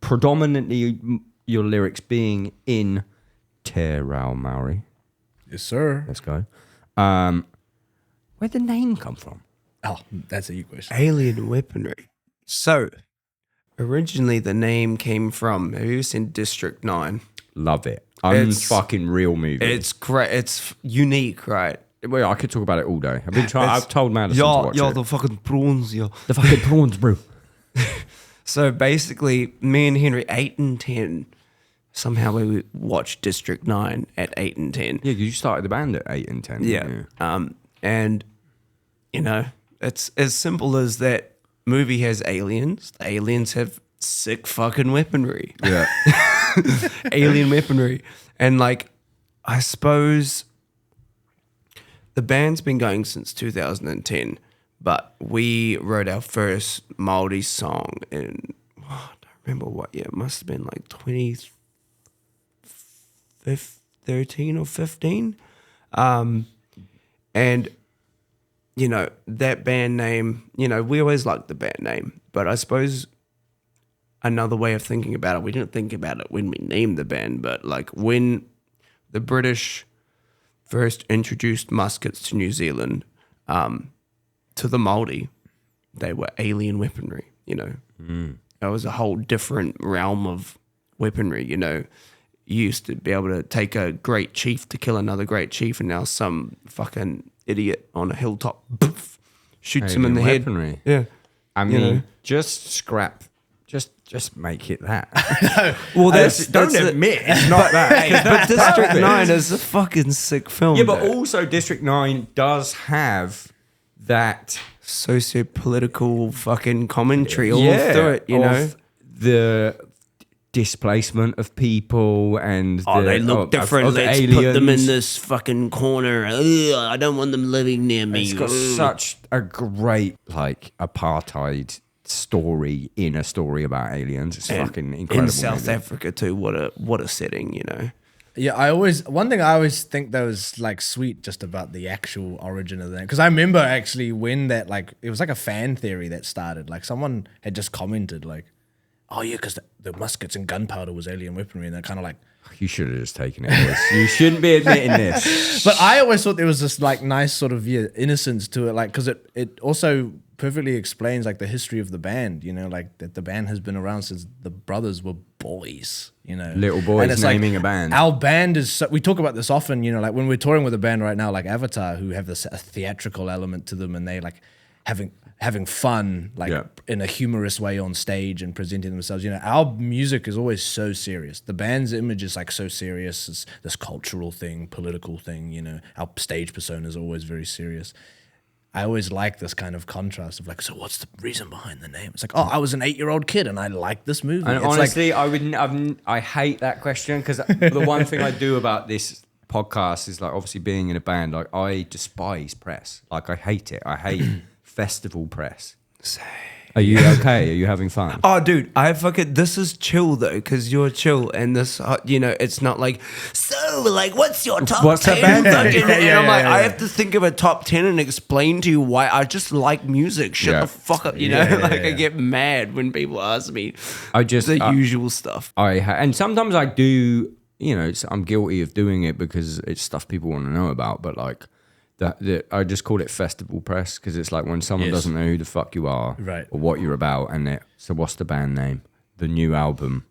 predominantly your lyrics being in Te Rao Maori. Yes, sir. Let's go. Where'd the name come from? Oh, that's a you question. Alien weaponry. So, originally the name came from, have you ever seen District 9? Love it. It's- Fucking real movie. It's great. It's unique, right? Well, I could talk about it all day. I've told Madison to watch it. the fucking prawns, yo. The fucking prawns, bro. So basically, me and Henry, 8 and 10, somehow we watched District 9 at 8 and 10. Yeah, because you started the band at 8 and 10. Yeah. didn't you? And, you know, it's as simple as that movie has aliens. The aliens have sick fucking weaponry. Yeah. Alien weaponry. And, like, I suppose the band's been going since 2010, but we wrote our first Māori song in, I don't remember what year. It must have been like 2013 or 15. And, you know, that band name, you know, we always liked the band name, but I suppose another way of thinking about it, we didn't think about it when we named the band, but like when the British first introduced muskets to New Zealand, to the Māori, they were alien weaponry, you know. It was a whole different realm of weaponry, you know. You used to be able to take a great chief to kill another great chief, and now some fucking idiot on a hilltop poof, shoots him in the weaponry. head. Yeah. I mean, know. just scrap. Just make it that. Well, Don't admit it's not that. but District 9 is a fucking sick film. Yeah, but though. also District 9 does have that Socio-political fucking commentary all through it, you know. The displacement of people and They look different. of Let's aliens. put them in this fucking corner. Ugh, I don't want them living near me. It's got Ugh. such a great like apartheid story in a story about aliens. It's And fucking incredible. in South movie. Africa too. What a setting, you know. Yeah, one thing I always think that was like sweet just about the actual origin of that, because I remember actually when that, like, it was like a fan theory that started. Like someone had just commented like, oh yeah, because the muskets and gunpowder was alien weaponry, and they're kind of like, You should have just taken it. Boys. You shouldn't be admitting this. but I always thought there was this like nice sort of innocence to it, like because it also perfectly explains like the history of the band, you know, like that the band has been around since the brothers were boys, you know, Little boys And it's naming a band. Our band is we talk about this often, you know, like when we're touring with a band right now, like Avatar, who have this a theatrical element to them, and they like having fun, like in a humorous way on stage and presenting themselves. You know, our music is always so serious. The band's image is like so serious. It's this cultural thing, political thing, you know. Our stage persona is always very serious. I always like this kind of contrast of like, so what's the reason behind the name? It's like, oh, I was an 8-year-old kid and I liked this movie. And it's honestly, I hate that question, because the one thing I do about this podcast is like obviously being in a band, like I despise press. Like I hate it. I hate festival press. Are you okay? Are you having fun? Oh, dude, this is chill though, because you're chill, and this, you know, it's not like, so, like, what's your top What's 10? the band name? And I'm like, I have to think of a top 10 and explain to you why I just like music. Shut the fuck up, you know? I get mad when people ask me the usual stuff. And sometimes I do, you know, I'm guilty of doing it because it's stuff people want to know about, but like, I just call it festival press, because it's like when someone doesn't know who the fuck you are, right, or what you're about, and so what's the band name, the new album,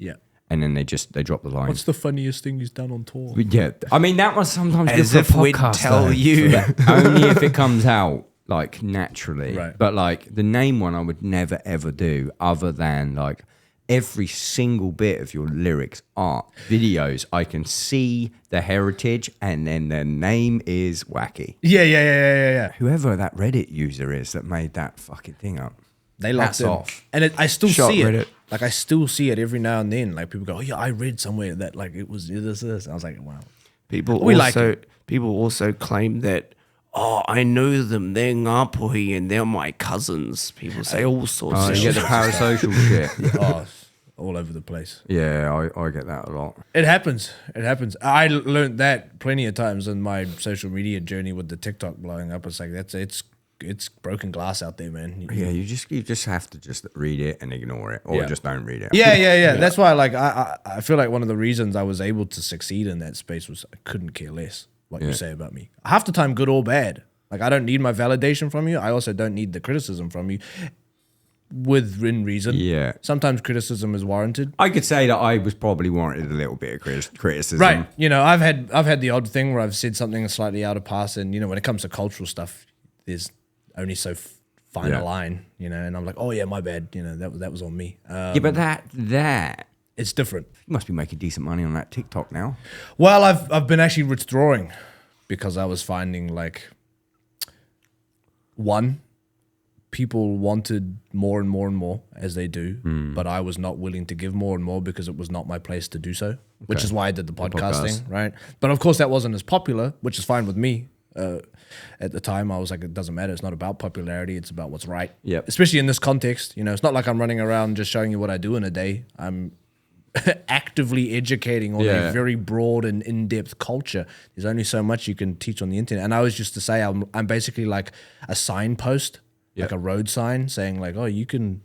and then they drop the line. what's the funniest thing he's done on tour? Yeah, I mean that was sometimes As good for if we'd podcast, tell though. you. Only if it comes out like naturally, Right. But like the name one, I would never ever do, other than like every single bit of your lyrics, art, videos, I can see the heritage, and then the name is wacky. Yeah. Whoever that Reddit user is that made that fucking thing up, They locked hats in. off. And I still Shot see it. Reddit. Like I still see it every now and then. Like people go, oh yeah, I read somewhere that like it was this. And I was like, wow. People also claim that, oh, I know them, they're Ngāpuhi and they're my cousins. People say all sorts Oh, of you get shit. the parasocial shit. Oh, all over the place. Yeah, I get that a lot. It happens. I learned that plenty of times in my social media journey with the TikTok blowing up. It's like it's broken glass out there, man. Yeah, you just have to just read it and ignore it, or just don't read it. Yeah. That's why, like, I feel like one of the reasons I was able to succeed in that space was I couldn't care less what you say about me. Half the time, good or bad. Like, I don't need my validation from you. I also don't need the criticism from you. Within reason. Yeah. Sometimes criticism is warranted. I could say that I was probably warranted a little bit of criticism. Right. You know, I've had the odd thing where I've said something slightly out of pass, and you know, when it comes to cultural stuff, there's only so fine a line, you know, and I'm like, oh yeah, my bad, you know, that was on me. Yeah, but that It's different. you must be making decent money on that TikTok now. Well, I've been actually withdrawing because I was finding like people wanted more and more and more, as they do, but I was not willing to give more and more because it was not my place to do so, which is why I did the podcast thing, right? But of course that wasn't as popular, which is fine with me. At the time, I was like, it doesn't matter. It's not about popularity. It's about what's right. Yep. Especially in this context. You know, it's not like I'm running around just showing you what I do in a day. I'm actively educating on a very broad and in-depth culture. There's only so much you can teach on the internet. And I was just to say, I'm basically like a signpost, like a road sign saying like, oh, you can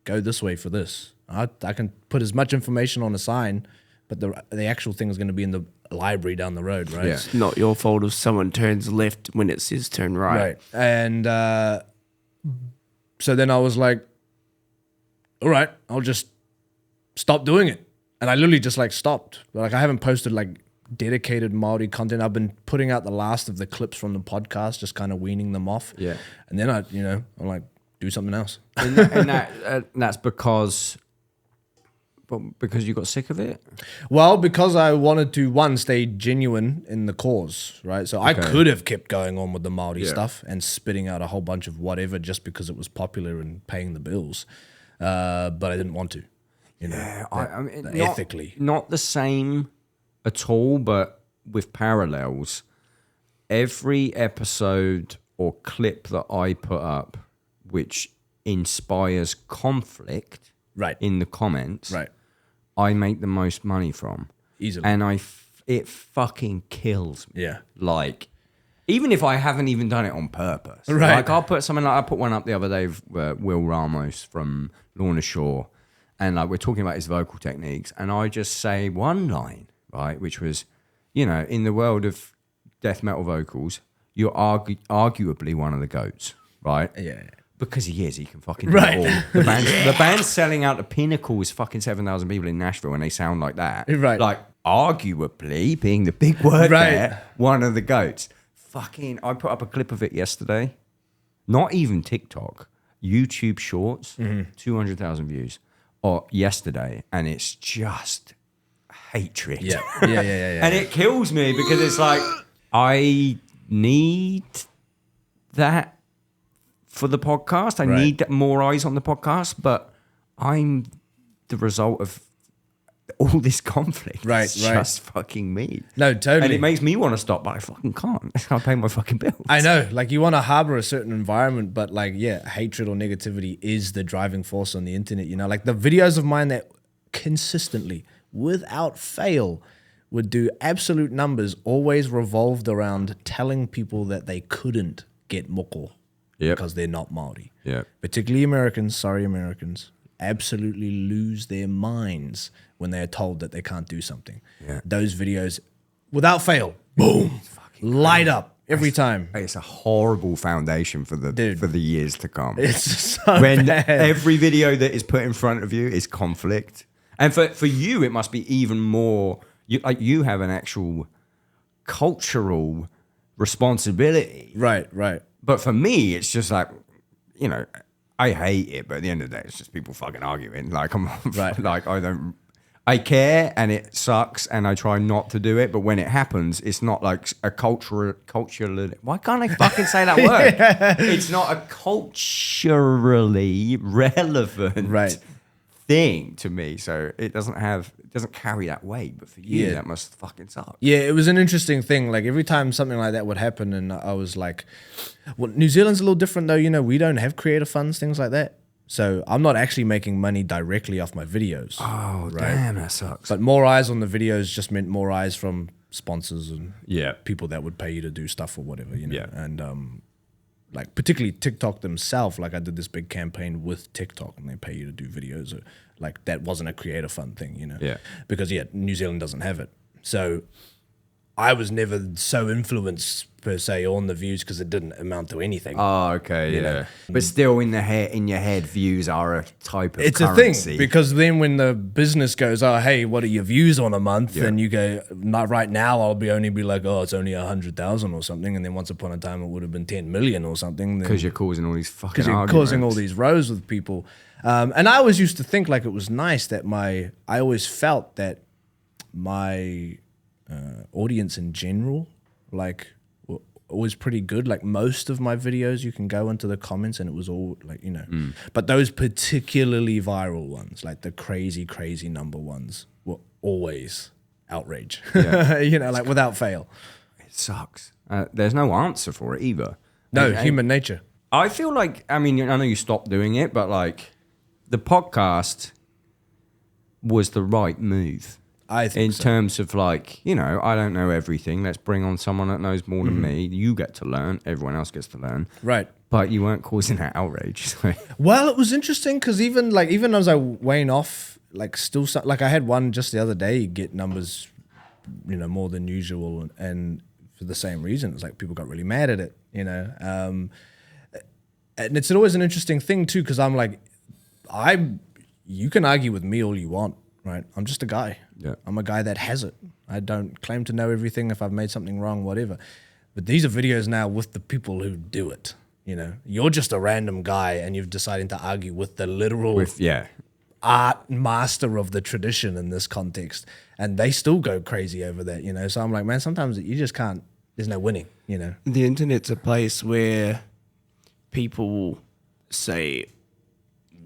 go this way for this. I can put as much information on a sign, but the actual thing is going to be in the library down the road, right? Yeah. It's not your fault if someone turns left when it says turn right. Right. And so then I was like, all right, I'll just stop doing it. And I literally just like stopped. Like I haven't posted like dedicated Māori content. I've been putting out the last of the clips from the podcast, just kind of weaning them off. Yeah. And then I'm like, do something else. And that's because you got sick of it? Well, because I wanted to, one, stay genuine in the cause, right? So I could have kept going on with the Māori stuff and spitting out a whole bunch of whatever just because it was popular and paying the bills. But I didn't want to, I mean, ethically. Not the same at all, but with parallels. Every episode or clip that I put up, which inspires conflict in the comments, I make the most money from. Easily. And it fucking kills me. Yeah. Like, even if I haven't even done it on purpose. Right. Like, I put one up the other day of Will Ramos from Lorna Shore. And like, we're talking about his vocal techniques. And I just say one line, right? Which was, in the world of death metal vocals, you're arguably one of the GOATs, right? Yeah. Because he is, he can fucking do it all. The band's selling out the pinnacle is fucking 7,000 people in Nashville and they sound like that. Right. Like, arguably, being the big word there, one of the GOATs. Fucking, I put up a clip of it yesterday. Not even TikTok. YouTube Shorts, 200,000 views. Or yesterday, and it's just hatred. Yeah. And it kills me because it's like, I need that for the podcast. I need more eyes on the podcast, but I'm the result of all this conflict. Right, It's just fucking me. No, totally. And it makes me want to stop, but I fucking can't. I pay my fucking bills. I know, like you want to harbor a certain environment, but like, hatred or negativity is the driving force on the internet, like the videos of mine that consistently, without fail, would do absolute numbers, always revolved around telling people that they couldn't get moko because they're not Māori. Yeah. Particularly Americans, absolutely lose their minds when they are told that they can't do something. Yeah. Those videos, without fail, boom, light up every time. It's a horrible foundation for the years to come. It's so when bad. Every video that is put in front of you is conflict, and for you it must be even more. You have an actual cultural responsibility, Right. But for me, it's just like, I hate it, but at the end of the day, it's just people fucking arguing. Like like I care and it sucks and I try not to do it, but when it happens, it's not like a cultural. Why can't I fucking say that word? It's not a culturally relevant thing to me, so it doesn't carry that weight. But for you, that must fucking suck. Yeah, it was an interesting thing. Like every time something like that would happen, and I was like, "Well, New Zealand's a little different, though. We don't have creator funds, things like that. So I'm not actually making money directly off my videos. Oh, damn, that sucks. But more eyes on the videos just meant more eyes from sponsors and people that would pay you to do stuff or whatever, Yeah. And like particularly TikTok themselves, like I did this big campaign with TikTok and they pay you to do videos. Like that wasn't a creator fund thing, Yeah. Because New Zealand doesn't have it. So I was never so influenced per se on the views because it didn't amount to anything. Oh, okay, you know. But still, in your head, views are a type of It's currency. a thing because then when the business goes, oh, hey, what are your views on a month? And you go, not right now, I'll only be like, oh, it's only 100,000 or something. And then once upon a time, it would have been 10 million or something. Because you're causing all these fucking Because you're arguments. causing all these rows with people. And I always used to think like it was nice that I always felt that my audience in general, like, was pretty good. Like most of my videos, you can go into the comments and it was all like, but those particularly viral ones, like the crazy number ones were always outrage, like without fail. it sucks. There's no answer for it either. No, human nature. I feel like, I mean, I know you stopped doing it, but like the podcast was the right move. I think in so. terms of like, you know, I don't know everything. Let's bring on someone that knows more than me. You get to learn. Everyone else gets to learn. Right. But you weren't causing that outrage. So. Well, it was interesting because even as I wane off, like still, like I had one just the other day get numbers, you know, more than usual, and for the same reason, it's like people got really mad at it, you know. And it's always an interesting thing too, because I'm like, you can argue with me all you want, right? I'm just a guy. Yeah. I'm a guy that has it. I don't claim to know everything. If I've made something wrong, whatever. But these are videos now with the people who do it. You know, you're just a random guy, and you've decided to argue with the literal art master of the tradition in this context, and they still go crazy over that. You know, so I'm like, man, sometimes you just can't. There's no winning. You know, The internet's a place where people say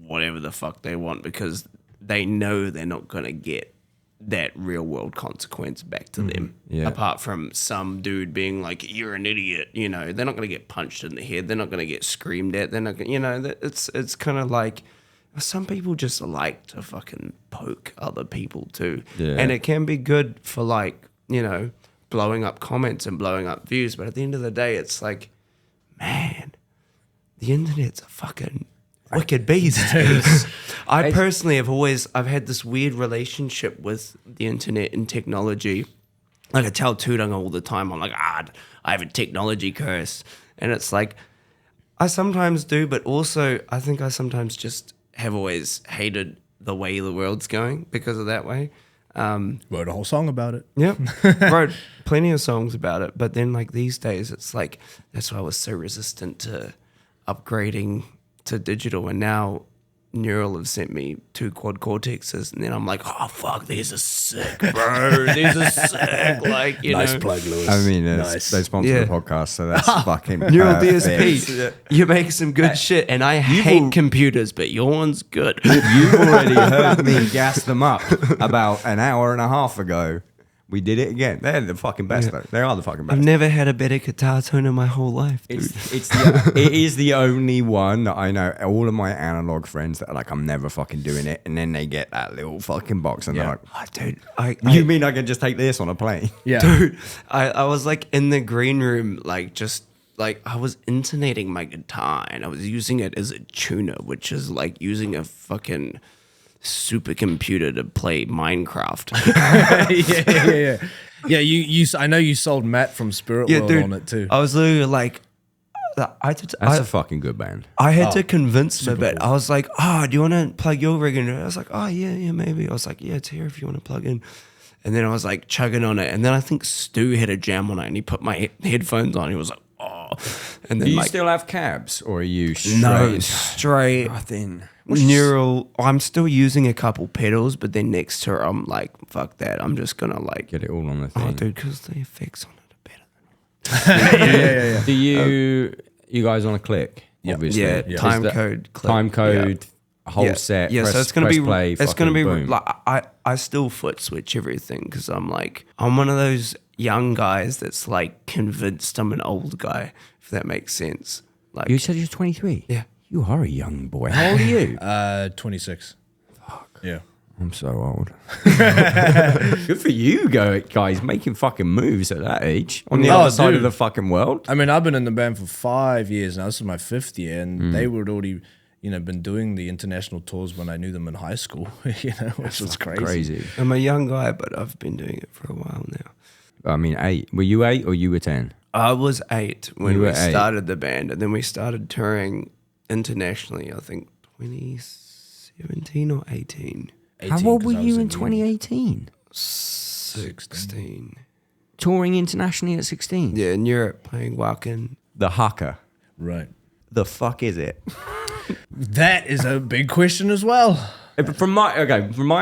whatever the fuck they want because they know they're not going to get that real world consequence back to them. Yeah. Apart from some dude being like, you're an idiot, you know, they're not going to get punched in the head. They're not going to get screamed at. They're not gonna, you know, it's kind of like some people just like to fucking poke other people too. Yeah. And it can be good for like, you know, blowing up comments and blowing up views. But at the end of the day, it's like, man, the internet's a fucking wicked beast. I personally I've had this weird relationship with the internet and technology. Like I tell Tūranga all the time, I'm like, I have a technology curse. And it's like, I sometimes do, but also I think I sometimes just have always hated the way the world's going because of that way. wrote a whole song about it. Yep. Wrote plenty of songs about it. But then like these days, it's like, that's why I was so resistant to upgrading to digital, and now Neural have sent me 2 quad cortexes, and then I'm like, oh fuck, these are sick, bro. These are sick. Like, you Nice know. plug, Lewis. I mean, nice. they sponsor Yeah. the podcast, so that's fucking Neural perfect. DSP, you make some good shit, and I hate computers, but your one's good. You've already heard me gas them up about an hour and a half ago. We did it again. They're the fucking best, though. They are the fucking best. I've never had a better guitar tone in my whole life, dude. It is the only one that I know. All of my analog friends that are like, I'm never fucking doing it, and then they get that little fucking box, and they're like, Oh, dude, "You mean I can just take this on a plane?" Yeah. Dude, I was like in the green room, like just like I was intonating my guitar and I was using it as a tuner, which is like using a fucking supercomputer to play Minecraft. Yeah, you. I know you sold Matt from Spirit World on it too. I was literally like, That's a fucking good band. I had to convince him a bit. I was like, do you want to plug your rig in? I was like, yeah, maybe. I was like, yeah, it's here if you want to plug in. And then I was like chugging on it. And then I think Stu had a jam on it and he put my headphones on. He was like, oh. And then Do you like, still have cabs, or are you straight? no, straight. Nothing. Neural. I'm still using a couple pedals, but then next to her, I'm like, fuck that. I'm just going to like, Get it all on the thing. oh, dude, because the effects on it are better than yeah. Do you guys on a click? Obviously. Yeah, Is time that- code click. Time code, whole Yeah. set. Yeah, press, so it's gonna press be play, it's gonna be fucking boom. like I still foot switch everything because I'm one of those young guys that's like convinced I'm an old guy, if that makes sense. Like You said you're 23. Yeah. You are a young boy. How old are you? 26. Fuck. Yeah. I'm so old. Good for you, guys, making fucking moves at that age on the Oh, other side dude. of the fucking world. I mean, I've been in the band for 5 years now. This is my 5th year, and they were already, been doing the international tours when I knew them in high school. Which was crazy. Crazy. I'm a young guy, but I've been doing it for a while now. I mean, 8. Were you 8 or you were 10? I was 8 when You we were 8. started the band, and then we started touring internationally. I think 2017 or 18. 18, How old were 'cause I was you in uni. 2018? 16. Touring internationally at 16? Yeah, in Europe, playing Wacken. The Haka. Right. The fuck is it? That is a big question as well. From my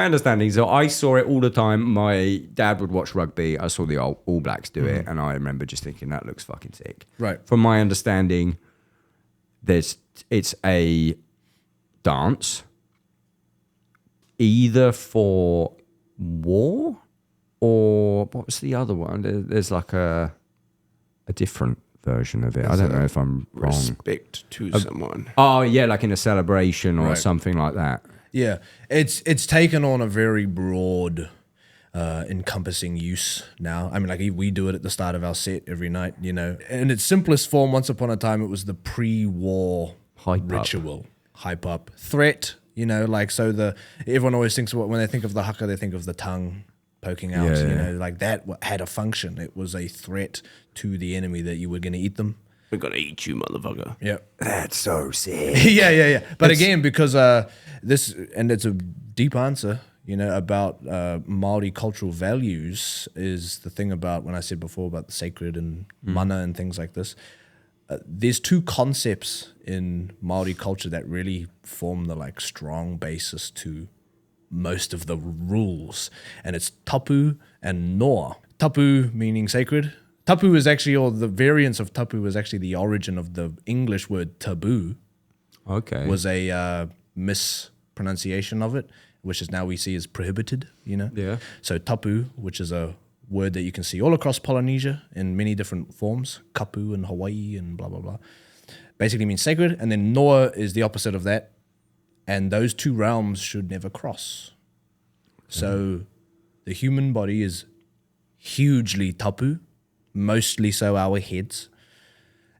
understanding, so I saw it all the time. My dad would watch rugby. I saw the All Blacks do it, and I remember just thinking that looks fucking sick. Right. From my understanding, it's a dance, either for war or what was the other one? There's like a a different version of it. I don't know if I'm wrong. Respect to someone. Oh yeah, like in a celebration or Right. something like that. Yeah, it's taken on a very broad, encompassing use now. I mean, like we do it at the start of our set every night, you know. In its simplest form, once upon a time, it was the pre-war Hype up. ritual, hype up, threat. You know, like everyone always thinks when they think of the haka, they think of the tongue poking out. Yeah, you yeah. know, like that had a function. It was a threat to the enemy that you were going to eat them. We're gonna eat you, motherfucker. Yeah. That's so sick. yeah. But again, because this, and it's a deep answer, you know, about Maori cultural values is the thing about when I said before about the sacred and mana and things like this. There's two concepts in Maori culture that really form the like strong basis to most of the rules, and it's tapu and noa. Tapu meaning sacred. Tapu is actually, or the variance of tapu is actually the origin of the English word taboo. Okay. Was a mispronunciation of it, which is now we see as prohibited, you know? Yeah. So tapu, which is a word that you can see all across Polynesia in many different forms, kapu and Hawaii and blah, blah, blah, basically means sacred. And then noa is the opposite of that. And those two realms should never cross. So the human body is hugely tapu, mostly so our heads.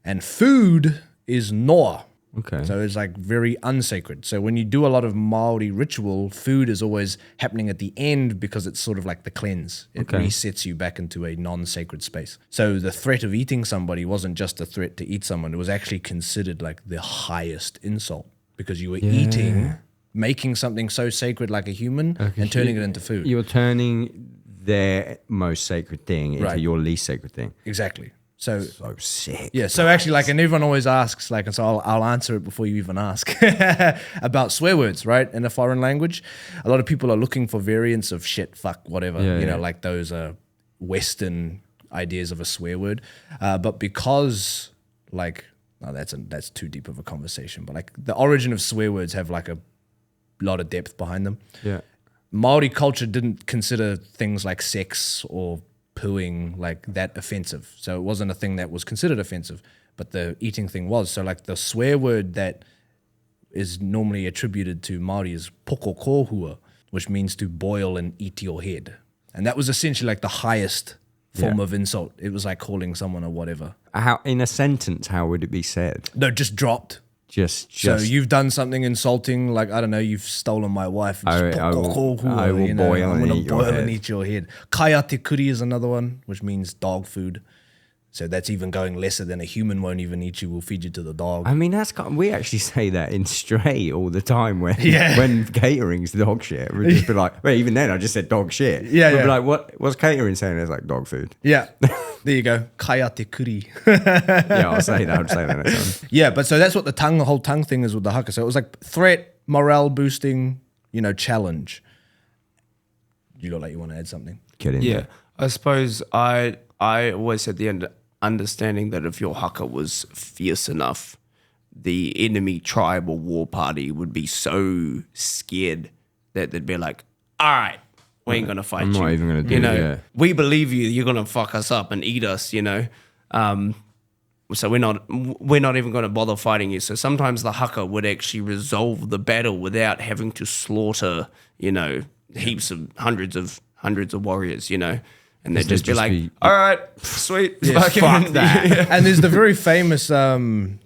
And food is noa. Okay. So it's like very unsacred. So when you do a lot of Maori ritual, food is always happening at the end because it's sort of like the cleanse. It Okay. resets you back into a non-sacred space. So the threat of eating somebody wasn't just a threat to eat someone. It was actually considered like the highest insult because you were eating, making something so sacred like a human and turning it into food. You're turning their most sacred thing into Right. your least sacred thing. Exactly. So So sick. yeah, so actually, like, and everyone always asks, like, and so I'll answer it before you even ask about swear words, right? In a foreign language, a lot of people are looking for variants of shit, fuck, whatever, Yeah, you know, yeah. like those Western ideas of a swear word. But because, like, no, that's too deep of a conversation. But like, the origin of swear words have like a lot of depth behind them. Yeah. Maori culture didn't consider things like sex or pooing like that offensive. So it wasn't a thing that was considered offensive, but the eating thing was. So like the swear word that is normally attributed to Maori is poko kohua, which means to boil and eat your head. And that was essentially like the highest form of insult. It was like calling someone or whatever. How in a sentence? How would it be said? No, just dropped. Just. So you've done something insulting, like, I don't know, you've stolen my wife. I will boil I'm and gonna eat your boil head. and eat your head. Kaya te kuri is another one, which means dog food. So that's even going lesser than a human won't even eat you, will feed you to the dog. I mean, we actually say that in Stray all the time when Yeah. when catering's dog shit. We'd just be like, well, even then I just said dog shit. Yeah, We'd yeah. be like, what's catering saying? It's like dog food. Yeah, there you go. Kaya te kuri. Yeah, I'll say that. I'll say that next time. Yeah, but so that's what the whole tongue thing is with the haka. So it was like threat, morale boosting, you know, challenge. You look like you want to add something. Kidding. Yeah, I suppose I always had the understanding that if your haka was fierce enough, the enemy tribe or war party would be so scared that they'd be like, "All right, we ain't gonna fight I'm you. not even gonna do you know, it, yeah. we believe you. You're gonna fuck us up and eat us. You know." So we're not even going to bother fighting you. So sometimes the haka would actually resolve the battle without having to slaughter, you know, heaps of hundreds of warriors, you know, and they'd They'd just be just like, be- all right, sweet, Fuck that. Yeah. And there's the very famous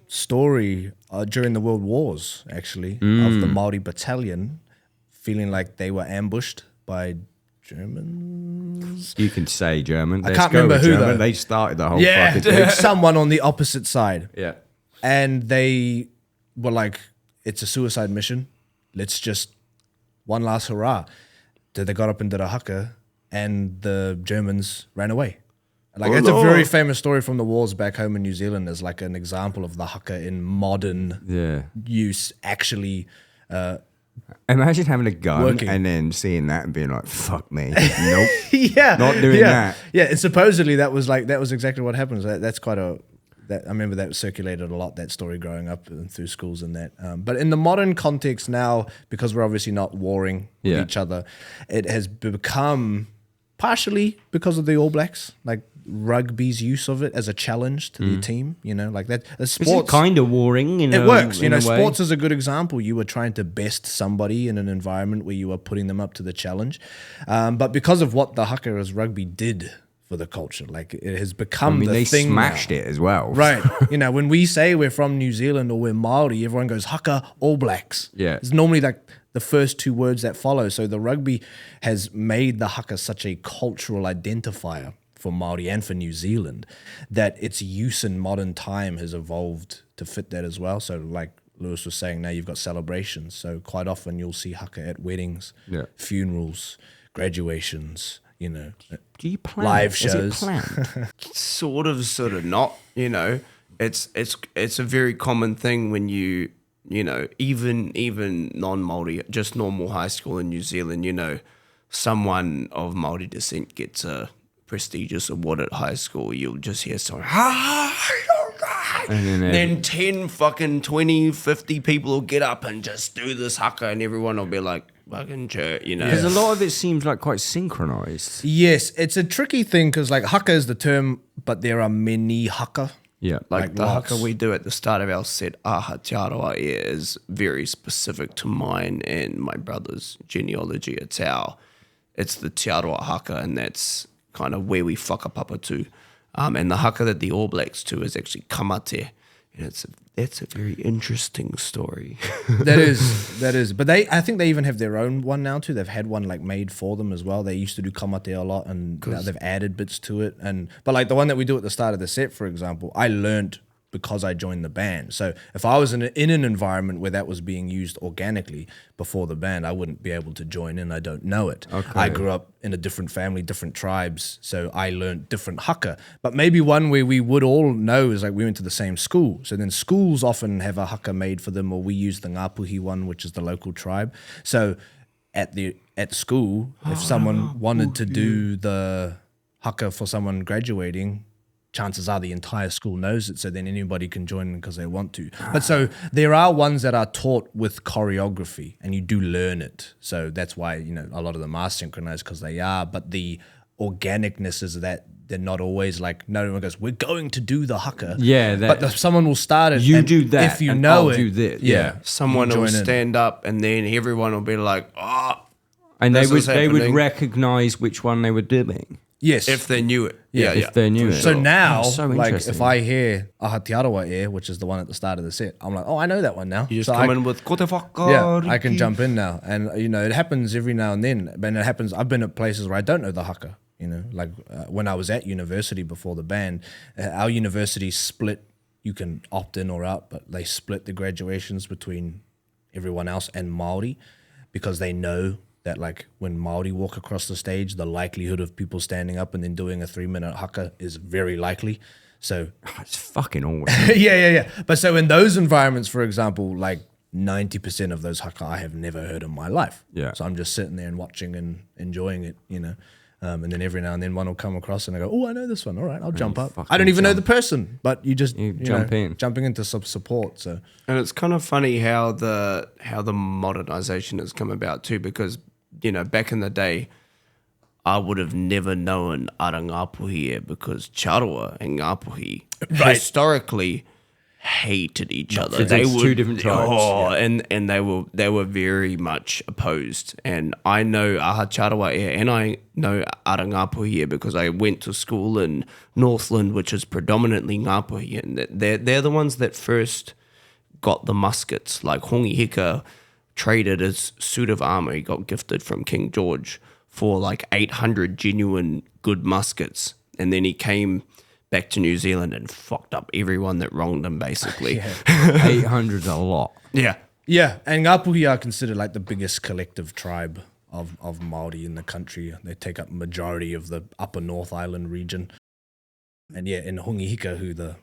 story during the World Wars, actually, of the Maori battalion feeling like they were ambushed by Germans. You can say German. I can't remember with who, German. though. They started the whole Yeah, fucking thing. someone on the opposite side. Yeah. And they were like, it's a suicide mission. Let's just one last hurrah. So they got up into the haka and the Germans ran away. Like, it's a very famous story from the wars back home in New Zealand as like an example of the haka in modern Yeah. use actually. Imagine having a gun Working. and then seeing that and being like, fuck me. Nope. Yeah. Not doing that. Yeah, and supposedly that was exactly what happened. That's quite I remember that circulated a lot, that story growing up and through schools and that. But in the modern context now, because we're obviously not warring with Yeah. each other, it has become partially because of the All Blacks, like rugby's use of it as a challenge to the team, you know, like that. Sports, Is it kind of warring? it works. You know, sports is a good example. You were trying to best somebody in an environment where you were putting them up to the challenge. But because of what the Haka as rugby did for the culture, like it has become the they thing smashed now. it as well. Right. You know, when we say we're from New Zealand or we're Māori, everyone goes Haka All Blacks. Yeah. It's normally like the first two words that follow. So the rugby has made the Haka such a cultural identifier for Māori and for New Zealand that its use in modern time has evolved to fit that as well. So like Lewis was saying, now you've got celebrations. So quite often you'll see Haka at weddings, funerals, graduations, you know. Do you plan live it? shows? Is it planned? Sort of not, you know. It's a very common thing when you know, even non-Māori, just normal high school in New Zealand, you know, someone of Māori descent gets a prestigious award at high school, you'll just hear someone, and then 10 fucking 20, 50 people will get up and just do this Haka, and everyone will be like, fucking church, you know. Because a lot of it seems like quite synchronized. Yes, it's a tricky thing because like Haka is the term, but there are many Haka. Yeah. Like the lots. Haka we do at the start of our set, Aha Te Aroa is very specific to mine and my brother's genealogy. It's the Te Aroa Haka, and that's kind of where we whakapapa to. And the Haka that the All Blacks do is actually Kamate. And that's a very interesting story. That is. But I think they even have their own one now too. They've had one like made for them as well. They used to do kamate a lot, and now they've added bits to it. But like the one that we do at the start of the set, for example, I learned because I joined the band. So if I was in an environment where that was being used organically before the band, I wouldn't be able to join in. I don't know it. Okay. I grew up in a different family, different tribes, so I learned different Haka. But maybe one where we would all know is like we went to the same school. So then schools often have a Haka made for them, or we use the Ngāpuhi one, which is the local tribe. So at school, if someone wanted to do the Haka for someone graduating, chances are the entire school knows it, so then anybody can join because they want to. But so there are ones that are taught with choreography, and you do learn it. So that's why, you know, a lot of them are synchronized because they are. But the organicness is that they're not always like, no one goes, we're going to do the Haka. Yeah. But someone will start it. You and do that. If you and know I'll it. do this. Yeah. Someone will join in. stand up, and then everyone will be like, oh. And they would happening. recognize which one they were doing. Yes. If they knew it. If they knew it. So now, Oh, so like, interesting. if I hear Aha Te Aroa which is the one at the start of the set, I'm like, oh, I know that one now. You just So come in with ko te whaka, Yeah, I can Riki. jump in now. And, you know, it happens every now and then. But it happens, I've been at places where I don't know the Haka, you know, like when I was at university before the band, our university split, you can opt in or out, but they split the graduations between everyone else and Māori because they know that like when Māori walk across the stage, the likelihood of people standing up and then doing a 3-minute Haka is very likely. So It's fucking awesome. yeah. But so in those environments, for example, like 90% of those Haka I have never heard in my life. Yeah. So I'm just sitting there and watching and enjoying it, you know. And then every now and then one will come across and I go, oh, I know this one. All right, I'll jump up. I don't even know the person, but you just jump in. Jumping into some support. So And it's kind of funny how the modernization has come about too, because, you know, back in the day, I would have never known ara Ngāpuhi because Charoa and Ngāpuhi historically hated each other. It's two different tribes. Oh, and they were very much opposed. And I know Aha Charoa and I know ara Ngāpuhi because I went to school in Northland, which is predominantly Ngāpuhi, and they're the ones that first got the muskets. Like Hongi Hika traded his suit of armor he got gifted from King George for like 800 genuine good muskets, and then he came back to New Zealand and fucked up everyone that wronged him, basically. 800's a lot. Yeah. yeah, and Ngāpuhi are considered like the biggest collective tribe of Māori in the country. They take up majority of the upper North Island region. And yeah, in Hongi Hika, who the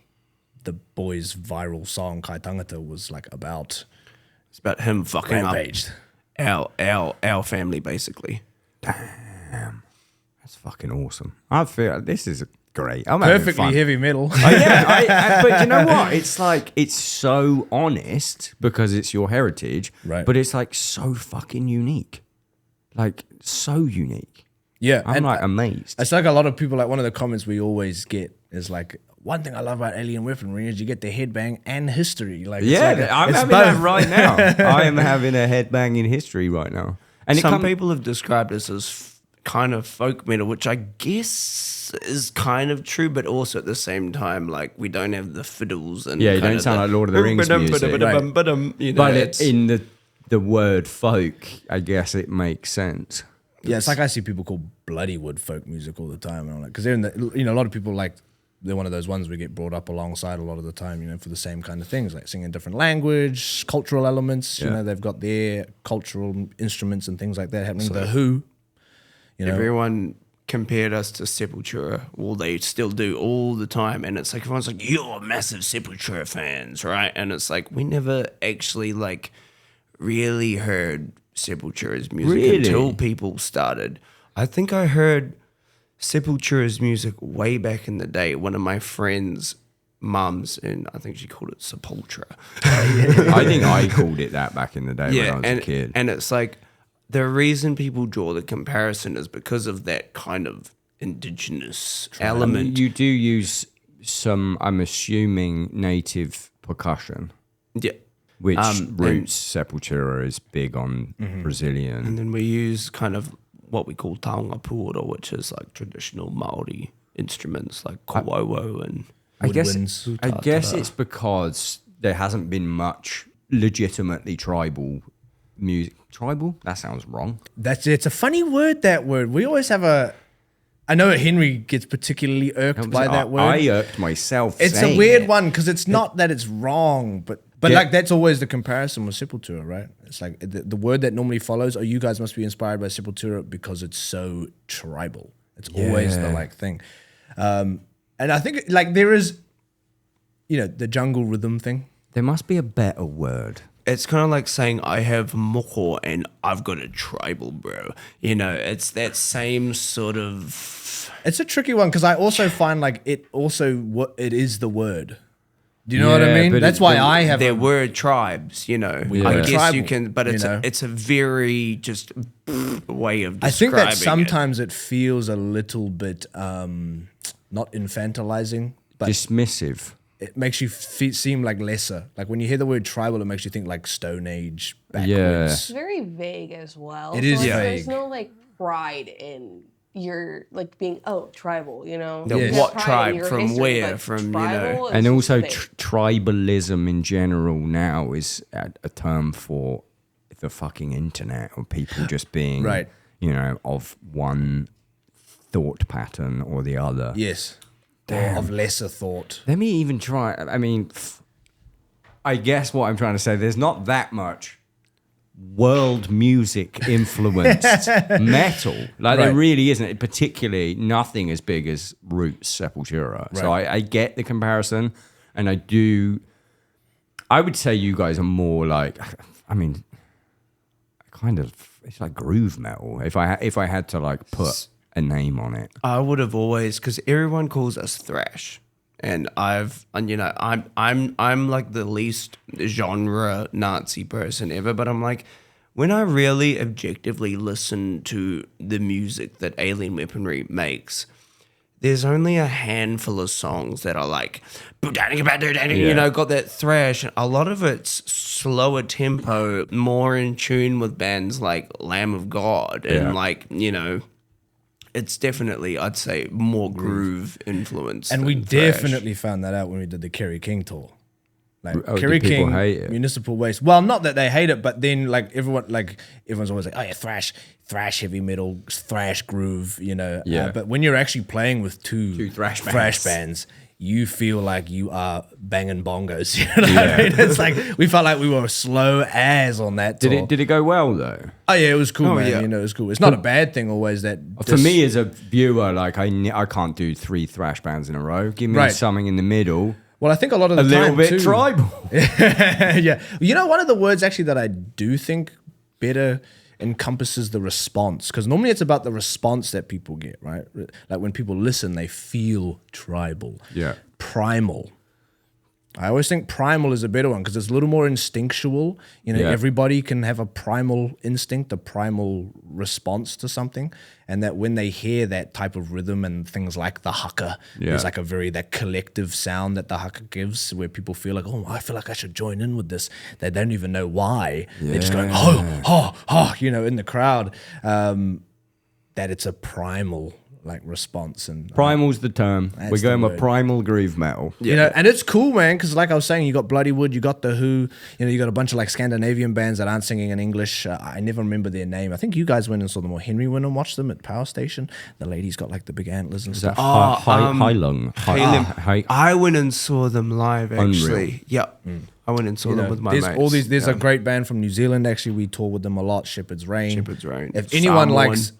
boys' viral song Kai Tangata was like about, It's about him fucking rampaged. up our family, basically. Damn. That's fucking awesome. I feel this is great. I'm having Perfectly fun. heavy metal. But you know what? It's like, it's so honest because it's your heritage, Right. but it's like so fucking unique. Like, so unique. Yeah, I'm and like amazed. it's like a lot of people, like one of the comments we always get is like, one thing I love about alien weaponry is you get the headbang and history. Like, Yeah, it's like I'm it's having both. that right now. I am having a headbang in history right now. And Some people have described us as kind of folk metal, which I guess is kind of true, but also at the same time, like we don't have the fiddles and Yeah, you don't sound like Lord of the Rings music. You know, But it's in the word folk, I guess it makes sense. Yeah, it's like I see people call Bloodywood folk music all the time, and I'm like, because they're in the, a lot of people like, they're one of those ones we get brought up alongside a lot of the time, for the same kind of things, like singing different language, cultural elements. Yeah. They've got their cultural instruments and things like that happening. The Who, everyone compared us to Sepultura. Well, they still do all the time, and it's like everyone's like, "You're massive Sepultura fans, right?" And it's like we never actually like really heard Sepultura's music until people started. I think I heard Sepultura's music way back in the day. One of my friends' mums, and I think she called it Sepultura. I think I called it that back in the day when I was a kid. And it's like the reason people draw the comparison is because of that kind of indigenous element. You do use some, I'm assuming, native percussion. Yeah. Which roots Sepultura is big on Brazilian. And then we use kind of what we call taonga pūora, which is like traditional Maori instruments like kowowo and I guess woodwinds. it's because there hasn't been much legitimately tribal music. Tribal? That sounds wrong. It's a funny word, that word. We always have I know Henry gets particularly irked by that word. I irked myself. It's a weird one because it's not that it's wrong, but Yeah. like that's always the comparison with Sepultura, right? It's like the word that normally follows, oh, you guys must be inspired by Sepultura because it's so tribal. It's always the like thing. And I think like there is, the jungle rhythm thing. There must be a better word. it's kind of like saying I have Moko and I've got a tribal, bro. It's that same sort of... It's a tricky one because I also find like it is the word. Do you know what I mean? but That's why I have... There were tribes, I guess Tribal, you can, but it's a very just way of describing I think that it. sometimes it feels a little bit not infantilizing, but Dismissive. it makes you seem like lesser. Like when you hear the word tribal, it makes you think like Stone Age backwards. Yeah. It's very vague as well. It is like, vague. There's no like pride in your like being tribal, The Yes. what Pride in tribe your from history, where but from tribal is And just also vague. tribalism in general now is a term for the fucking internet, or people just being, Right. of one thought pattern or the other. Yes. Damn. Of lesser thought. Let me even try. I mean, I guess what I'm trying to say, there's not that much world music influenced metal. Like there Right. really isn't. Particularly nothing as big as Roots Sepultura. So Right. I get the comparison, and I would say you guys are more like, I mean, kind of, it's like groove metal. If I had to like put a name on it. I would have always, because everyone calls us thrash, and I'm like the least genre Nazi person ever, but I'm like, when I really objectively listen to the music that Alien Weaponry makes, there's only a handful of songs that are like, got that thrash. A lot of it's slower tempo, more in tune with bands like Lamb of God, and it's definitely, I'd say, more groove influence. And we than thrash. definitely found that out when we did the Kerry King tour. Like Oh, Kerry did people King, hate it? Municipal Waste. Well, not that they hate it, but then everyone's always like, oh yeah, thrash heavy metal, thrash groove, Yeah. But when you're actually playing with two thrash bands, you feel like you are banging bongos. You know what I mean? It's like we felt like we were slow as on that tour. Did it go well though? Oh yeah, it was cool, man. yeah. It was cool. It's not a bad thing always that. For me as a viewer, like I can't do 3 thrash bands in a row. Give me Right. something in the middle, Well, I think a lot of the a time little bit too, tribal. yeah. One of the words actually that I do think better encompasses the response, because normally it's about the response that people get, right? Like when people listen, they feel tribal, Yeah. primal. I always think primal is a better one because it's a little more instinctual. You know, everybody can have a primal instinct, a primal response to something, and that when they hear that type of rhythm and things like the haka, there's like that collective sound that the haka gives, where people feel like, oh, I feel like I should join in with this. They don't even know why. They're just going, you know, in the crowd. That it's a primal response, and Primal's the term. We're going with primal groove metal. You know, and it's cool, man, because like I was saying, you got Bloody Wood, you got The Who, you know, you got a bunch of like Scandinavian bands that aren't singing in English. I never remember their name. I think you guys went and saw them, or Henry went and watched them at Power Station. The lady's got like the big antlers and stuff. Hailung. I went and saw them live, actually. Unreal. Yep. I went and saw them with my there's mates. a great band from New Zealand, actually. We toured with them a lot, Shepherd's Rain. If anyone Samoan. likes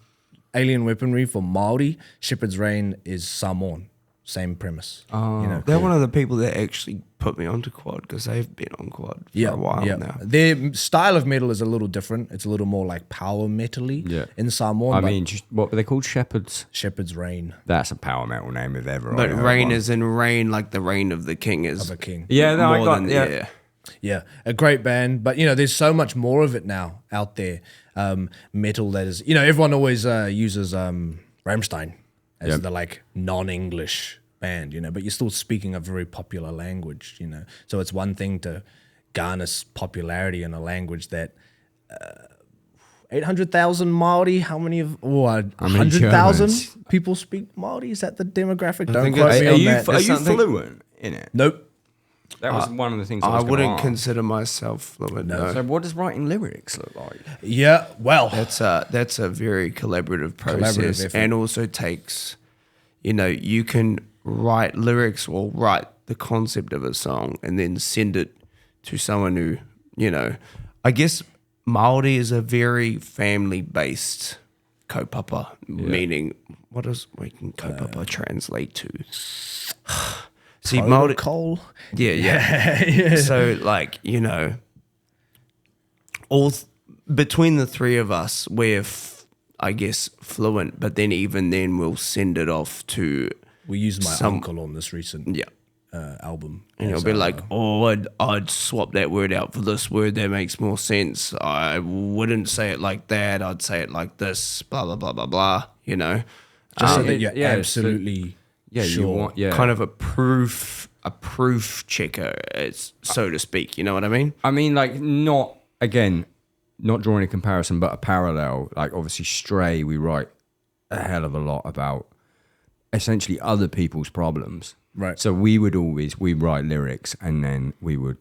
alien weaponry for Māori, Shepherd's Rain is Samoan. Same premise. Oh, you know? They're one of the people that actually put me onto quad, because they've been on quad for a while now. Their style of metal is a little different. It's a little more like power metal-y in Samoan. I mean, what were they called? Shepherds? Shepherd's Rain. That's a power metal name if ever. But rain is in rain, like the reign of the king is. Of a king. Yeah, no, I more got than Yeah, a great band, but you know, there's so much more of it now out there. Metal that is, you know, everyone always uses Rammstein as the like non-English band, you know, but you're still speaking a very popular language, you know. So it's one thing to garner popularity in a language that 800,000 Maori. How many of 100,000 people speak Maori? Is that the demographic? Don't quote me on that. Are you fluent in it? Nope. That was one of the things I was wouldn't ask. consider myself fluent. No. So what does writing lyrics look like? Yeah, well, That's a very collaborative process, effort. and also takes, you know, you can write lyrics or write the concept of a song and then send it to someone who, you know, I guess Māori is a very family-based kaupapa, meaning what does kaupapa translate to? See, Māori coal. Yeah. So, like, you know, between the three of us, we're, I guess, fluent. But then, even then, we'll send it off to. We used my uncle on this recent album, and he'll be like, "Oh, I'd swap that word out for this word that makes more sense. I wouldn't say it like that. I'd say it like this. Blah blah blah blah blah. You know, just so that you're absolutely." You want kind of a proof checker, so to speak. You know what I mean? I mean, like, not drawing a comparison, but a parallel. Like, obviously, Stray, we write a hell of a lot about essentially other people's problems. Right. So we write lyrics, and then we would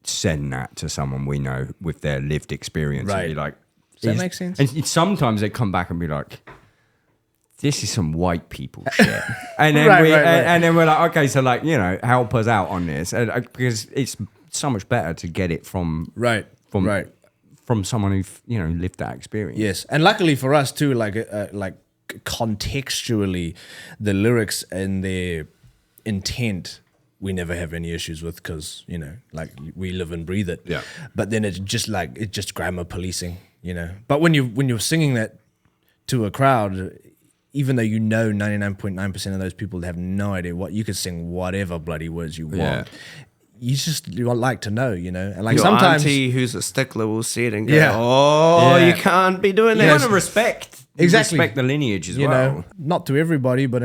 send that to someone we know with their lived experience. Right. And be like, does that make sense? And sometimes they come back and be like, this is some white people shit. And then and then we're like, okay, so like, you know, help us out on this. Because it's so much better to get it from someone who, you know, lived that experience. Yes. And luckily for us too, like contextually, the lyrics and their intent we never have any issues with, because, you know, like, we live and breathe it. Yeah. But then it's just grammar policing, you know. But when you're singing that to a crowd, even though you know 99.9% of those people have no idea what, you could sing whatever bloody words you want. You want like to know, you know. And like, your sometimes auntie who's a stickler will see it and go, you can't be doing that. You want to respect the lineage as you well. know, not to everybody, but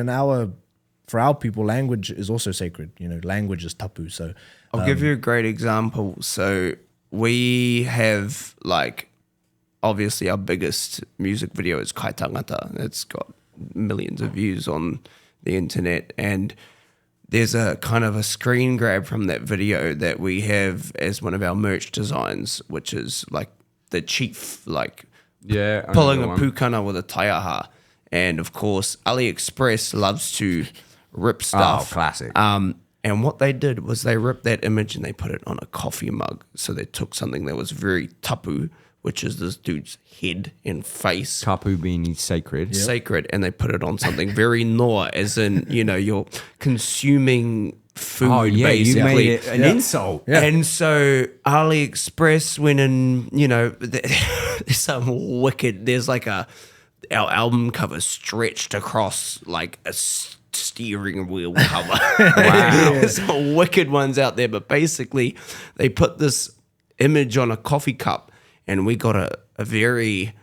for our people, language is also sacred. You know, language is tapu. So I'll give you a great example. So we have, like, obviously our biggest music video is Kai Tangata. It's got millions of views on the internet, and there's a kind of a screen grab from that video that we have as one of our merch designs, which is like the chief, like, pulling a pukana with a taiaha. And of course, AliExpress loves to rip stuff. Oh, classic. And what they did was they ripped that image and they put it on a coffee mug. So they took something that was very tapu, which is this dude's head and face. Tapu being sacred. Sacred, and they put it on something very noa, as in, you know, you're consuming food, basically. You made it an insult. Yeah. And so AliExpress went and, you know, there's some wicked, there's like our album cover stretched across like a steering wheel cover. Wow. There's some wicked ones out there, but basically they put this image on a coffee cup, and we got a very,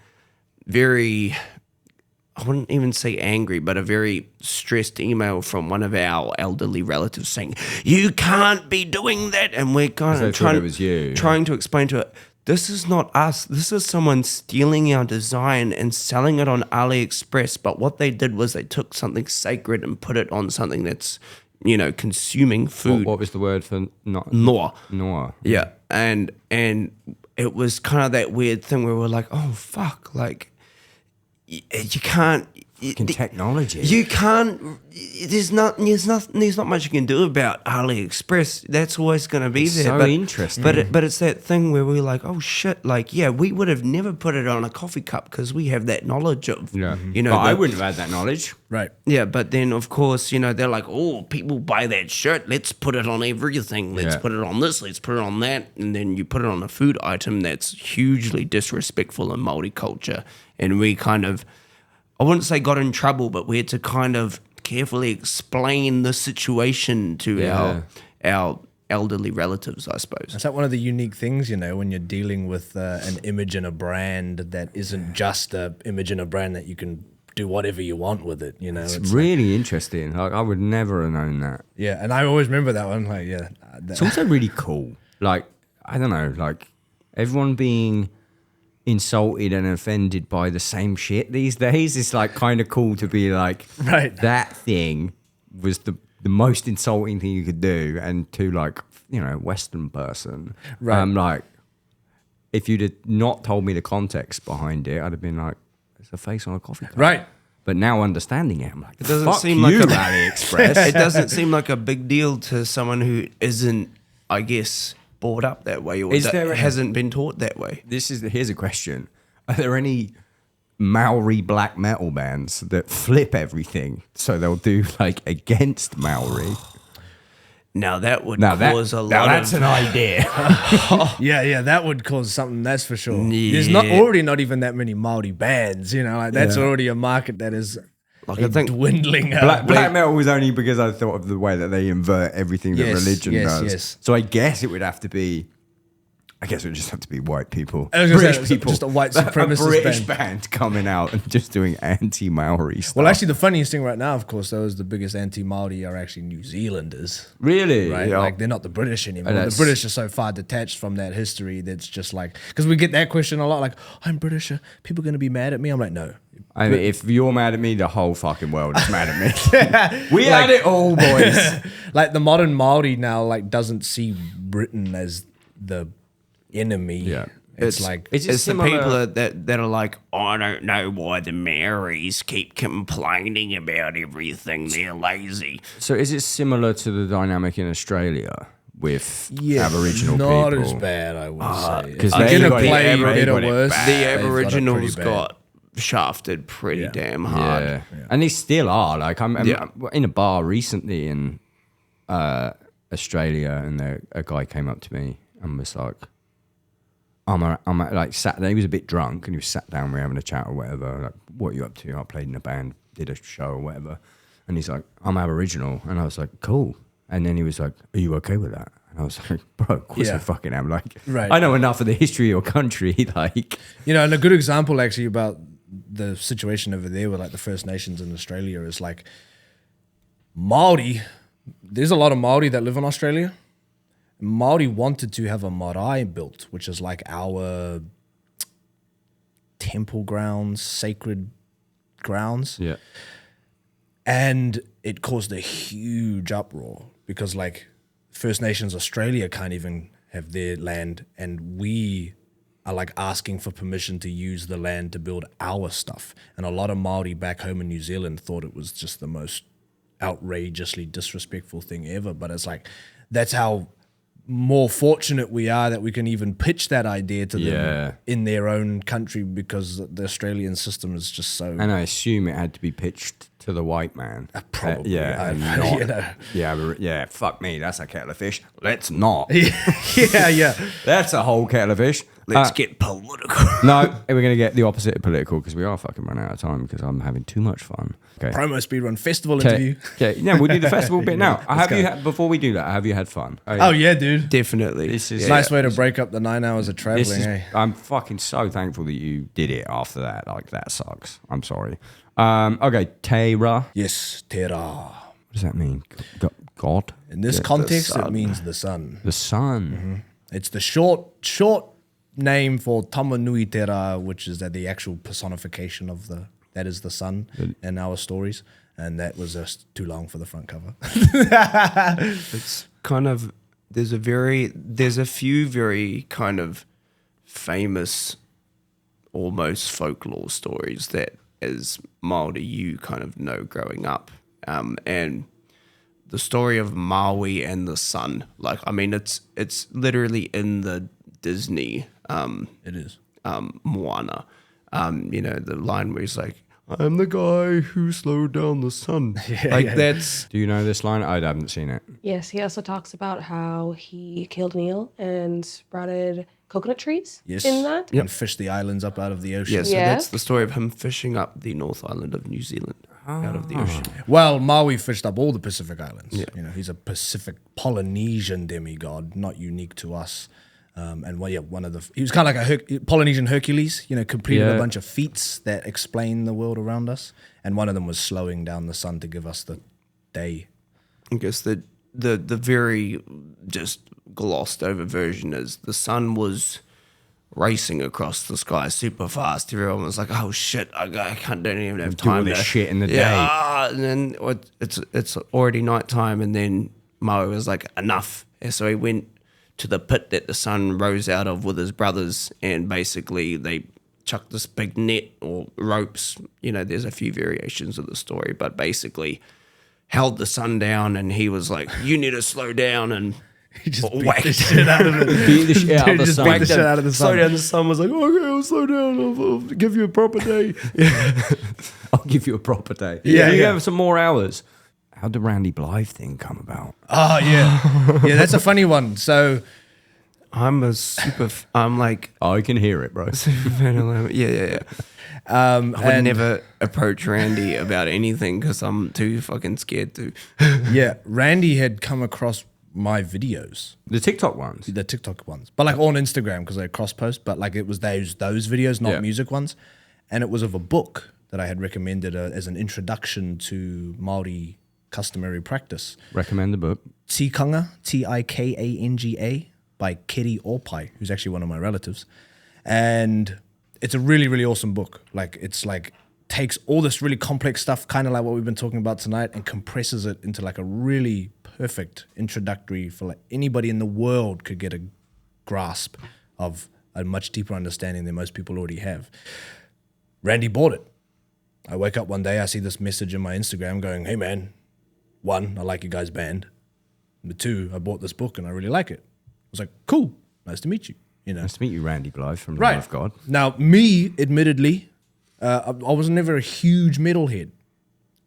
very, I wouldn't even say angry, but a very stressed email from one of our elderly relatives saying, "You can't be doing that." And we're kind of trying to explain to it, this is not us. This is someone stealing our design and selling it on AliExpress. But what they did was they took something sacred and put it on something that's, consuming food. What was the word for not? Noa. Noa. Yeah. And it was kind of that weird thing where we're like, oh, fuck, like, you can't. Technology. You can't. There's not much you can do about AliExpress. That's always going to be there. So but, interesting. But it's that thing where we're like, oh shit, like we would have never put it on a coffee cup because we have that knowledge of. Yeah. But I wouldn't have had that knowledge. Right. Yeah, but then of course they're like, oh, people buy that shirt. Let's put it on everything. Let's put it on this. Let's put it on that. And then you put it on a food item that's hugely disrespectful in Māori culture, and we kind of. I wouldn't say got in trouble, but we had to kind of carefully explain the situation to our elderly relatives, I suppose. Is that one of the unique things, when you're dealing with an image and a brand that isn't just an image and a brand that you can do whatever you want with it, It's really interesting. Like, I would never have known that. Yeah, and I always remember that one. Like, yeah. It's also really cool. Like, I don't know, like everyone being insulted and offended by the same shit these days. It's like kind of cool to be like, right, that thing was the most insulting thing you could do, and to like, Western person, right? Like, if you'd have not told me the context behind it, I'd have been like, it's a face on a coffee cup, right? But now understanding it, I'm like, it doesn't fuck seem you, like AliExpress. It doesn't seem like a big deal to someone who isn't, I guess, brought up that way, or hasn't been taught that way. Here's a question: are there any Maori black metal bands that flip everything so they'll do like against Maori? Now that would cause a lot. That's an idea. yeah, that would cause something. That's for sure. Yeah. There's not even that many Maori bands. That's already a market that is. Like, I think dwindling. Black metal was only because I thought of the way that they invert everything that religion does. Yes. So I guess it would have to be. I guess it would just have to be white people, British people, just a white supremacist a British band coming out and just doing anti-Maori stuff. Well, actually, the funniest thing right now, of course, those the biggest anti-Maori are actually New Zealanders. Really? Right? Yeah. Like, they're not the British anymore. The British are so far detached from that history that's just like, because we get that question a lot, like, I'm British, are people going to be mad at me? I'm like, no. I mean, if you're mad at me, the whole fucking world is mad at me. We had it all, boys. Like, the modern Maori now, like, doesn't see Britain as the enemy. Yeah. It's the people that are like, I don't know why the Maoris keep complaining about everything. They're lazy. So is it similar to the dynamic in Australia with Aboriginal not people? Not as bad, I would say. Because they got better worse. The Aboriginals got shafted pretty damn hard. Yeah. And they still are. Like, I'm in a bar recently in Australia, and a guy came up to me and was like, he was a bit drunk, and he was sat down, we were having a chat or whatever, like, what are you up to? I played in a band, did a show or whatever. And he's like, I'm Aboriginal. And I was like, cool. And then he was like, are you okay with that? And I was like, bro, of course I fucking am. Like, right. I know enough of the history of your country. Like, and a good example actually about the situation over there with like the First Nations in Australia is like Māori. There's a lot of Māori that live in Australia. Māori wanted to have a marae built, which is like our temple grounds, sacred grounds. yeah. And it caused a huge uproar because like First Nations Australia can't even have their land, and we are like asking for permission to use the land to build our stuff. And a lot of Māori back home in New Zealand thought it was just the most outrageously disrespectful thing ever. But it's like, that's how more fortunate we are that we can even pitch that idea to them in their own country, because the Australian system is just so. And I assume it had to be pitched to the white man. Probably. Fuck me, that's a kettle of fish. Let's not. yeah. That's a whole kettle of fish. Let's get political. No, we're going to get the opposite of political because we are fucking running out of time because I'm having too much fun. Okay. Promo speedrun festival interview. Okay, yeah, we'll do the festival bit now. Let's go. Before we do that, have you had fun? Oh yeah, dude. Definitely. This is Nice way to break up the 9 hours of This traveling. is, Eh? I'm fucking so thankful that you did it after that. Like, that sucks. I'm sorry. Okay, Teira. Yes, Tera. What does that mean? God? In this context, it means the sun. The sun. It's the short name for Tamanui Tera, which is the actual personification of that is the sun in our stories. And that was just too long for the front cover. It's kind of there's a few very kind of famous, almost folklore stories that as Māori you kind of know growing up, and the story of Maui and the sun. Like, I mean, it's literally in the Disney. It is. Moana. The line where he's like, I'm the guy who slowed down the sun. That's... Do you know this line? I haven't seen it. Yes, he also talks about how he killed Neil and sprouted coconut trees Yes. in that. And fish the islands up out of the ocean. Yeah, so Yeah. that's the story of him fishing up the North Island of New Zealand out of the ocean. Well, Maui fished up all the Pacific Islands. Yeah. He's a Pacific Polynesian demigod, not unique to us. He was kind of like a Polynesian Hercules, completed a bunch of feats that explain the world around us. And one of them was slowing down the sun to give us the day. I guess the very just glossed over version is the sun was racing across the sky super fast. Everyone was like, "Oh shit, I don't even have Do all time this to shit in the day." Yeah, and then it's already nighttime, and then Maui was like, "Enough!" And so he went to the pit that the sun rose out of with his brothers, and basically they chucked this big net or ropes. There's a few variations of the story, but basically held the sun down, and he was like, "You need to slow down," and He just beat whacked the shit out of it. Beat the shit out of the Just sun. beat the shit out of the Slow sun. down. The sun was like, "Okay, I'll slow down. I'll give you a proper day." I'll give you a proper day. Yeah, You yeah. have some more hours. How did the Randy Blythe thing come about? Oh, yeah. Yeah, that's a funny one. So, I'm like Oh, I can hear it, bro. super fan of Lamb. Yeah. I would and never approach Randy about anything because I'm too fucking scared to. yeah, Randy had come across my videos. The TikTok ones. The TikTok ones, but like on Instagram because they cross post. But like it was those videos, not Yeah. music ones, and it was of a book that I had recommended as an introduction to Māori customary practice. Recommend the book. Tikanga, Tikanga, by Keri Opai, who's actually one of my relatives, and it's a really really awesome book. Like it's like takes all this really complex stuff, kind of like what we've been talking about tonight, and compresses it into like a really perfect introductory for like anybody in the world could get a grasp of a much deeper understanding than most people already have. Randy bought it. I wake up one day, I see this message in my Instagram going, "Hey man, 1, I like you guys' band. Number 2, I bought this book and I really like it." I was like, "Cool, nice to meet you." Nice to meet you, Randy Blythe from the Right. Love of God. Now, me, admittedly, I was never a huge metalhead.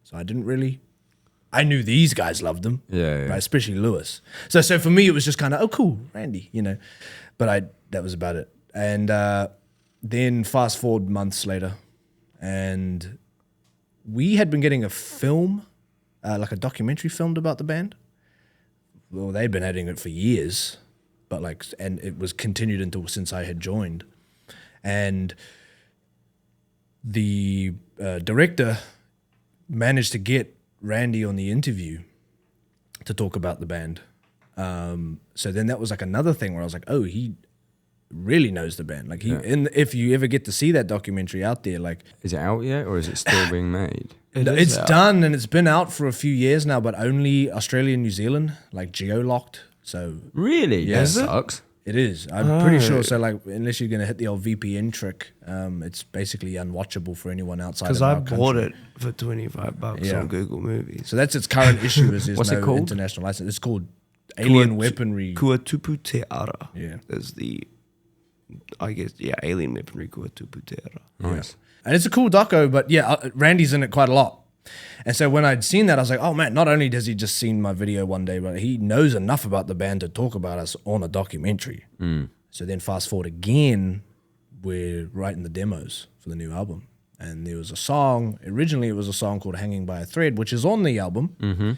So I didn't really... I knew these guys loved them. Yeah. Right, especially Lewis. So for me, it was just kind of, oh, cool, Randy, But that was about it. And then fast forward months later, and we had been getting a film, like a documentary filmed about the band. Well, they'd been editing it for years, but and it was continued until since I had joined. And the director managed to get Randy on the interview to talk about the band. So then that was like another thing where I was like, oh, he really knows the band. Like if you ever get to see that documentary out there, like Is it out yet or is it still being made? it's done and it's been out for a few years now, but only Australia and New Zealand, like geo-locked. So Really? Yeah. That Is it? sucks. it is. I'm pretty sure. So like, unless you're gonna hit the old VPN trick, it's basically unwatchable for anyone outside. Because of I our bought country. it for $25 Yeah. on Google Movies. So that's its current issue. Is there's What's it no called? international license. It's called Alien Weaponry. Kua Tupu Te Ara. Yeah. Is Alien Weaponry Kua Tupu Te Ara. Nice. And it's a cool doco, but Randy's in it quite a lot. And so when I'd seen that, I was like, oh man, not only has he just seen my video one day, but he knows enough about the band to talk about us on a documentary. So then fast forward again, we're writing the demos for the new album. And there was a song, originally it was a song called Hanging by a Thread, which is on the album. Mm-hmm.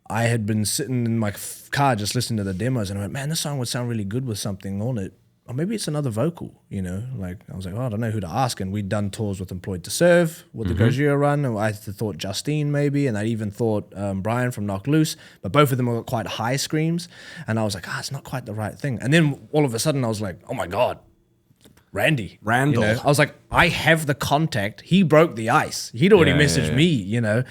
I had been sitting in my car just listening to the demos and I went, man, this song would sound really good with something on it. Or maybe it's another vocal, you know? Like, I was like, oh, I don't know who to ask. And we'd done tours with Employed to Serve, with the Gojira run. And I thought Justine maybe, and I even thought Brian from Knock Loose. But both of them were quite high screams. And I was like, it's not quite the right thing. And then all of a sudden I was like, oh my God, Randall. Randall. You know? I was like, I have the contact. He broke the ice. He'd already messaged me, you know?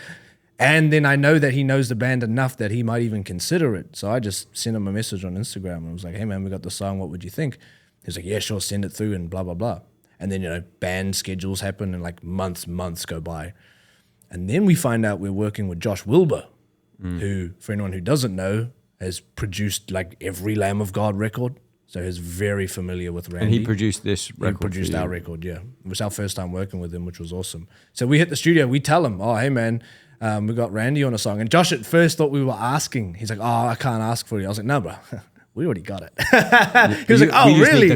And then I know that he knows the band enough that he might even consider it. So I just sent him a message on Instagram and I was like, hey man, we got the song. What would you think? He was like, yeah, sure, send it through and blah, blah, blah. And then, you know, band schedules happen and like months go by. And then we find out we're working with Josh Wilbur, who, for anyone who doesn't know, has produced like every Lamb of God record. So he's very familiar with Randy. And he produced this record. He produced our record, yeah. It was our first time working with him, which was awesome. So we hit the studio, we tell him, oh, hey man, we got Randy on a song. And Josh at first thought we were asking. He's like, oh, I can't ask for you. I was like, no, bro. We already got it. He was like, oh, really?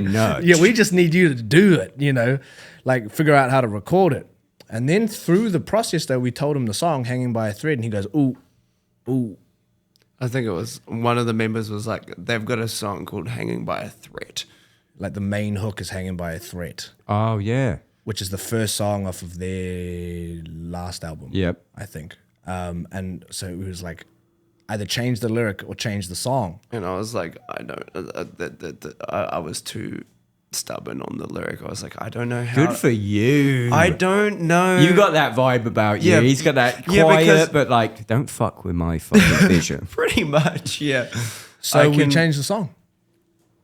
Yeah, we just need you to do it, you know, like figure out how to record it. And then through the process, though, we told him the song Hanging by a Thread, and he goes, ooh. I think it was one of the members was like, they've got a song called Hanging by a Thread. Like the main hook is Hanging by a Thread. Oh, yeah. Which is the first song off of their last album. Yep. I think. And so it was like, either change the lyric or change the song. And I was like, I don't, I was too stubborn on the lyric. I was like, I don't know how. Good for you. I don't know. You got that vibe about you. Yeah. He's got that Yeah, quiet, because- but like, don't fuck with my fucking vision. Pretty much, yeah. So we changed the song.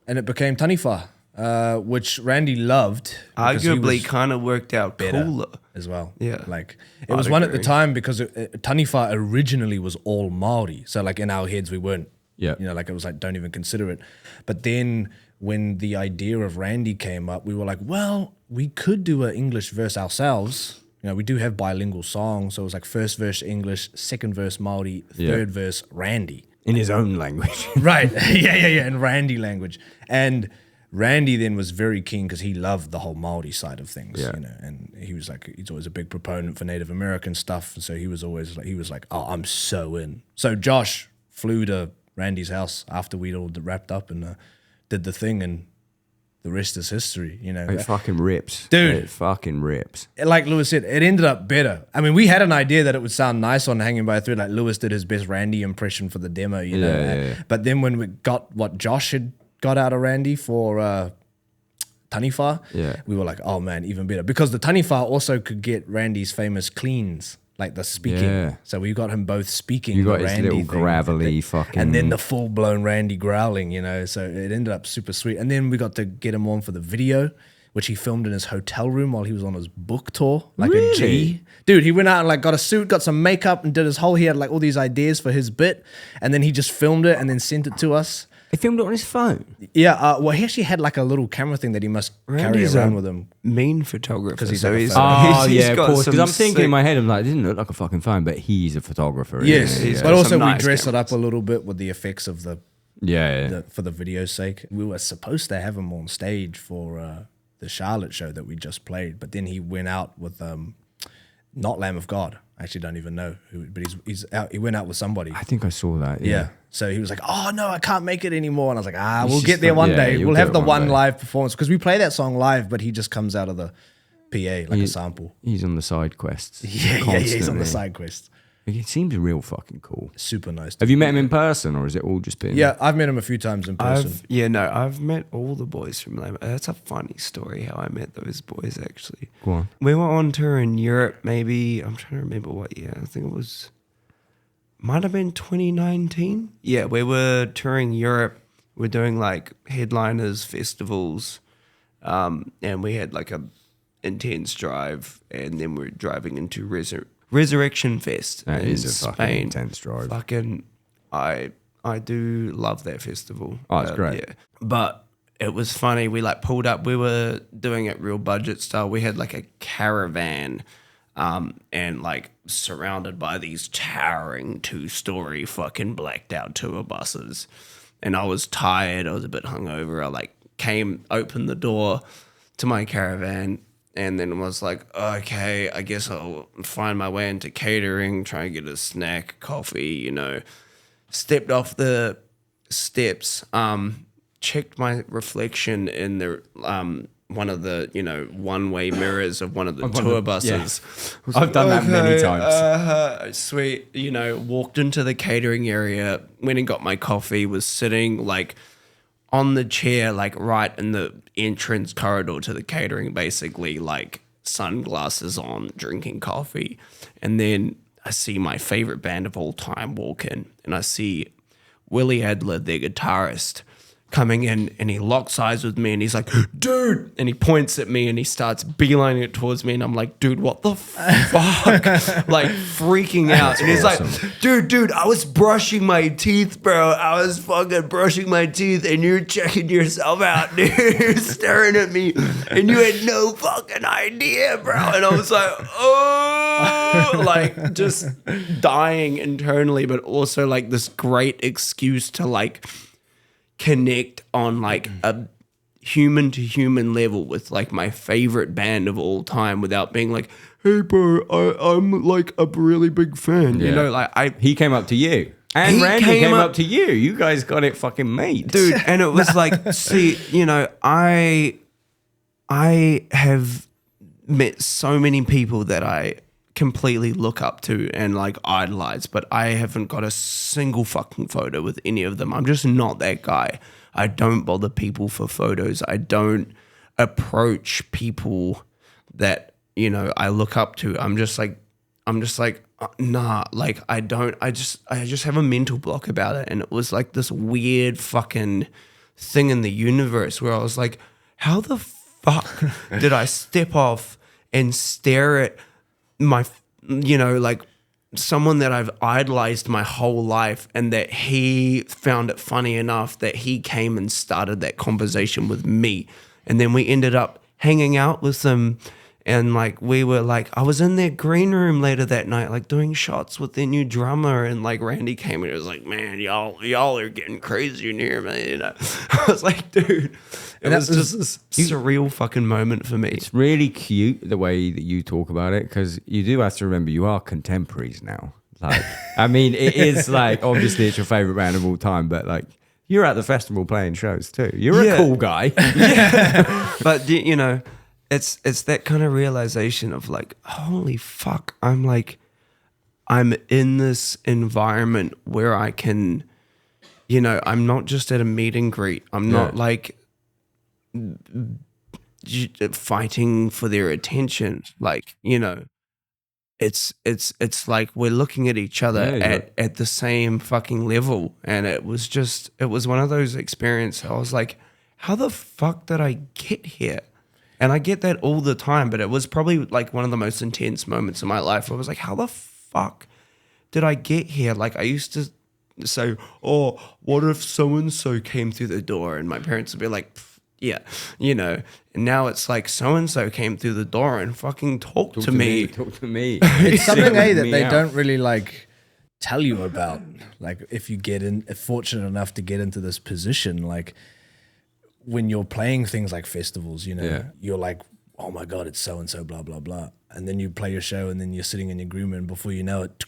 And it became Taniwha, which Randy loved. because he Arguably was kind of worked out better cooler. as well. Yeah. Like, it was one at the time because Taniwha originally was all Māori. So like in our heads, we weren't, Yeah. you know, like it was like, don't even consider it. But then when the idea of Randy came up, we were like, well, we could do an English verse ourselves. You know, we do have bilingual songs. So it was like first verse English, second verse Māori, third verse Randy. In his own language. Right. Yeah. In Randy language. And Randy then was very keen because he loved the whole Maori side of things, you know, and he was like, he's always a big proponent for Native American stuff. And so he was always like, oh, I'm so in. So Josh flew to Randy's house after we'd all wrapped up and did the thing, and the rest is history, you know. It fucking rips. Dude. It fucking rips. Like Lewis said, it ended up better. I mean, we had an idea that it would sound nice on Hanging by a Thread. Like Lewis did his best Randy impression for the demo, you know. Yeah. But then when we got what Josh had got out of Randy for Taniwha, we were like, oh man, even better. Because the Taniwha also could get Randy's famous cleans, like the speaking. Yeah. So we got him both speaking. You got the his Randy little thing, gravelly fucking... and then the full-blown Randy growling, you know. So it ended up super sweet. And then we got to get him on for the video, which he filmed in his hotel room while he was on his book tour, like a G. Dude, he went out and like got a suit, got some makeup, and did his whole. He had like all these ideas for his bit, and then he just filmed it and then sent it to us. He filmed it on his phone. Yeah, well, he actually had like a little camera thing that he must Randy's carry around with him. Mean photographer. Because he's so like a he's, photo- Oh, he's yeah, of got course. Because some I'm thinking in sick- my head, I'm like, it didn't look like a fucking phone, but he's a photographer. Yes, isn't he? but got also some we nice dressed it cameras. up a little bit with the effects of the Yeah. for the video's sake. We were supposed to have him on stage for the Charlotte show that we just played, but then he went out with not Lamb of God. I actually don't even know who, but he's out. He went out with somebody. I think I saw that. Yeah. So he was like, "Oh no, I can't make it anymore." And I was like, "We'll just get there like- one yeah, day. you'll We'll get have it the one one day." live performance because we play that song live, but he just comes out of the PA like a sample." He's on the side quests. Yeah, he's on constantly. the side quest. It seems real fucking cool. Super nice. Have you met him in person, or has it all just been? Yeah, I've met him a few times in person. I've met all the boys from Lima. That's a funny story how I met those boys actually. Go on. We were on tour in Europe maybe, I'm trying to remember what year. I think it was, might have been 2019. Yeah, we were touring Europe. We're doing like headliners, festivals, and we had like a intense drive, and then we're driving into Resurrection Fest That in is a Spain. fucking intense drive. Fucking, I do love that festival. Oh, it's great. Yeah, but it was funny. We like pulled up. We were doing it real budget style. We had like a caravan, and like surrounded by these towering 2-story fucking blacked out tour buses. And I was tired. I was a bit hungover. I like opened the door to my caravan, and then was like, okay, I guess I'll find my way into catering, try and get a snack, coffee, stepped off the steps, checked my reflection in the one of the one-way mirrors of one of the tour buses. Yeah. I've done that many times. Sweet, walked into the catering area, went and got my coffee, was sitting like on the chair, like right in the entrance corridor to the catering, basically like sunglasses on, drinking coffee. And then I see my favorite band of all time walk in, and I see Willie Adler, their guitarist, coming in, and he locks eyes with me, and he's like, dude, and he points at me and he starts beelining it towards me, and I'm like, dude, what the fuck? Like freaking out. And he's awesome. like, dude, I was brushing my teeth, bro. I was fucking brushing my teeth, and you're checking yourself out, dude. You're staring at me, and you had no fucking idea, bro. And I was like, oh, like just dying internally, but also like this great excuse to like connect on like a human to human level with like my favorite band of all time without being like, hey bro, I'm like a really big fan. Yeah. He came up to you. And Randy came up to you. You guys got it fucking made. Dude, and it was like, see, I have met so many people that I completely look up to and like idolize, but I haven't got a single fucking photo with any of them. I'm just not that guy. I don't bother people for photos. I don't approach people that, I look up to. I'm just like, nah, like I just have a mental block about it. And it was like this weird fucking thing in the universe where I was like, how the fuck did I step off and stare at my, like someone that I've idolized my whole life, and that he found it funny enough that he came and started that conversation with me. And then we ended up hanging out with them, and like we were like, I was in their green room later that night, like doing shots with their new drummer, and like Randy came and was like, man, y'all are getting crazy in here, man. I was like, dude, it was just this surreal fucking moment for me. It's really cute the way that you talk about it, because you do have to remember you are contemporaries now. Like, I mean, it is like, obviously it's your favorite band of all time, but like you're at the festival playing shows too. You're a cool guy. Yeah. But it's that kind of realization of like, holy fuck, I'm in this environment where I can, I'm not just at a meet and greet. I'm not like fighting for their attention. Like, it's like we're looking at each other at the same fucking level. And it was one of those experiences. I was like, how the fuck did I get here? And I get that all the time, but it was probably like one of the most intense moments in my life. I was like, how the fuck did I get here? Like I used to say, oh, what if so-and-so came through the door? And my parents would be like, yeah, and now it's like so-and-so came through the door and fucking talk to me. Talk to me. It's something, that they don't really like tell you about. Like if you if fortunate enough to get into this position, like when you're playing things like festivals, you're like, oh my God, it's so-and-so, blah, blah, blah. And then you play your show, and then you're sitting in your green room, and before you know it,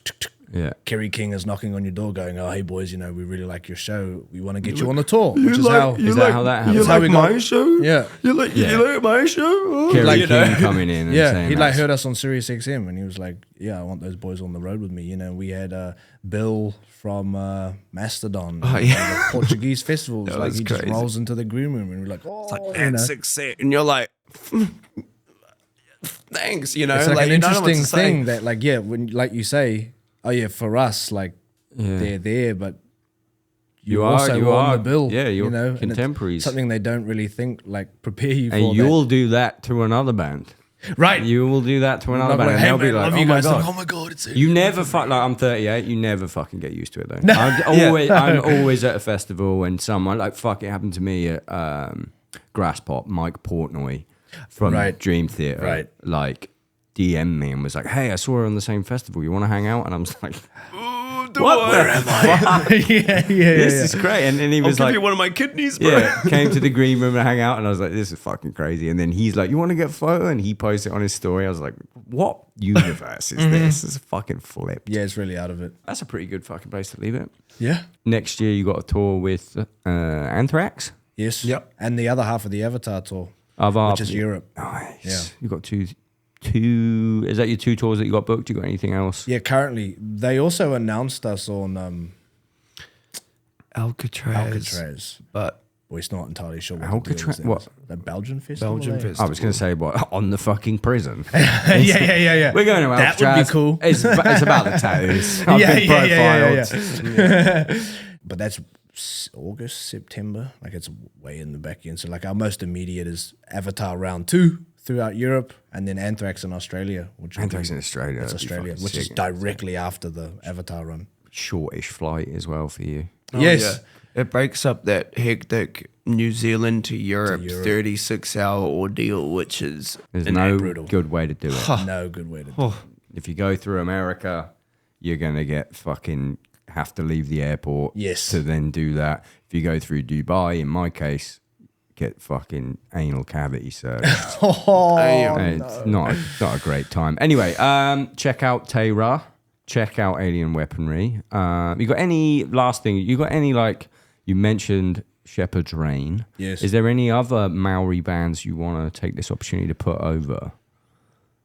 Kerry King is knocking on your door going, oh, hey boys, we really like your show. We want to get you on the tour. Which is how that happens? You like my show? Yeah. You like my show? Oh, Kerry King coming in and saying he heard us on Sirius XM, and he was like, yeah, I want those boys on the road with me. We had Bill from Mastodon, the Portuguese festivals. Like he crazy. Just rolls into the green room, and we're like, oh, it's like ancestry, and you're like, thanks. It's like an interesting thing that, like, when like you say, oh yeah, for us, like they're there, but you are on the bill. Yeah, you're and contemporaries. it's something they don't really think, like, prepare you for. And you'll do that to another band. Right. You will do that to another band. Like, And hey, they'll be man, like, oh my God. Like, oh my God, it's You never like I'm 38. You never fucking get used to it though. I'm always at a festival and someone like it happened to me at Grass Pop. Mike Portnoy from Dream Theater like DM'd me and was like, "Hey, I saw her on the same festival. You want to hang out?" And I was like, door. Where am I? This is great. And he I'll was give like, you one of my kidneys, bro. yeah, came to the green room and hang out, and I was like, this is fucking crazy. And then he's like, you want to get a photo? And he posted it on his story. I was like, what universe is this? It's fucking flipped. Yeah, it's really out of it. That's a pretty good fucking place to leave it. Yeah. Next year, you got a tour with Anthrax. Yes. Yep. And the other half of the Avatar tour, Of which is Europe. Nice. Yeah. You got two. Is that your 2 tours that you got booked? You got anything else? Yeah, currently. They also announced us on Alcatraz. But We're not entirely sure what Alcatraz? the deal is. What? The Belgian festival? Belgian there? festival. I was going to say, what, on the fucking prison? yeah. We're going to That would be Alcatraz. cool. It's about the tattoos. I've Yeah, been yeah. profiled. But that's August, September. Like it's way in the back end. So like our most immediate is Avatar round 2 throughout Europe, and then Anthrax in Australia. Which will Anthrax be- in Australia. That's that'd be Australia, fucking which is sick. directly after the Avatar run. Shortish flight as well for you. Yes. It breaks up that hectic New Zealand to Europe, 36-hour ordeal, which is There's no brutal. good way to do it. No good way to do it. If you go through America, you're going to have to leave the airport Yes. to then do that. If you go through Dubai, in my case, get fucking anal cavity surgery. It's not a great time. Anyway, check out Teira. Check out Alien Weaponry. You got any last thing? You got any like you mentioned Shepherd's Reign? Yes. Is there any other Maori bands you want to take this opportunity to put over?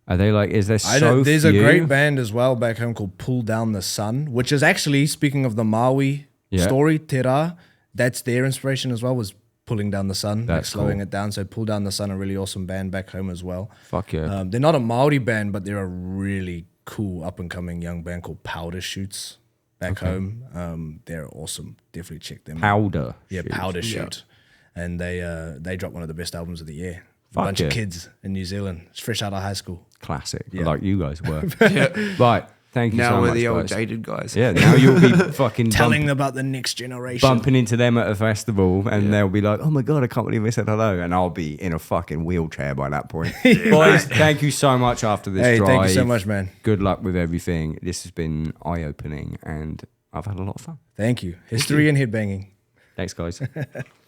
Are they like? Is there There's few? a great band as well back home called Pull Down the Sun, which is actually, speaking of the Maui story, Te Rā, that's their inspiration as well, was pulling down the sun, like That's slowing cool. it down. So Pull Down the Sun, a really awesome band back home as well. Fuck yeah. They're not a Maori band, but they're a really cool up-and-coming young band called Powder Shoots back home. They're awesome. Definitely check them out. Powder. Yeah, Shoot. Powder Shoot. And they dropped one of the best albums of the year. Fuck A bunch yeah. of kids in New Zealand. It's fresh out of high school. Classic, Yeah. like you guys were. Right. Thank you now so we're much, the old guys. dated guys. Yeah, now you'll be fucking Telling about the next generation. bumping into them at a festival, and they'll be like, "Oh my god, I can't believe I said hello," and I'll be in a fucking wheelchair by that point. Boys, thank you so much after this Hey, drive. thank you so much, man. Good luck with everything. This has been eye-opening, and I've had a lot of fun. Thank you. History and headbanging. Thanks, guys.